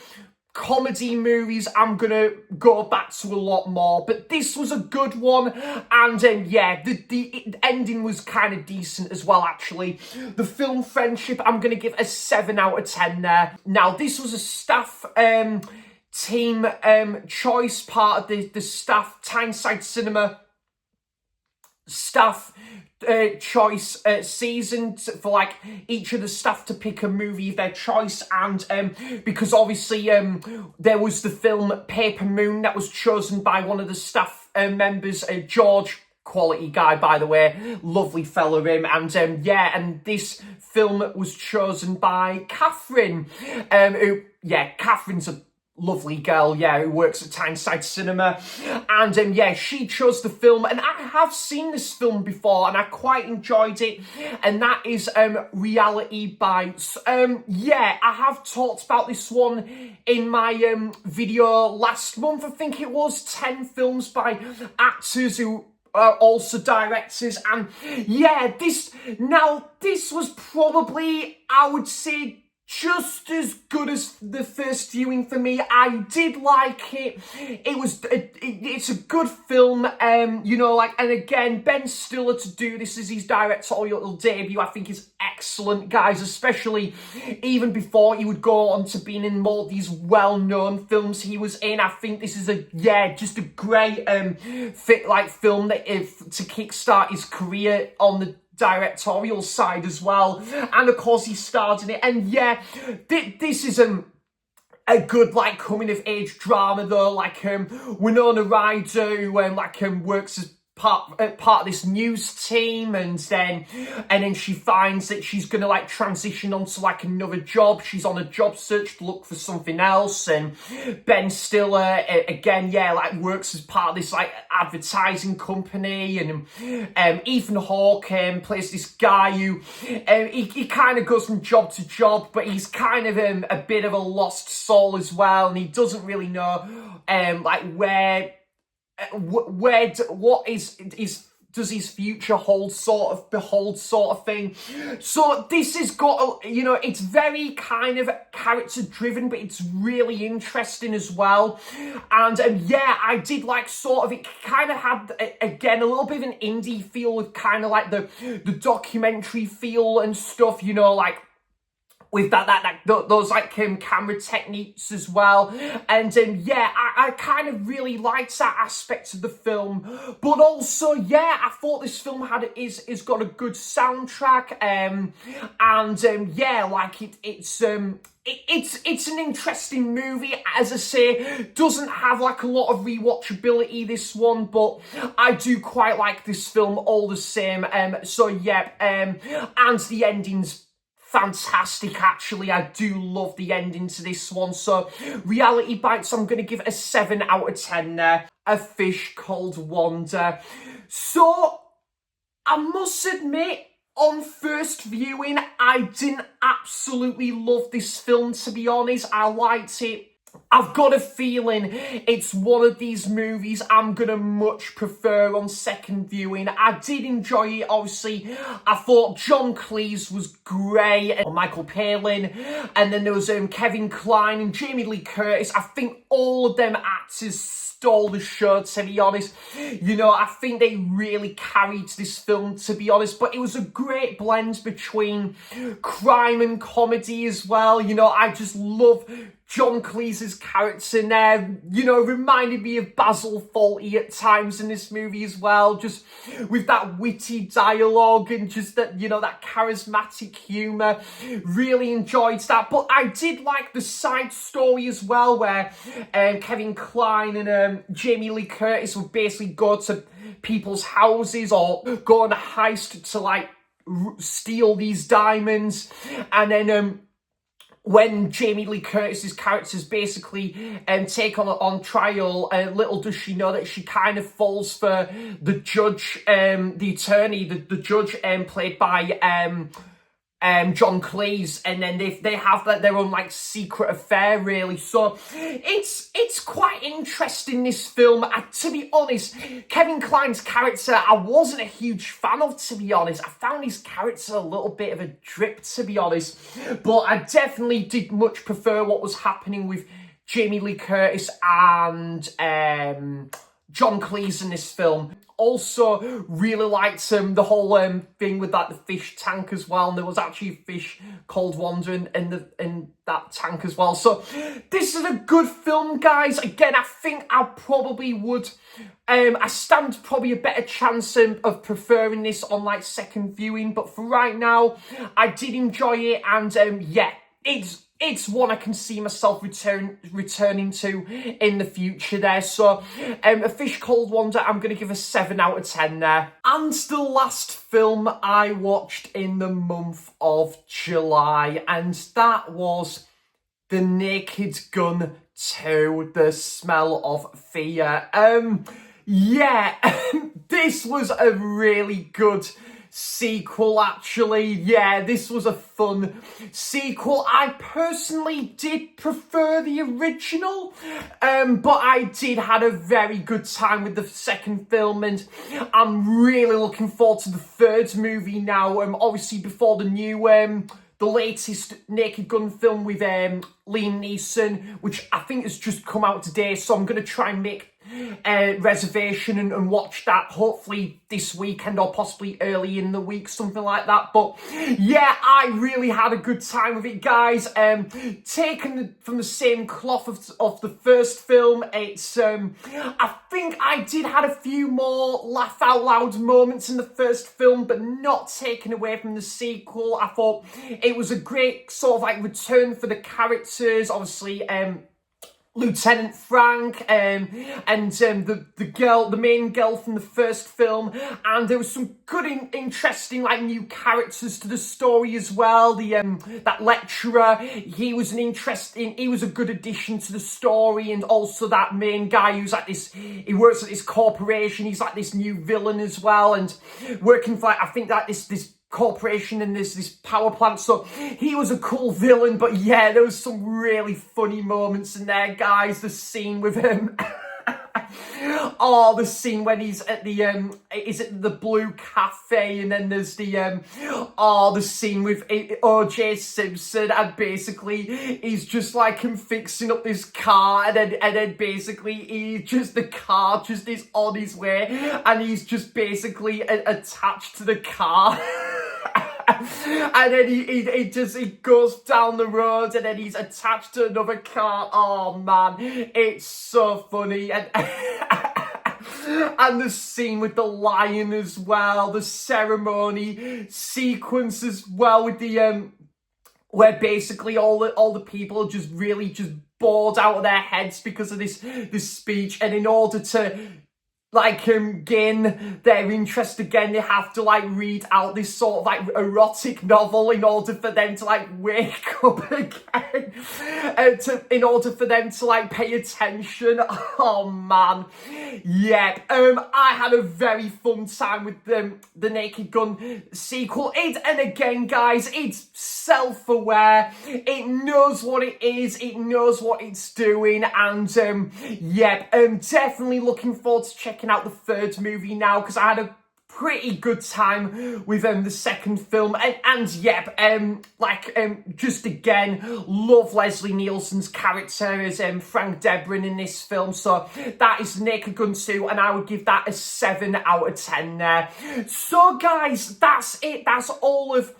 comedy movies I'm gonna go back to a lot more, but this was a good one. And the ending was kind of decent as well, actually. The film Friendship, I'm gonna give a 7 out of 10 there. Now, this was a staff team choice, part of the staff Tyneside Cinema staff choice season for like each of the staff to pick a movie of their choice. And because obviously there was the film Paper Moon that was chosen by one of the staff members, George, quality guy by the way, lovely fella him. And yeah, and this film was chosen by Catherine, who, yeah, Catherine's a lovely girl, yeah, who works at Tyneside Cinema. And yeah, she chose the film, and I have seen this film before and I quite enjoyed it, and that is Reality Bites. Yeah, I have talked about this one in my video last month. I think it was 10 films by actors who are also directors. And yeah, this was probably, I would say, just as good as the first viewing for me. I did like it. It's a good film, you know, like, and again, Ben Stiller to do this as his directorial debut, I think is excellent, guys, especially even before he would go on to being in more of these well-known films he was in. I think this is just a great film that to kickstart his career on the directorial side as well. And of course he starred in it. And yeah, this is a good like coming of age drama though. Like Winona Ryder, who works as part of this news team, and then she finds that she's gonna like transition onto like another job. She's on a job search to look for something else, and Ben Stiller again, yeah, like works as part of this like advertising company. And Ethan Hawke plays this guy who he kind of goes from job to job, but he's kind of a bit of a lost soul as well, and he doesn't really know does his future behold sort of thing. So this has got it's very kind of character driven, but it's really interesting as well. And yeah, I did like sort of, it kind of had again a little bit of an indie feel with kind of like the documentary feel and stuff, you know, like with those like camera techniques as well. And yeah, I kind of really liked that aspect of the film. But also, yeah, I thought this film is got a good soundtrack. Yeah, like it's an interesting movie. As I say, doesn't have like a lot of rewatchability, this one, but I do quite like this film all the same. So yeah, and the ending's fantastic, actually. I do love the ending to this one. So Reality Bites, I'm going to give it a 7 out of 10 there. A Fish Called Wanda. So I must admit, on first viewing, I didn't absolutely love this film, to be honest. I liked it. I've got a feeling it's one of these movies I'm going to much prefer on second viewing. I did enjoy it, obviously. I thought John Cleese was great, and Michael Palin, and then there was Kevin Kline and Jamie Lee Curtis. I think all of them actors stole the show, to be honest. You know, I think they really carried this film, to be honest. But it was a great blend between crime and comedy as well. You know, I just love John Cleese's character in there, you know, reminded me of Basil Fawlty at times in this movie as well, just with that witty dialogue and just that, you know, that charismatic humour. Really enjoyed that. But I did like the side story as well, where Kevin Kline and Jamie Lee Curtis would basically go to people's houses or go on a heist to, like, steal these diamonds. And then when Jamie Lee Curtis's characters basically take on trial, little does she know that she kind of falls for the judge, the attorney, the judge played by John Cleese, and then they have their own like secret affair, really. So it's quite interesting, this film. To be honest, Kevin Kline's character I wasn't a huge fan of, to be honest. I found his character a little bit of a drip, to be honest, but I definitely did much prefer what was happening with Jamie Lee Curtis and John Cleese in this film. also really liked the whole thing with like the fish tank as well, and there was actually a fish called Wanda in that tank as well. So this is a good film, guys. Again, I think I probably would. I stand probably a better chance of preferring this on like second viewing, but for right now, I did enjoy it, and yeah, it's one I can see myself returning to in the future there. So, A Fish Called Wanda, I'm going to give a 7 out of 10 there. And the last film I watched in the month of July, and that was The Naked Gun 2, The Smell of Fear. Yeah, this was a really good sequel, actually. Yeah, this was a fun sequel. I personally did prefer the original, but I did had a very good time with the second film, and I'm really looking forward to the third movie now. Obviously before the new the latest Naked Gun film with Liam Neeson, which I think has just come out today, so I'm going to try and make a reservation and watch that hopefully this weekend or possibly early in the week, something like that. But yeah, I really had a good time with it, guys. Taken from the same cloth of the first film. It's I think I did had a few more laugh out loud moments in the first film, but not taken away from the sequel. I thought it was a great sort of like return for the characters. Obviously, Lieutenant Frank and the main girl from the first film, and there was some good interesting like new characters to the story as well. The that lecturer, he was a good addition to the story, and also that main guy who's like this, he works at this corporation, he's like this new villain as well, and working for like, I think that this corporation and this power plant, so he was a cool villain. But yeah, there was some really funny moments in there, guys. The scene with him oh, the scene when he's at the is it the Blue Cafe, and then there's the the scene with OJ Simpson, and basically he's just like him fixing up this car, and then basically the car just is on his way, and he's just basically attached to the car. And then he goes down the road, and then he's attached to another car. Oh man, it's so funny. And and the scene with the lion as well, the ceremony sequence as well with the where basically all the people are just really bored out of their heads because of this speech, and in order to like gain their interest again, they have to like read out this sort of like erotic novel in order for them to like wake up again, in order for them to like pay attention. Oh man, yeah. I had a very fun time with the Naked Gun sequel. And again, guys, it's self-aware. It knows what it is. It knows what it's doing, and yeah, definitely looking forward to checking out the third movie now, because I had a pretty good time with the second film, and yep, just again love Leslie Nielsen's character as Frank Debrin in this film. So that is Naked Gun 2, and I would give that a 7 out of 10 there. So guys, that's it. That's all of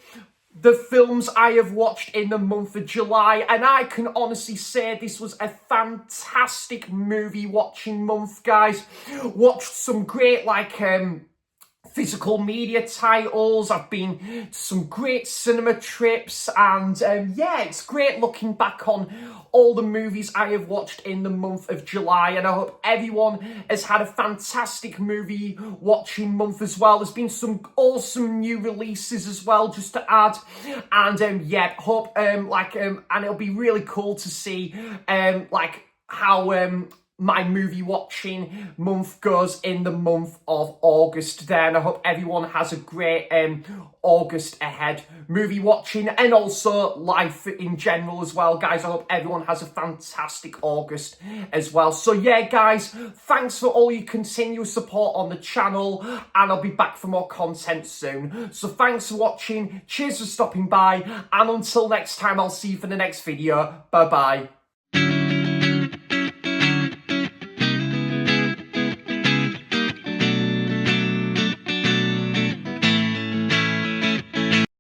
the films I have watched in the month of July, and I can honestly say this was a fantastic movie watching month, guys. Watched some great physical media titles. I've been to some great cinema trips, and yeah, it's great looking back on all the movies I have watched in the month of July, and I hope everyone has had a fantastic movie watching month as well. There's been some awesome new releases as well, just to add, and yeah, hope and it'll be really cool to see how my movie watching month goes in the month of August there, and I hope everyone has a great August ahead movie watching, and also life in general as well, guys. I hope everyone has a fantastic August as well. So yeah, guys, thanks for all your continuous support on the channel, and I'll be back for more content soon. So thanks for watching, cheers for stopping by, and until next time, I'll see you for the next video. Bye bye.